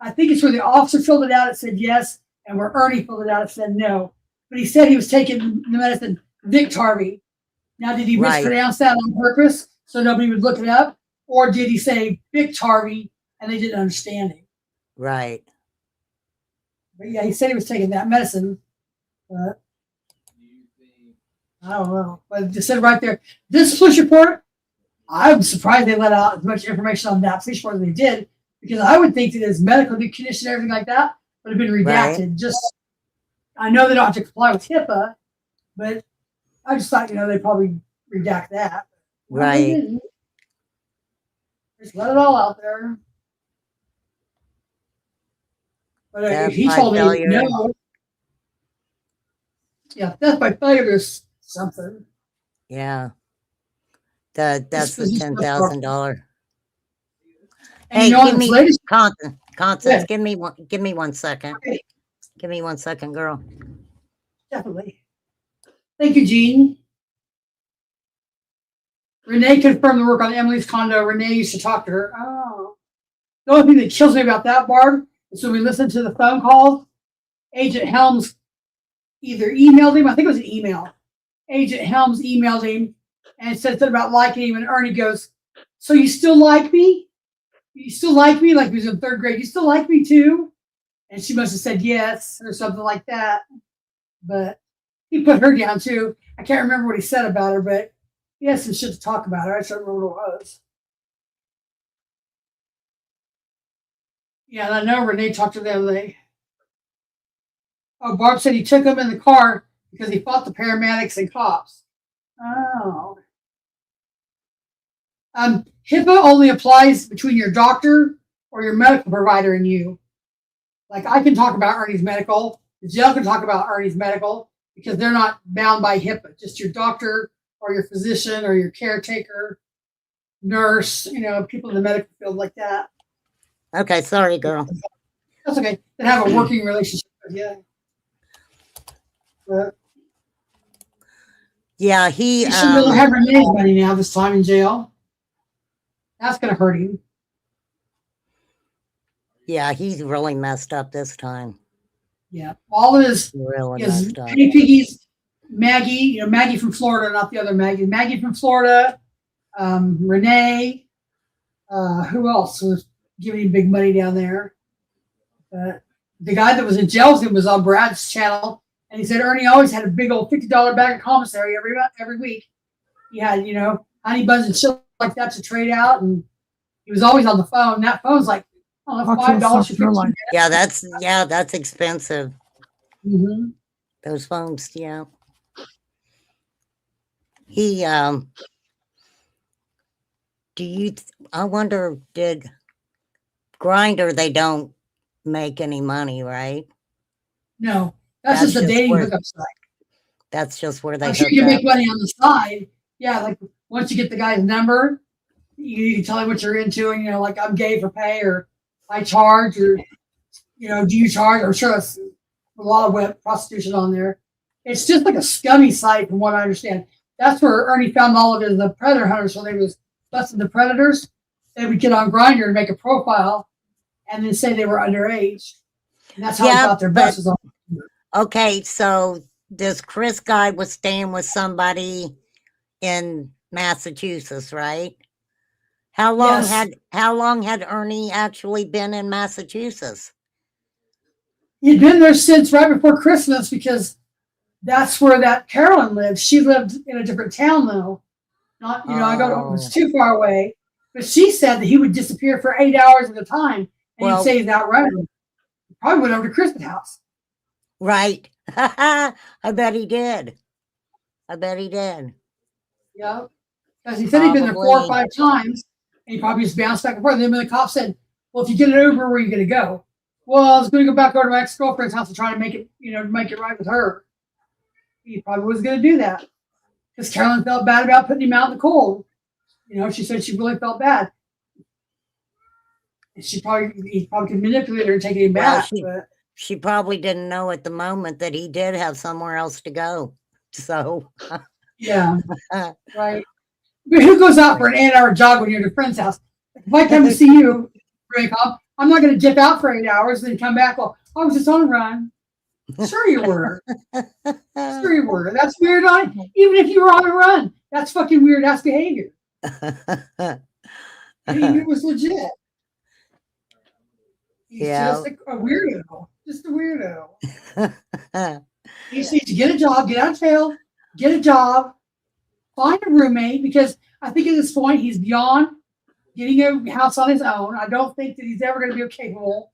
I think it's where the officer filled it out, it said yes, and where Ernie filled it out, it said no. But he said he was taking the medicine Victarvy. Now, did he mispronounce that on purpose so nobody would look it up? Or did he say Victarvy and they didn't understand it? Right. But yeah, he said he was taking that medicine. But I don't know. But it just said right there, this police report, I'm surprised they let out as much information on that police report as they did, because I would think that his medical condition and everything like that would have been redacted. Right. Just, I know they don't have to comply with HIPAA, but I just thought, they probably redact that. Right. Just let it all out there. But if he Death told by me no. Yeah, death by failure is something. Yeah. That's the $10,000. And Hey, give me latest, Constance, give me 1 second. Okay. Give me 1 second, girl. Definitely. Thank you, Jean. Renee confirmed the work on Emily's condo. Renee used to talk to her. Oh. The only thing that kills me about that, Barb, is when we listened to the phone calls, Agent Helms either emailed him, I think it was an email. Agent Helms emailed him and said something about liking him, and Ernie goes, "So you still like me? You still like me?" Like he was in 3rd grade. "You still like me too?" And she must have said yes or something like that. But he put her down too. I can't remember what he said about her, but he had some shit to talk about her. I just don't remember what it was. Yeah, and I know Renee talked to the other day. Oh, Barb said he took him in the car because he fought the paramedics and cops. Oh. HIPAA only applies between your doctor or your medical provider and you. Like, I can talk about Ernie's medical. The jail can talk about Ernie's medical because they're not bound by HIPAA. Just your doctor or your physician or your caretaker, nurse, people in the medical field like that. Okay, sorry, girl. That's okay. They have a working relationship with you. But yeah, he should really have Renee's money now this time in jail. That's going to hurt him. Yeah, he's really messed up this time. Yeah, all of his penny piggies, Maggie, Maggie from Florida, not the other Maggie. Maggie from Florida, Renee. Who else was giving him big money down there? The guy that was in jail with him was on Brad's channel. And he said Ernie always had a big old $50 bag of commissary every week. He had, honey buns and shit like that to trade out, and he was always on the phone. That phone's like, I don't know, $5 for 15 minutes. Yeah, that's expensive. Mm-hmm. Those phones, yeah. He I wonder, did Grinder, they don't make any money, right? No, that's just a dating hookup site. That's just where they I'm sure you can make money on the side. Yeah, like once you get the guy's number, you can tell him what you're into, and like I'm gay for pay, or I charge, or do you charge? I'm sure that's a lot of web prostitution on there. It's just like a scummy site, from what I understand. That's where Ernie found all of the predator hunters. So they was busting the predators. They would get on Grindr and make a profile, and then say they were underage. And that's how they got their buses on. Okay, so this Chris guy was staying with somebody in Massachusetts, right? How long had Ernie actually been in Massachusetts? He'd been there since right before Christmas, because that's where that Carolyn lived. She lived in a different town, though. Not, it was too far away. But she said that he would disappear for 8 hours at a time, and he'd say that right. He probably went over to Kristen's house. Right. I bet he did. Yeah. Because he said he'd been there 4 or 5 times, and he probably just bounced back and forth. And then when the cop said, well, if you get an Uber, where are you going to go? Well, I was going to go back over to my ex-girlfriend's house and try to make it, make it right with her. He probably was going to do that. Because Carolyn felt bad about putting him out in the cold. She said she really felt bad. And he probably could manipulate her and take him back. She probably didn't know at the moment that he did have somewhere else to go. So. Yeah. Right. But who goes out for an 8-hour jog when you're at a friend's house? If I come to see you, I'm not going to dip out for 8 hours and then come back. Well, I was just on a run. Sure you were. Sure you were. That's weird. Even if you were on a run, that's fucking weird ass behavior. It was legit. He's just a weirdo. Just a weirdo. He just needs to get a job, get out of jail, get a job, find a roommate, because I think at this point he's beyond getting a house on his own. I don't think that he's ever going to be capable.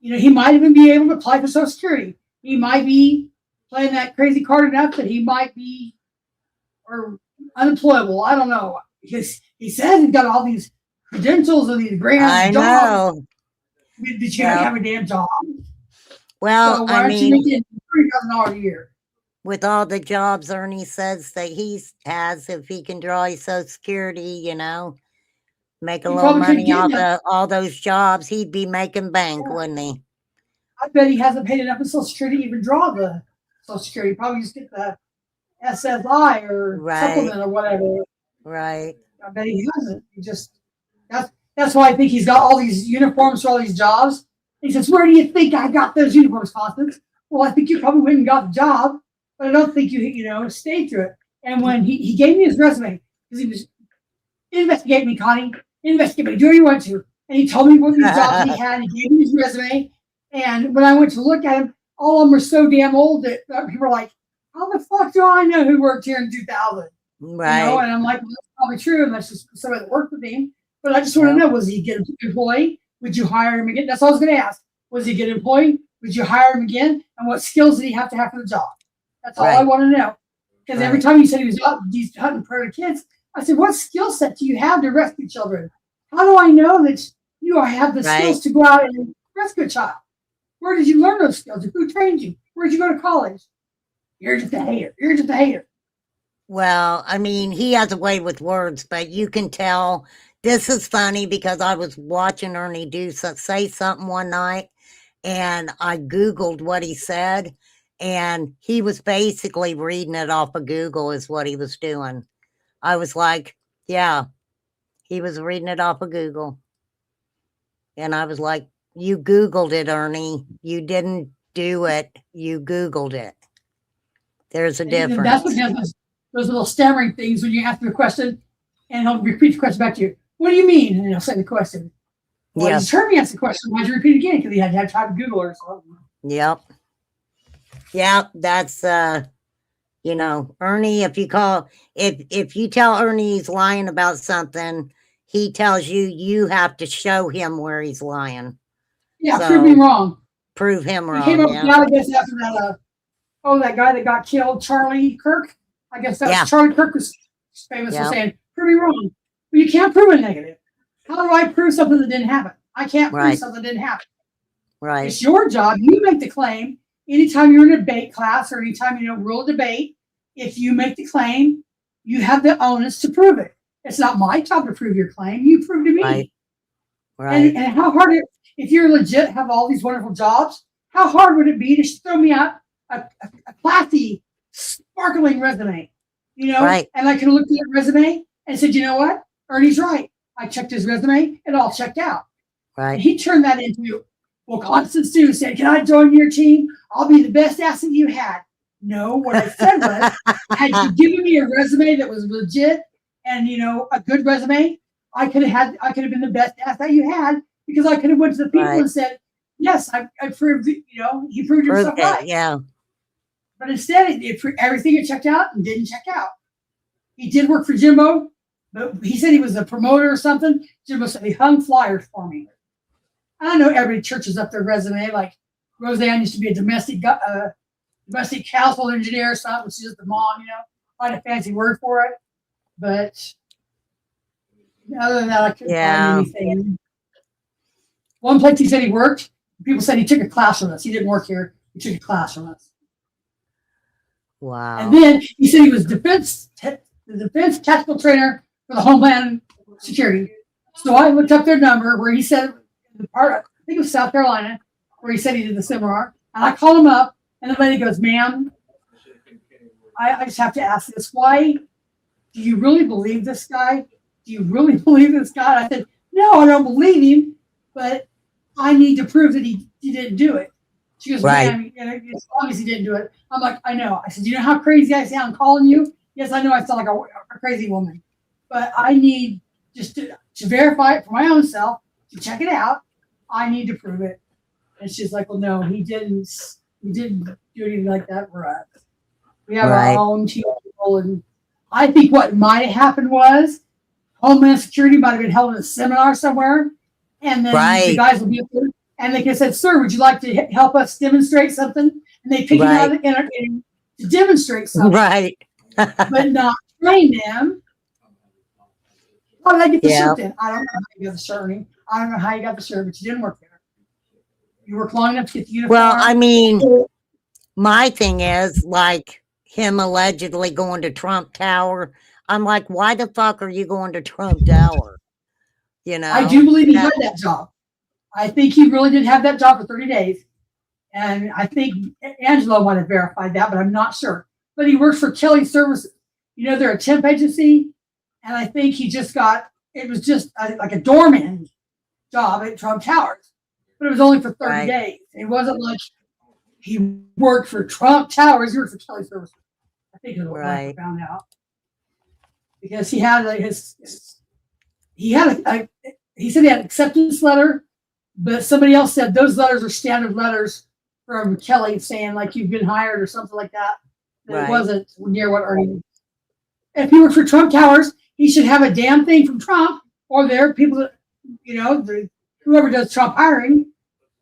He might even be able to apply for Social Security. He might be playing that crazy card enough that he might be unemployable. I don't know. Because he says he's got all these credentials and these grand jobs. Know. But you have a damn job. Well, so why aren't you making $30,000 a year? With all the jobs Ernie says that he has, if he can draw his Social Security, make a little money off of all those jobs, he'd be making bank, wouldn't he? I bet he hasn't paid enough in Social Security to even draw the Social Security. Probably just get the SSI or supplement or whatever. Right. I bet he hasn't. That's why I think he's got all these uniforms for all these jobs. He says, where do you think I got those uniforms, Constance? Well, I think you probably went and got the job, but I don't think you stayed through it. And when he gave me his resume, because he was investigating me, Connie, investigate me, do what you want to. And he told me what these jobs he had. He gave me his resume. And when I went to look at him, all of them were so damn old that people were like, how the fuck do I know who worked here in 2000? Right. And I'm like, well, that's probably true. And that's just somebody that worked with him. But I just want to know, was he a good employee? Would you hire him again? That's all I was going to ask. Was he a good employee? Would you hire him again? And what skills did he have to have for the job? That's all I want to know. Because every time he said he was out hunting predator kids, I said, what skill set do you have to rescue children? How do I know that you have the skills to go out and rescue a child? Where did you learn those skills? Who trained you? Where did you go to college? You're just a hater. You're just a hater. Well, I mean, he has a way with words, but you can tell. This is funny because I was watching Ernie say something one night, and I Googled what he said, and he was basically reading it off of Google is what he was doing. I was like, yeah, he was reading it off of Google. And I was like, you Googled it, Ernie. You didn't do it. You Googled it. There's a difference. That's what he has those little stammering things when you ask him a question, and he'll repeat the question back to you. What do you mean? And he'll say the question. Well, he's heard me ask the question. Why'd you repeat it again? Because he had to have time to Google or something. Yep. Yeah, that's you know, Ernie, if you tell Ernie he's lying about something, he tells you have to show him where he's lying. Yeah, So, prove me wrong. Prove him He came wrong. up with Yeah. that, I guess, after that, that guy that got killed, Charlie Kirk. I guess that's Yeah. Charlie Kirk was famous for Yep. saying, prove me wrong. But you can't prove a negative. How do I prove something that didn't happen? I can't prove Right. something that didn't happen. Right. It's your job. You make the claim. Anytime you're in a debate class or anytime you rule a debate, if you make the claim, you have the onus to prove it. It's not my job to prove your claim. You prove to me. Right. Right. And how hard if you're legit, have all these wonderful jobs, how hard would it be to throw me out a classy, sparkling resume? You know, Right. and I could look at that resume and said, you know what? Ernie's right. I checked his resume. It all checked out. And Right. he turned that into, well, Constance Sue said, can I join your team? I'll be the best asset you had. No, what I said was, had you given me a resume that was legit and, a good resume, I could have been the best asset you had because I could have went to the people Right. and said, yes, I proved, he proved himself Proved it. right. Yeah. But instead, everything had checked out and didn't check out. He did work for Jimbo, but he said he was a promoter or something. Jimbo said he hung flyers for me. I know every church is up their resume. Like Roseanne used to be a domestic household engineer or something, which is just the mom, find a fancy word for it. But other than that, I couldn't Yeah. find anything. One place he said he worked, people said he took a class from us. He didn't work here. He took a class from us. Wow. And then he said he was the defense tactical trainer for the Homeland Security. So I looked up their number where he said, I think it was South Carolina, where he said he did the seminar. And I called him up, and the lady goes, ma'am, I just have to ask this. Why do you really believe this guy? Do you really believe this guy? And I said, no, I don't believe him, but I need to prove that he didn't do it. She goes, Right. ma'am, it's obvious he didn't do it. I'm like, I know. I said, you know how crazy I sound calling you? Yes, I know I sound like a crazy woman, but I need just to verify it for my own self, to check it out. I need to prove it. And she's like, well, no, he didn't do anything like that for us. We have Right. our own team people. And I think what might have happened was Homeland Security might have been held a seminar somewhere. And then the Right. guys will be up there and they could have said, sir, would you like to help us demonstrate something? And they pick Right. it out to demonstrate something, Right. but not train them. How did I get the Yeah. shirt then? I don't know how you got the shirt, Ernie. I don't know how you got the shirt, but you didn't work there. You worked long enough to get the uniform. Well, I mean, my thing is like him allegedly going to Trump Tower. I'm like, why the fuck are you going to Trump Tower? I do believe he had that job. I think he really did have that job for 30 days. And I think Angelo might have verified that, but I'm not sure. But he works for Kelly Services. They're a temp agency. And I think it was just like a doorman job at Trump Towers. But it was only for 30 Right. days. It wasn't like he worked for Trump Towers. He worked for Kelly Services. I think is what I Right. found out. Because he had he said he had an acceptance letter, but somebody else said those letters are standard letters from Kelly saying like you've been hired or something like that. And Right. It wasn't near what Ernie. If he worked for Trump Towers, he should have a damn thing from Trump, or there are people that whoever does Trump hiring.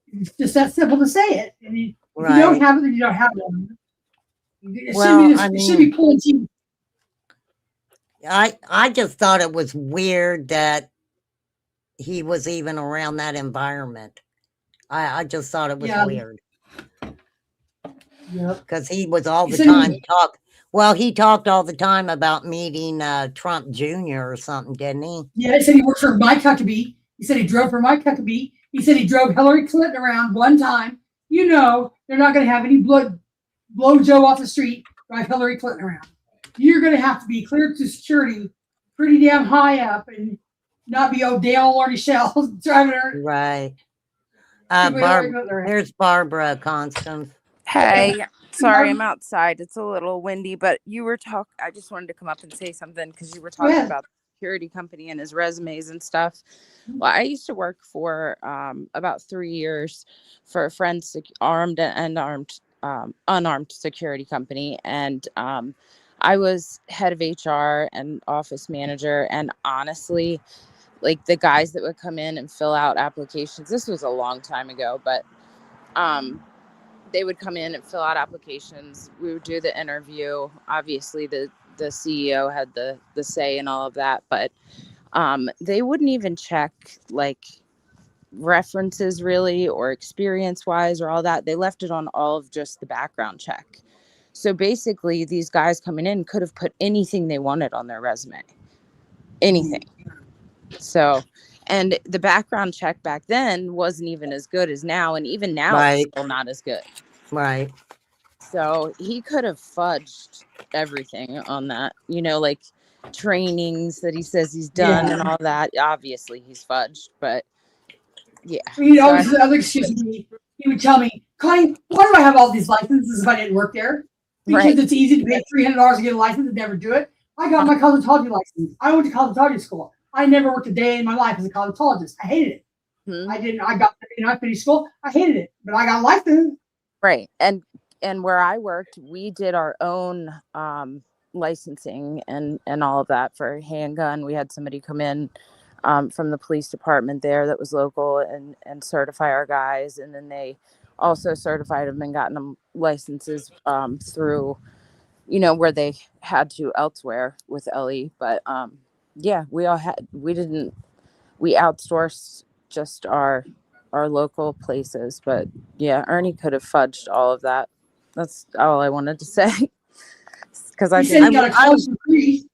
It's just that simple to say it. And if you don't Right. have it, then you don't have it. It Well, should be pulling teeth. I just thought it was weird that he was even around that environment. I just thought it was Yeah. weird Yep. because he was all He the said he time was- he talked all the time about meeting Trump Jr. or something, didn't he? Yeah, he said he worked for Mike Huckabee. He said he drove for Mike Huckabee. He said he drove Hillary Clinton around one time. They're not going to have any blow Joe off the street, drive Hillary Clinton around. You're going to have to be cleared to security pretty damn high up and not be Dale Ernie Shell driving her. Right. There's There's Barbara Constance. Hey, sorry, I'm outside. It's a little windy, but you were talking. I just wanted to come up and say something because you were talking ahead. about the security company and his resumes and stuff. Well, I used to work for about 3 years for a forensic armed and unarmed unarmed security company, and I was head of HR and office manager. And honestly, like the guys that would come in and fill out applications, this was a long time ago, but they would come in and fill out applications. We would do the interview. Obviously, the CEO had the say in all of that, but they wouldn't even check like references really, or experience wise, or all that. They left it on all of just the background check. So basically, these guys coming in could have put anything they wanted on their resume, anything. So, and the background check back then wasn't even as good as now, and even now it's still not as good. Right. So he could have fudged everything on that, you know, like trainings that he says he's done and all that. Obviously, he's fudged, but yeah. You know, excuse me. He would tell me, Connie, why do I have all these licenses if I didn't work there? Because it's easy to pay $300 to get a license and never do it. I got my cosmetology license. I went to cosmetology school. I never worked a day in my life as a cosmetologist. I hated it. I didn't. I got, I finished school. I hated it, but I got a license. Right. And where I worked, we did our own licensing and all of that for a handgun. We had somebody come in from the police department there that was local and certify our guys. And then they also certified them and gotten them licenses through, you know, where they had to elsewhere with LE. But yeah, we outsourced just our local places. But yeah, Ernie could have fudged all of that. That's all I wanted to say. Because He said he got a college degree.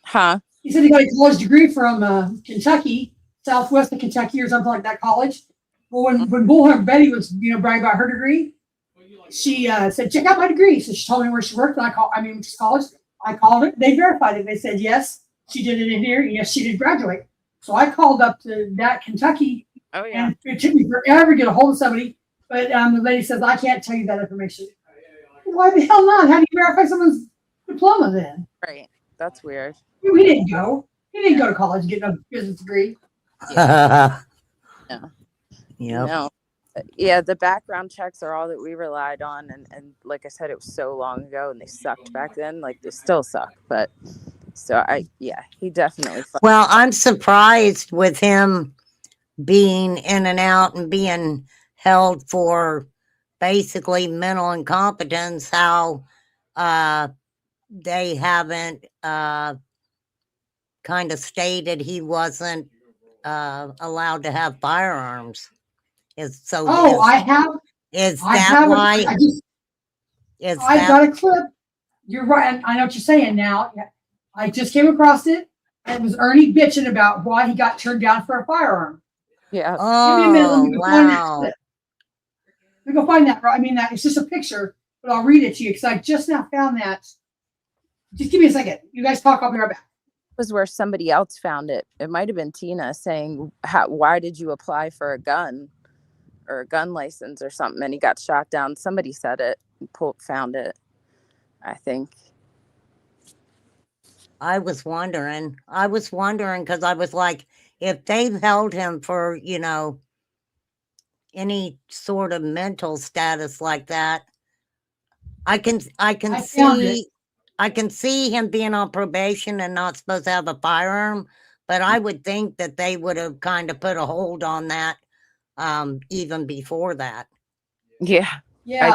Huh? He said he got a college degree from Kentucky, southwest of Kentucky or something like that college. Well, when Bullhorn Betty was, you know, bragging about her degree, she said, check out my degree. So she told me where she worked, and which college. I called it. They verified it. They said, yes, she did it in here. Yes, she did graduate. So I called up to that Kentucky. Oh, yeah. And it took me forever to get a hold of somebody. But the lady says, I can't tell you that information. Why the hell not? How do you verify someone's diploma then? Right. That's weird. He didn't go. He didn't go to college to get a business degree. Yeah. Yeah. No. Yeah, the background checks are all that we relied on. And like I said, it was so long ago and they sucked back then. Like they still suck. But so he definitely. Well, I'm surprised with him being in and out and being held for basically mental incompetence, how they haven't kind of stated he wasn't allowed to have firearms. I have. Is that why? I got a clip. You're right. I know what you're saying now. I just came across it. And it was Ernie bitching about why he got turned down for a firearm. Yeah. Oh, give me a minute. Let me go find that wow. clip. Let me go find that. I mean, it's just a picture, but I'll read it to you because I just now found that. Just give me a second. You guys talk. I'll be right back. Was where somebody else found it. It might have been Tina saying, why did you apply for a gun or a gun license or something? And he got shot down. Somebody said it, found it, I think. I was wondering because I was like, if they've held him for, you know, any sort of mental status like that, I can see him being on probation and not supposed to have a firearm, but I would think that they would have kind of put a hold on that even before that. Yeah. Yeah,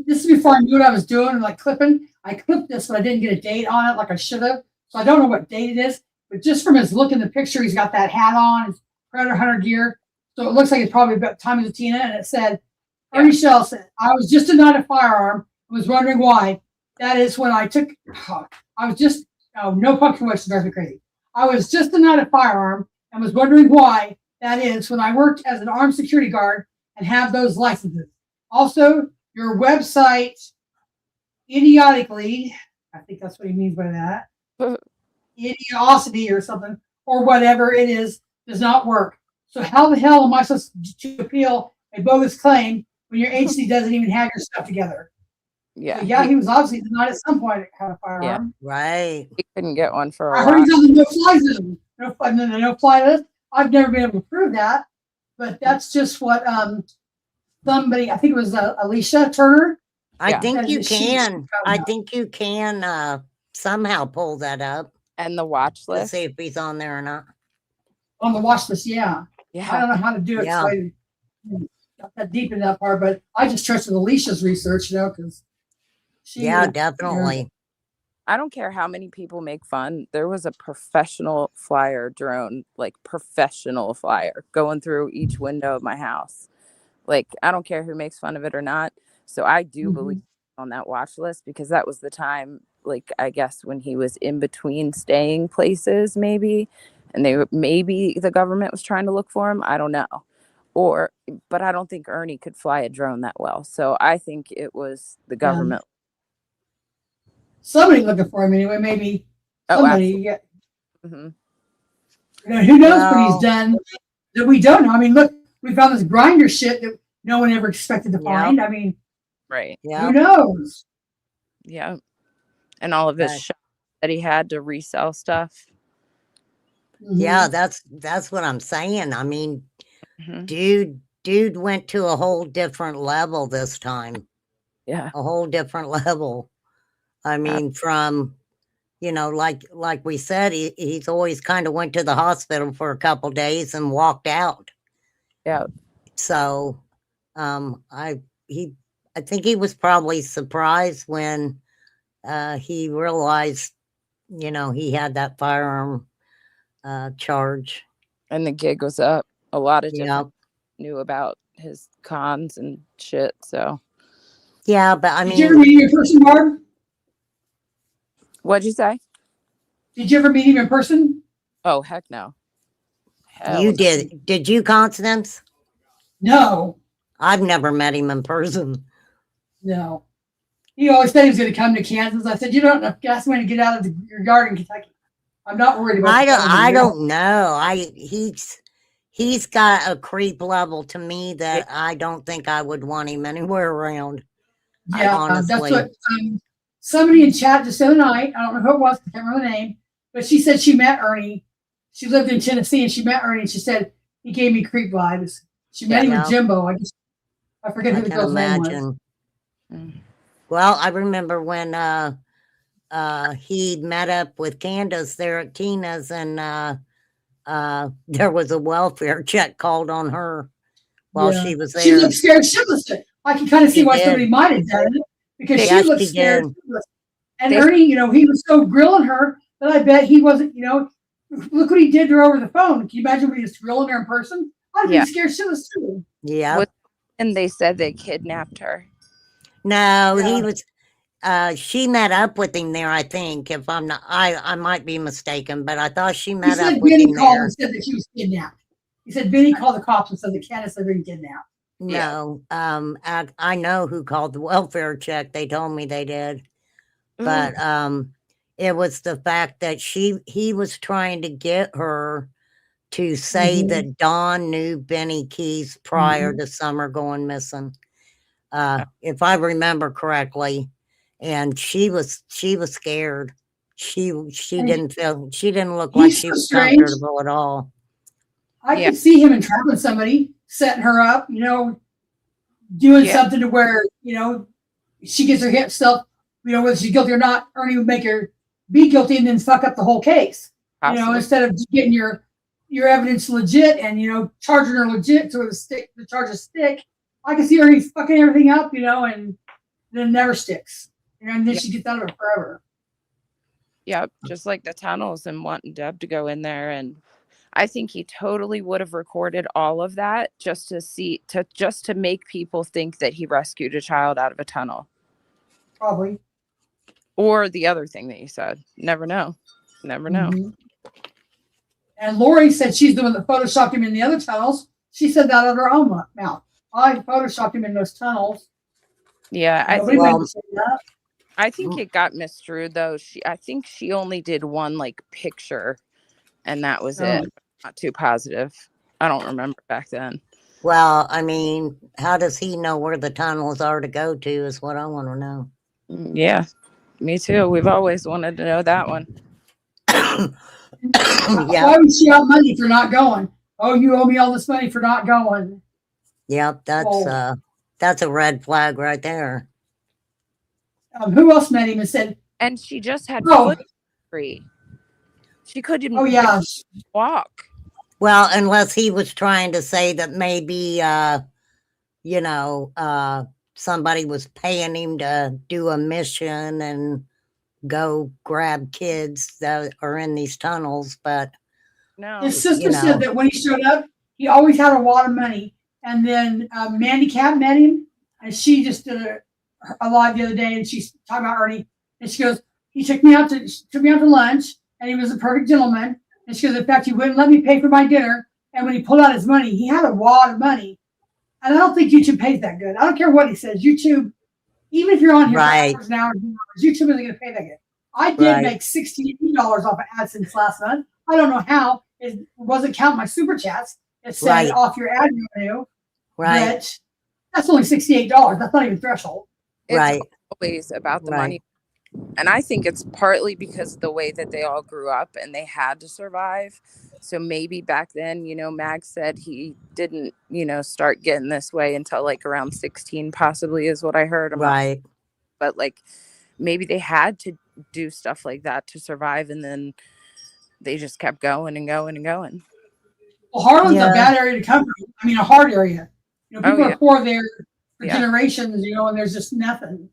this is before I knew what I was doing, like clipping. I clipped this, but I didn't get a date on it like I should have. So I don't know what date it is, but just from his look in the picture, he's got that hat on, his Predator Hunter gear. So it looks like it's probably about time as a Tina. And it said, Ernie Shell said, I was just denied a firearm. I was wondering why. That is when I took, no pumpkin wish drives me crazy. I was just denied a firearm and was wondering why. That is when I worked as an armed security guard and have those licenses. Also, your website, idiotically, I think that's what he means by that, idiosity or something, or whatever it is, does not work. So how the hell am I supposed to appeal a bogus claim when your agency doesn't even have your stuff together? Yeah. So he was obviously not at some point have a firearm. Yeah. Right. He couldn't get one for a I while. heard he's on the no-fly zone. No-fly list. I've never been able to prove that, but that's just what somebody, I think it was Alicia Turner. I Yeah. think you Said that she- can. I think you can somehow pull that up And the watch to list. see if he's on there or not. On the watch list, yeah. I Yeah. don't know how to do it, so I didn't got that deep in that part, but I just trusted Alicia's research, because she Yeah, was- definitely. I don't care how many people make fun. There was a professional flyer drone, like professional flyer, going through each window of my house. Like, I don't care who makes fun of it or not. So I do believe on that watch list, because that was the time, like, I guess when he was in between staying places, maybe, and maybe the government was trying to look for him. I don't know. But I don't think Ernie could fly a drone that well. So I think it was the government. somebody looking for him anyway, maybe Oh, somebody. absolutely. Yeah. Mhm. Who knows what Well- he's done that we don't know? I mean, look, we found this grinder shit that no one ever expected to Yep. find. I mean, Right. Yeah. who knows? Yeah. And all of his Okay. shops that he had to resell stuff. Yeah, that's what I'm saying. I mean, Mhm. dude went to a whole different level this time. Yeah. A whole different level. I mean, from like we said, he's always kind of went to the hospital for a couple days and walked out. Yeah. So, I think he was probably surprised when he realized, he had that firearm charge. And the gig was up. A lot of Yeah. different knew about his cons and shit. So Yeah, but I Did you ever mean, meet him in person, Barb? what'd you say? Did you ever meet him in person? Oh, heck no. Hell you no. did you, Constance? No, I've never met him in person. no. He always said he was going to come to Kansas. I said, you don't have enough gas money to get out of your yard in Kentucky. I'm not worried about. I don't know. He's got a creep level to me that I don't think I would want him anywhere around. Yeah, that's honestly. what somebody in chat just the other night. I don't know who it was. I can't remember the name, but she said she met Ernie. She lived in Tennessee, and she met Ernie. And she said he gave me creep vibes. She met him Yeah. with Jimbo. I forget I who the can girl's name was. imagine. Mm. Well, I remember when he met up with Candace there at Tina's, and there was a welfare check called on her while Yeah. she was She there. looked scared shitless. I can kind of see She why did. somebody might have done it because Yeah, she looked she scared did. shitless. And They- Ernie, he was so grilling her that I bet he wasn't. Look what he did to her over the phone. Can you imagine when he was grilling her in person? I'd be Yeah. scared shitless too. Yeah. What- And they said they kidnapped her. No, he Yeah. was. She met up with him there. I think, if I'm not, I might be mistaken, but I thought she He met up said with Benny him called there. and said that she was kidnapped. He said Benny called the cops and said that Candace had been kidnapped. No, I know who called the welfare check. They told me they did, but it was the fact that he was trying to get her to say Mhm. that Dawn knew Benny Keys prior to Summer going missing, if I remember correctly, and she was scared. She didn't look like He's she so was strange. comfortable at all. I Yeah. could see him entrapping somebody, setting her up, doing Yeah. something to where, she gets her hit self, whether she's guilty or not, Ernie would make her be guilty and then fuck up the whole case. Possibly. Instead of just getting your evidence legit and, charging her legit to the charge a stick. I can see Ernie fucking everything up, and then it never sticks. And then Yeah. she gets out of it forever. Yeah, just like the tunnels and wanting Deb to go in there. And I think he totally would have recorded all of that just to make people think that he rescued a child out of a tunnel. Probably. Or the other thing that you said. Never know. Never know. Mhm. And Lori said she's the one that photoshopped him in the other tunnels. She said that out of her own mouth. I photoshopped him in those tunnels. Yeah, Nobody made well- me say that. I think it got misstrued though. I think she only did one like picture and that was it. Not too positive. I don't remember back then. Well, I mean, how does he know where the tunnels are to go to is what I want to know. Yeah, me too. We've always wanted to know that one. Yeah. Why would she out money for not going? Oh, you owe me all this money for not going. Yep, that's Oh. That's a red flag right there. Who else met him and said, And she just had "Oh, foot injury. She couldn't oh yeah, walk. Well, unless he was trying to say that maybe, you know, somebody was paying him to do a mission and go grab kids that are in these tunnels, but No. his sister you said know. that when he showed up, he always had a lot of money." And then Mandy Cat met him, and she just did a live the other day, and she's talking about Ernie, and she goes, "He took me out to lunch, and he was a perfect gentleman." And she goes, "In fact, he wouldn't let me pay for my dinner. And when he pulled out his money, he had a lot of money. And I don't think YouTube pays that good. I don't care what he says. YouTube, even if you're on here Right. for hours and hours and hours, YouTube isn't going to pay that good. I did Right. make $68 off of AdSense last month. I don't know how. It wasn't counting my super chats. It said Right. off your ad revenue. Right. But that's only $68. That's not even threshold. It's Right. always about the Right. money. And I think it's partly because of the way that they all grew up and they had to survive. So maybe back then, you know, Mag said he didn't, you know, start getting this way until like around 16, possibly is what I heard. Right. But like maybe they had to do stuff like that to survive, and then they just kept going and going and going. Well, Harlem's Yeah. a bad area to come from. I mean, a hard area. You know, people Oh, yeah. are poor there for Yeah. generations, you know, and there's just nothing.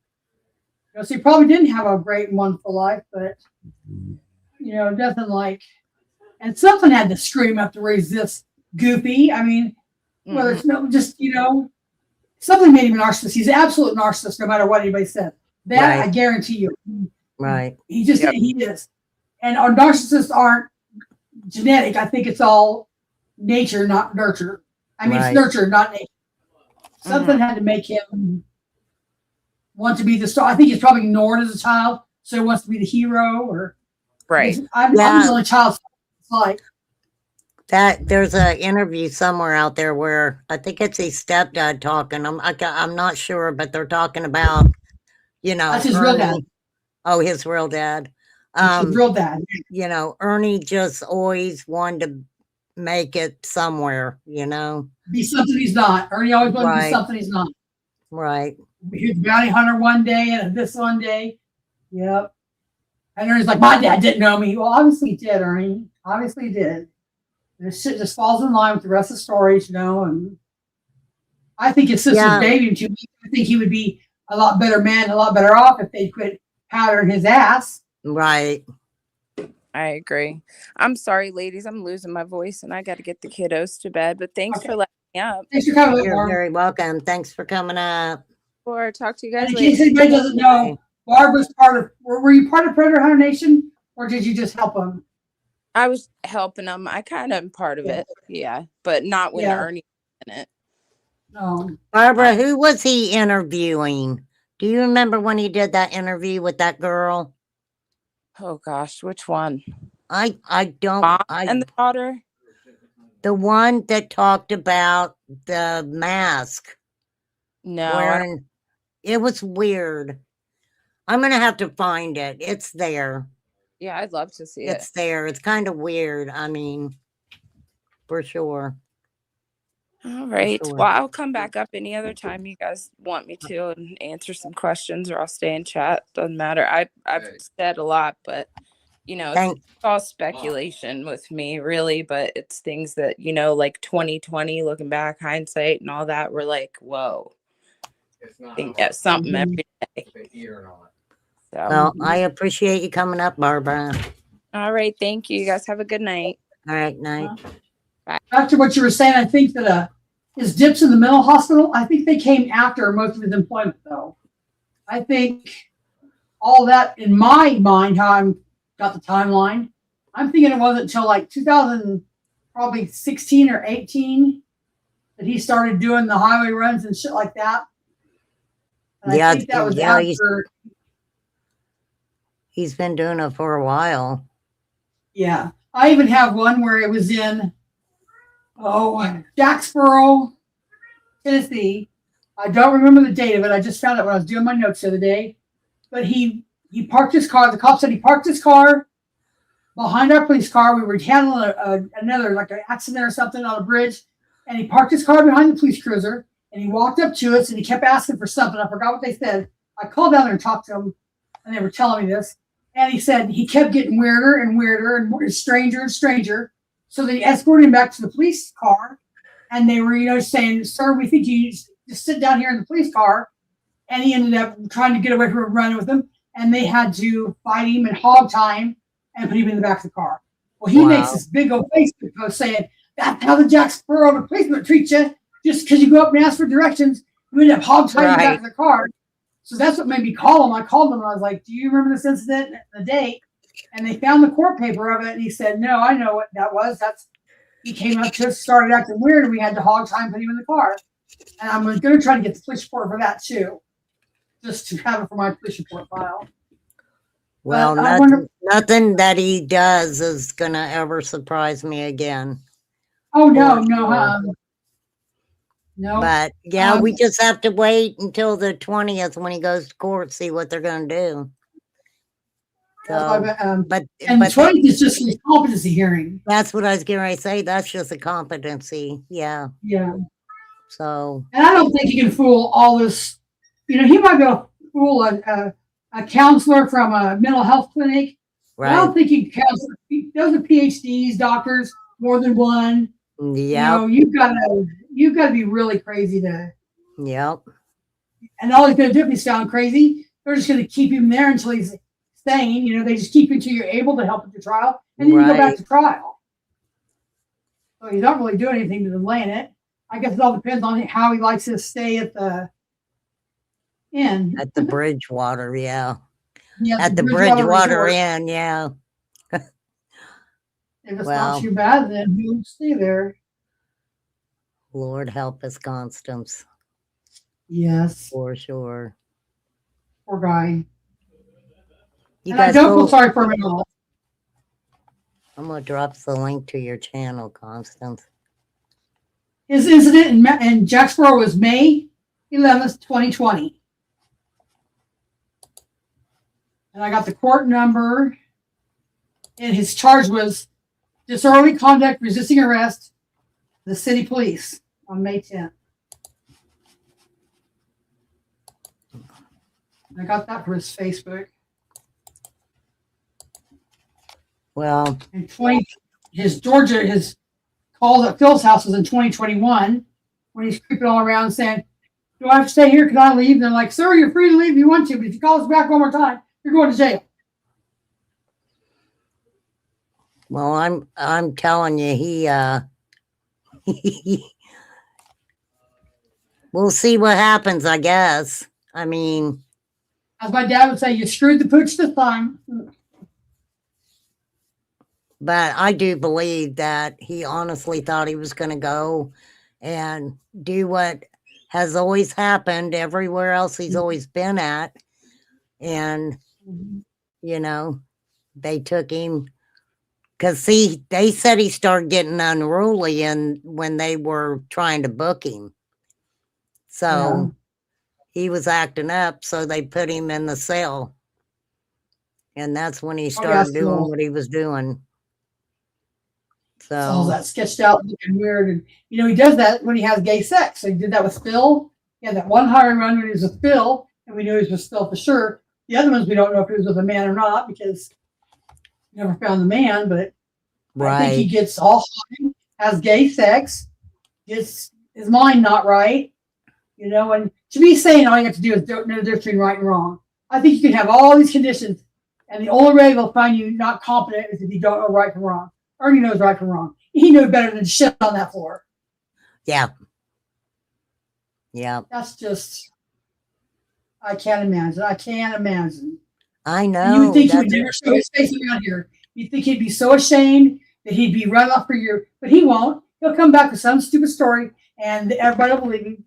You know, so he probably didn't have a great and wonderful life, but, you know, nothing like, and something had to scream up to raise this goofy. I mean, whether it's no, just, you know, something made him a narcissist. He's an absolute narcissist, no matter what anybody says. That Right. I guarantee you. Right. He just, Yep. he is. And our narcissists aren't genetic. I think it's all nature, not nurture. I mean, Right. it's nurture, not nature. Something had to make him want to be the star. I think he's probably ignored as a child, so he wants to be the hero. Or Right. I'm Yeah. the only child. It's like, That there's an interview somewhere out there where I think it's his stepdad talking. I'm not sure, but they're talking about, you know, that's his real dad. Ernie. Oh, his real dad. His real dad. You know, Ernie just always wanted to make it somewhere, you know. Be something he's not. Ernie always wanted to Right. be something he's not. Right. He was a bounty hunter one day and this one day. Yep. And Ernie's like, my dad didn't know me. Well, obviously he did, Ernie. Obviously he did. This shit just falls in line with the rest of the stories, you know. And I think his sister's Yeah. baby too. I think he would be a lot better man, a lot better off if they quit powdering his ass. Right. I agree. I'm sorry, ladies. I'm losing my voice and I got to get the kiddos to bed. But thanks Okay. for letting me up. Thanks for coming, You're Barbara. very welcome. Thanks for coming up. Or talk to you And guys in later. case anybody doesn't know, Barbara's part of. Were you part of Predator Hunter Nation, or did you just help them? I was helping them. I kind of am part of Yeah. it. Yeah. But not when Yeah. Ernie was in it. No. Barbara, who was he interviewing? Do you remember when he did that interview with that girl? Oh, gosh. Which one? I don't. Mom and the daughter? The one that talked about the mask No. I don't- wearing. It was weird. I'm gonna have to find it. It's there. Yeah, I'd love to see It's it. there. It's kind of weird. I mean, for sure. All right. sure. Well, I'll come back up any other time you guys want me to and answer some questions, or I'll stay in chat. Doesn't matter. I've said a lot, but you know, Thank. it's all speculation with me, really. But it's things that, you know, like 2020, looking back, hindsight, and all that. We're like, whoa, It's not. think that's something every day. If they eat or not. So, Well, I appreciate you coming up, Barbara. all right. Thank you. You guys have a good night. All right, night. Back to what you were saying, I think that his dips in the mental hospital, I think they came after most of his employment, though. I think all that, in my mind, how I got the timeline, I'm thinking it wasn't until like 2000, probably 16 or 18, that he started doing the highway runs and shit like that. And Yeah, I think that was yeah, after. He's been doing it for a while. Yeah. I even have one where it was in, Jacksboro, Tennessee. I don't remember the date of it. I just found it when I was doing my notes the other day. But he parked his car. The cop said he parked his car behind our police car. We were handling another, like an accident or something on a bridge. And he parked his car behind the police cruiser. And he walked up to us and he kept asking for something. I forgot what they said. I called down there and talked to him, and they were telling me this. And he said he kept getting weirder and weirder and more, stranger and stranger. So they escorted him back to the police car, and they were, saying, "Sir, we think you just sit down here in the police car." And he ended up trying to get away from running with them, and they had to fight him and hog tie him and put him in the back of the car. Well, he makes this big old Facebook post saying, "That's how the Jacksboro policeman treats you. Just because you go up and ask for directions, you end up hog tying the back of the car." So that's what made me call him. I called him and I was like, "Do you remember this incident, the date?" And they found the court paper of it, and he said, "No, I know what that was. He came up to us, started acting weird, and we had to hog tie and put him in the car." And I'm going to try to get the police report for that too, just to have it for my police report file. Well, nothing that he does is going to ever surprise me again. Oh, no. No. But yeah, we just have to wait until the 20th when he goes to court, see what they're going to do. So, and the 20th is just a competency hearing. That's what I was going to say. That's just a competency. Yeah. Yeah. So. And I don't think he can fool all this. He might be able to fool a counselor from a mental health clinic. Right. I don't think he can counsel. Those are PhDs, doctors, more than one. Yeah. You've got to be really crazy to. Yep. And all he's going to do if he's found crazy, they're just going to keep him there until he's sane. They just keep you until you're able to help with the trial, and then you go back to trial. So he's not really doing anything to delaying it. I guess it all depends on how he likes to stay at the inn. At the Bridgewater, yeah. At the Bridgewater Inn, yeah. If it's not too bad, then he'll stay there. Lord help us, Constance. Yes. For sure. Poor guy. I don't feel sorry for him at all. I'm going to drop the link to your channel, Constance. His incident in Jacksboro was May 11th, 2020. And I got the court number. And his charge was disorderly conduct, resisting arrest, the city police on May 10th. I got that for his Facebook. Well, and his call at Phil's house was in 2021 when he's creeping all around saying, "Do I have to stay here? Can I leave?" And they're like, "Sir, you're free to leave if you want to, but if you call us back one more time, you're going to jail." Well, I'm telling you, he we'll see what happens, I guess. I mean, as my dad would say, you screwed the pooch this time. But I do believe that he honestly thought he was going to go and do what has always happened everywhere else he's always been at. And, they took him because, they said he started getting unruly and when they were trying to book him. So he was acting up. So they put him in the cell. And that's when he started doing what he was doing. So all that sketched out, looking weird, and he does that when he has gay sex. So he did that with Phil. He had that one hiring run when he was with Phil, and we knew he was with Phil for sure. The other ones we don't know if he was with a man or not because we never found the man. But I think he gets all high, has gay sex, gets his mind not right, And to me, saying all you have to do is don't know the difference between right and wrong. I think you can have all these conditions, and the only way they'll find you not competent is if you don't know right from wrong. Ernie knows right from wrong. He knew better than shit on that floor. Yeah. Yeah. That's just, I can't imagine. I know. And you would think he would never show his face around here. You'd think he'd be so ashamed that he'd be run off for you, but he won't. He'll come back with some stupid story and everybody will believe him.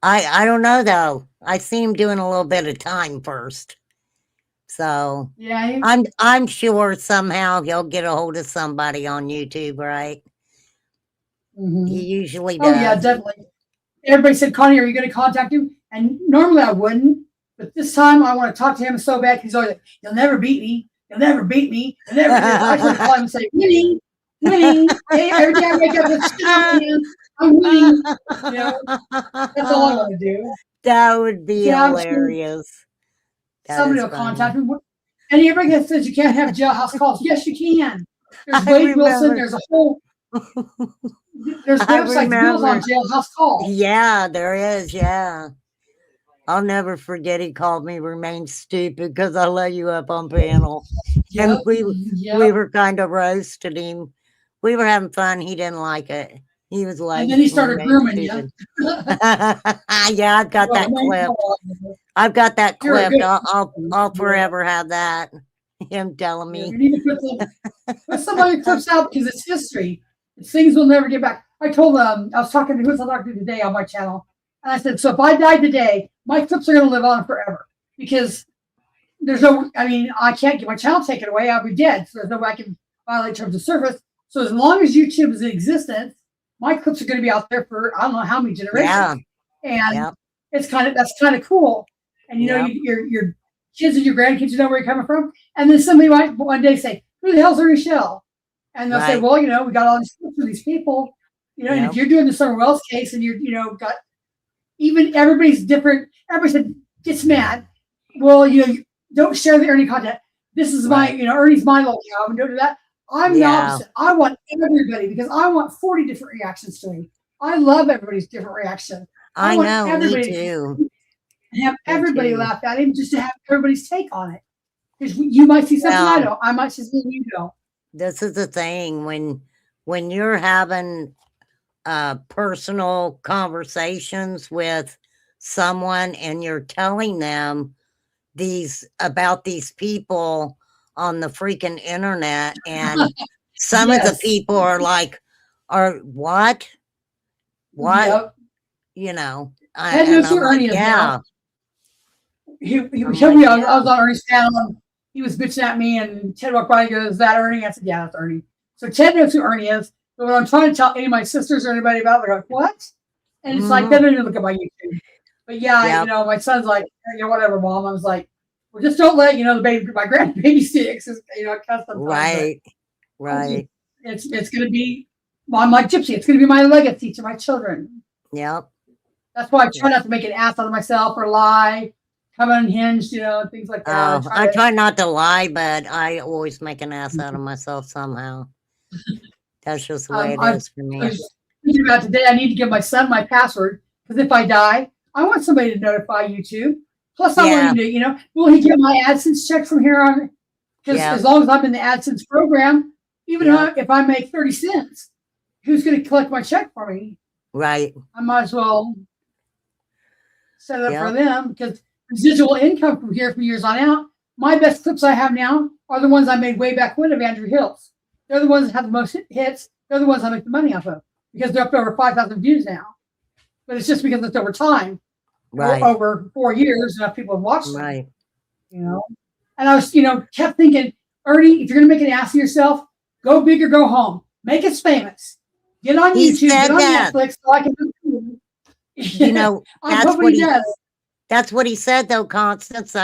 I don't know though. I see him doing a little bit of time first. So yeah, I'm sure somehow he'll get a hold of somebody on YouTube, right? Mm-hmm. He usually does. Oh yeah, definitely. Everybody said, "Connie, are you going to contact him?" And normally I wouldn't, but this time I want to talk to him so bad. He's always like, "You'll never beat me. You'll never beat me. You'll never." I should call him and say, "Winnie, winning. Hey, every day I wake up, it's shit on my hands. I'm winning. You know, that's all I want to do. That would be Yeah, I'm sure hilarious. That somebody is will funny. contact me. And everybody says you can't have jailhouse calls. Yes, you can. There's I Wade Wilson. remember. There's a whole. There's I websites built on remember. jailhouse calls. Yeah, there is. Yeah. I'll never forget he called me remain stupid because I let you up on panel. And Yep. we Yep. were kind of roasted him. We were having fun. He didn't like it. He was like, And then he started "Remain grooming you. stupid." Yeah, I've got Well, that remain clip. calm. I've got that You're a clip. good I'll person. forever have that. Him telling You me. need to put some of your clips out because it's history. It's things we'll never get back. I told I was talking to who was I talking to today on my channel, and I said, so if I die today, my clips are going to live on forever because there's no. I mean, I can't get my channel taken away. I'll be dead. So there's no way I can violate terms of service. So as long as YouTube is in existence, my clips are going to be out there for I don't know how many generations. Yeah. And Yep. that's kind of cool. And you know, Yep. your kids and your grandkids, you know where you're coming from. And then somebody might one day say, "Who the hell's Ernie Shell?" And they'll say, Right. "Well, you know, we got all these clips of these people, you know." And Yep. if you're doing the Summer Wells case, and you know, got even everybody's different. Everybody said gets mad. Well, you know, you don't share the Ernie content. This is my, Right. you know, Ernie's my locale. And don't do that. I'm the Yeah. opposite. I want everybody because I want 40 different reactions to me. I love everybody's different reaction. I want know. Me everybody too. and have Me everybody too. laugh at him just to have everybody's take on it. Because you might see something I Well, don't. I might see something you don't. this is the thing when you're having personal conversations with someone and you're telling them about these people on the freaking internet, and some of the Yes. people are like, "Are what? What?" Yep. You know, Ted and knows who I'm like, Ernie is "Yeah." now. He I'm told like, me I "Yeah." was on Ernie's channel and he was bitching at me and Ted walked by and goes, "Is that Ernie?" I said, "Yeah, that's Ernie." So Ted knows who Ernie is. But when I'm trying to tell any of my sisters or anybody about it, they're like, "What?" And it's like, they Mhm. don't even look at my YouTube. But yeah, you Yep. know, my son's like, you know, whatever, mom. I was like, well, just don't let, you know, the baby, my grandbaby sticks, you know, cuss sometimes. Right. Right. It's going to be, well, I'm like Gypsy. It's going to be my legacy to my children. Yep. That's why I try not to make an ass out of myself or lie, come unhinged, you know, things like that. I try not to lie, but I always make an ass out of myself somehow. That's just the way it is for I me. was thinking about today, I need to give my son my password because if I die, I want somebody to notify YouTube. Plus, I want him to, you know, will he get my AdSense check from here on? Because as long as I'm in the AdSense program, even if I make 30 cents, who's going to collect my check for me? Right. I might as well set it up for them because residual income from here for years on out. My best clips I have now are the ones I made way back when of Andrew Hills. They're the ones that have the most hits. They're the ones I make the money off of because they're up to over 5,000 views now. But it's just because it's over time. Right. Over 4 years, enough people have watched them. Right. You know? And I was, you know, kept thinking, Ernie, if you're going to make an ass of yourself, go big or go home. Make us famous. Get on YouTube, get on Netflix so I can do it. You know, that's what he does. That's what he said, though, Constance.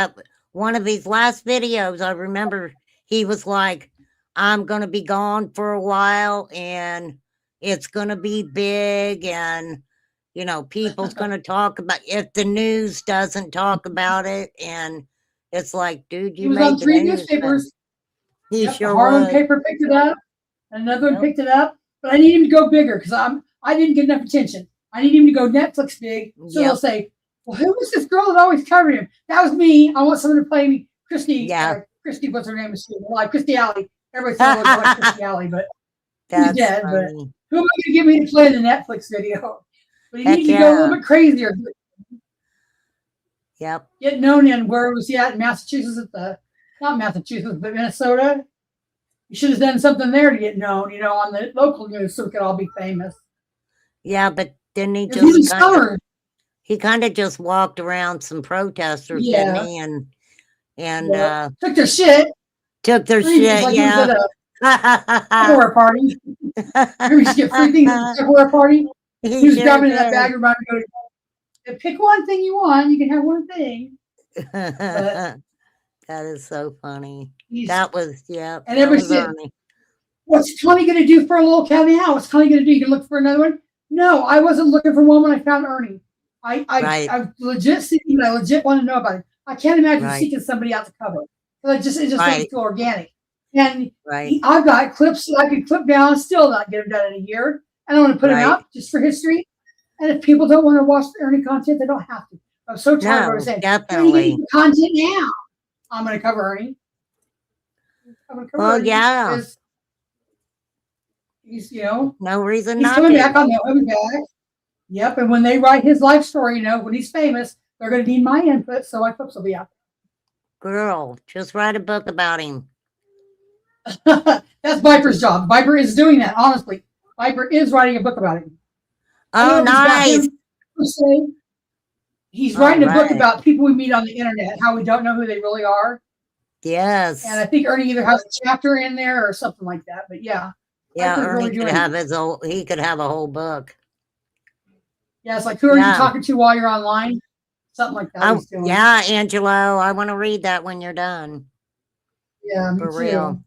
One of his last videos, I remember he was like, I'm going to be gone for a while and it's going to be big and, you know, people's going to talk about if the news doesn't talk about it. And it's like, dude, you was made on the 3 news, newspapers. He sure the Harlem was. paper picked it up. Another one picked it up. But I need him to go bigger because I didn't get enough attention. I need him to go Netflix big. So they'll say, well, who was this girl that always covered him? That was me. I want someone to play me. Christy, Christy, what's her name? Like Christy Alley. Everybody said it was like Christy Alley, but she's dead. But who am I going to get me to play in the Netflix video? But he needs to go a little bit crazier. Yep. Get known in where was he at in Massachusetts not Massachusetts, but Minnesota. You should have done something there to get known, you know, on the local news so we could all be famous. Yeah, but didn't he he kind of just walked around some protesters, didn't he? And took their shit. Took their shit, like yeah. He was at a Tupperware party. Remember, you get free things at the Tupperware party? He was grabbing that bag around and going, pick one thing you want. You can have one thing. That is so funny. That was, and everybody said, What's Connie going to do for a little cat now? What's Connie going to do? You can look for another one? No, I wasn't looking for one when I found Ernie. Right. I legit seeking, I legit want to know about it. I can't imagine Right. seeking somebody out to cover. It just Right. doesn't feel organic. And Right. I've got clips that I could clip down, still not get them done in a year. And I want to put them Right. out just for history. And if people don't want to watch the Ernie content, they don't have to. I'm so tired of what I'm No, saying. definitely. Content now. I'm going to cover Ernie. I'm going to cover Well, Ernie yeah. because he's, you know, No reason he's not coming to. back. I know he'll be back. Yep. And when they write his life story, you know, when he's famous, they're going to need my input. So my clips will be out. Girl, just write a book about him. That's Viper's job. Viper is doing that, honestly. Viper is writing a book about him. Oh, nice. He's All writing a book right. about people we meet on the internet, how we don't know who they really are. Yes. And I think Ernie either has a chapter in there or something like that. But yeah. Yeah, Viper's Ernie really could doing have it. his whole, he could have a whole book. Yeah, it's like, who are you Yeah. talking to while you're online? Something like that. Oh, He's doing. yeah, Angelo, I want to read that when you're done. Yeah, me For too. real.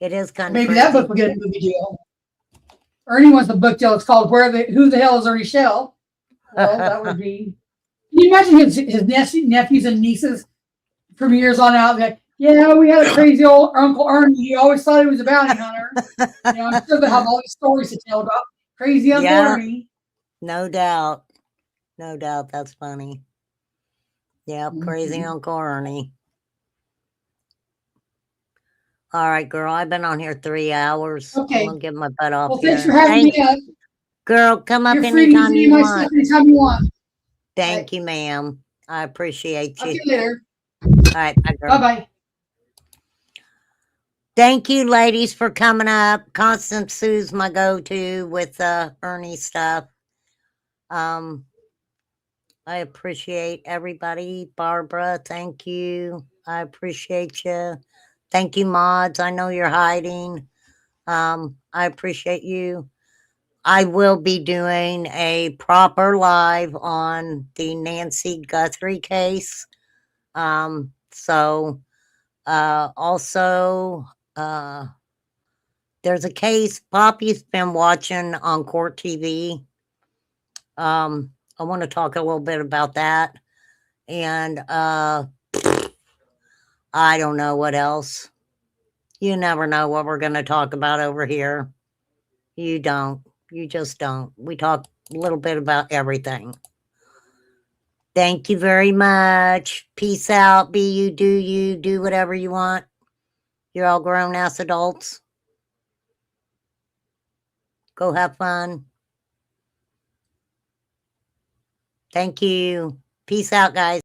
It is kind of Maybe crazy. that book will get a movie deal. Ernie wants a book deal. It's called Who the Hell is Ernie Shell? Well, that would be. Can you imagine his nephews and nieces from years on out? Like, yeah, we had a crazy old Uncle Ernie. He always thought he was a bounty hunter. You know, I'm sure they'll have all these stories to tell about crazy Uncle Yeah. Ernie. No doubt. No doubt. That's funny. Yep, crazy Mhm. Uncle Ernie. All right, girl. I've been on here 3 hours. Okay. I'm gonna get my butt off Well, here. thanks for having me. Girl, come up You're free to anytime use you my want. stuff anytime you want. Thank you, ma'am. I appreciate I'll you. see you later. All right, bye, girl. Bye-bye. Thank you, ladies, for coming up. Constant Sue's my go-to with Ernie stuff. I appreciate everybody. Barbara, thank you. I appreciate you. Thank you, mods. I know you're hiding. I appreciate you. I will be doing a proper live on the Nancy Guthrie case. Also, there's a case Poppy's been watching on Court TV. I want to talk a little bit about that. And I don't know what else. You never know what we're going to talk about over here. You don't. You just don't. We talk a little bit about everything. Thank you very much. Peace out. Be you, do whatever you want. You're all grown ass adults. Go have fun. Thank you. Peace out, guys.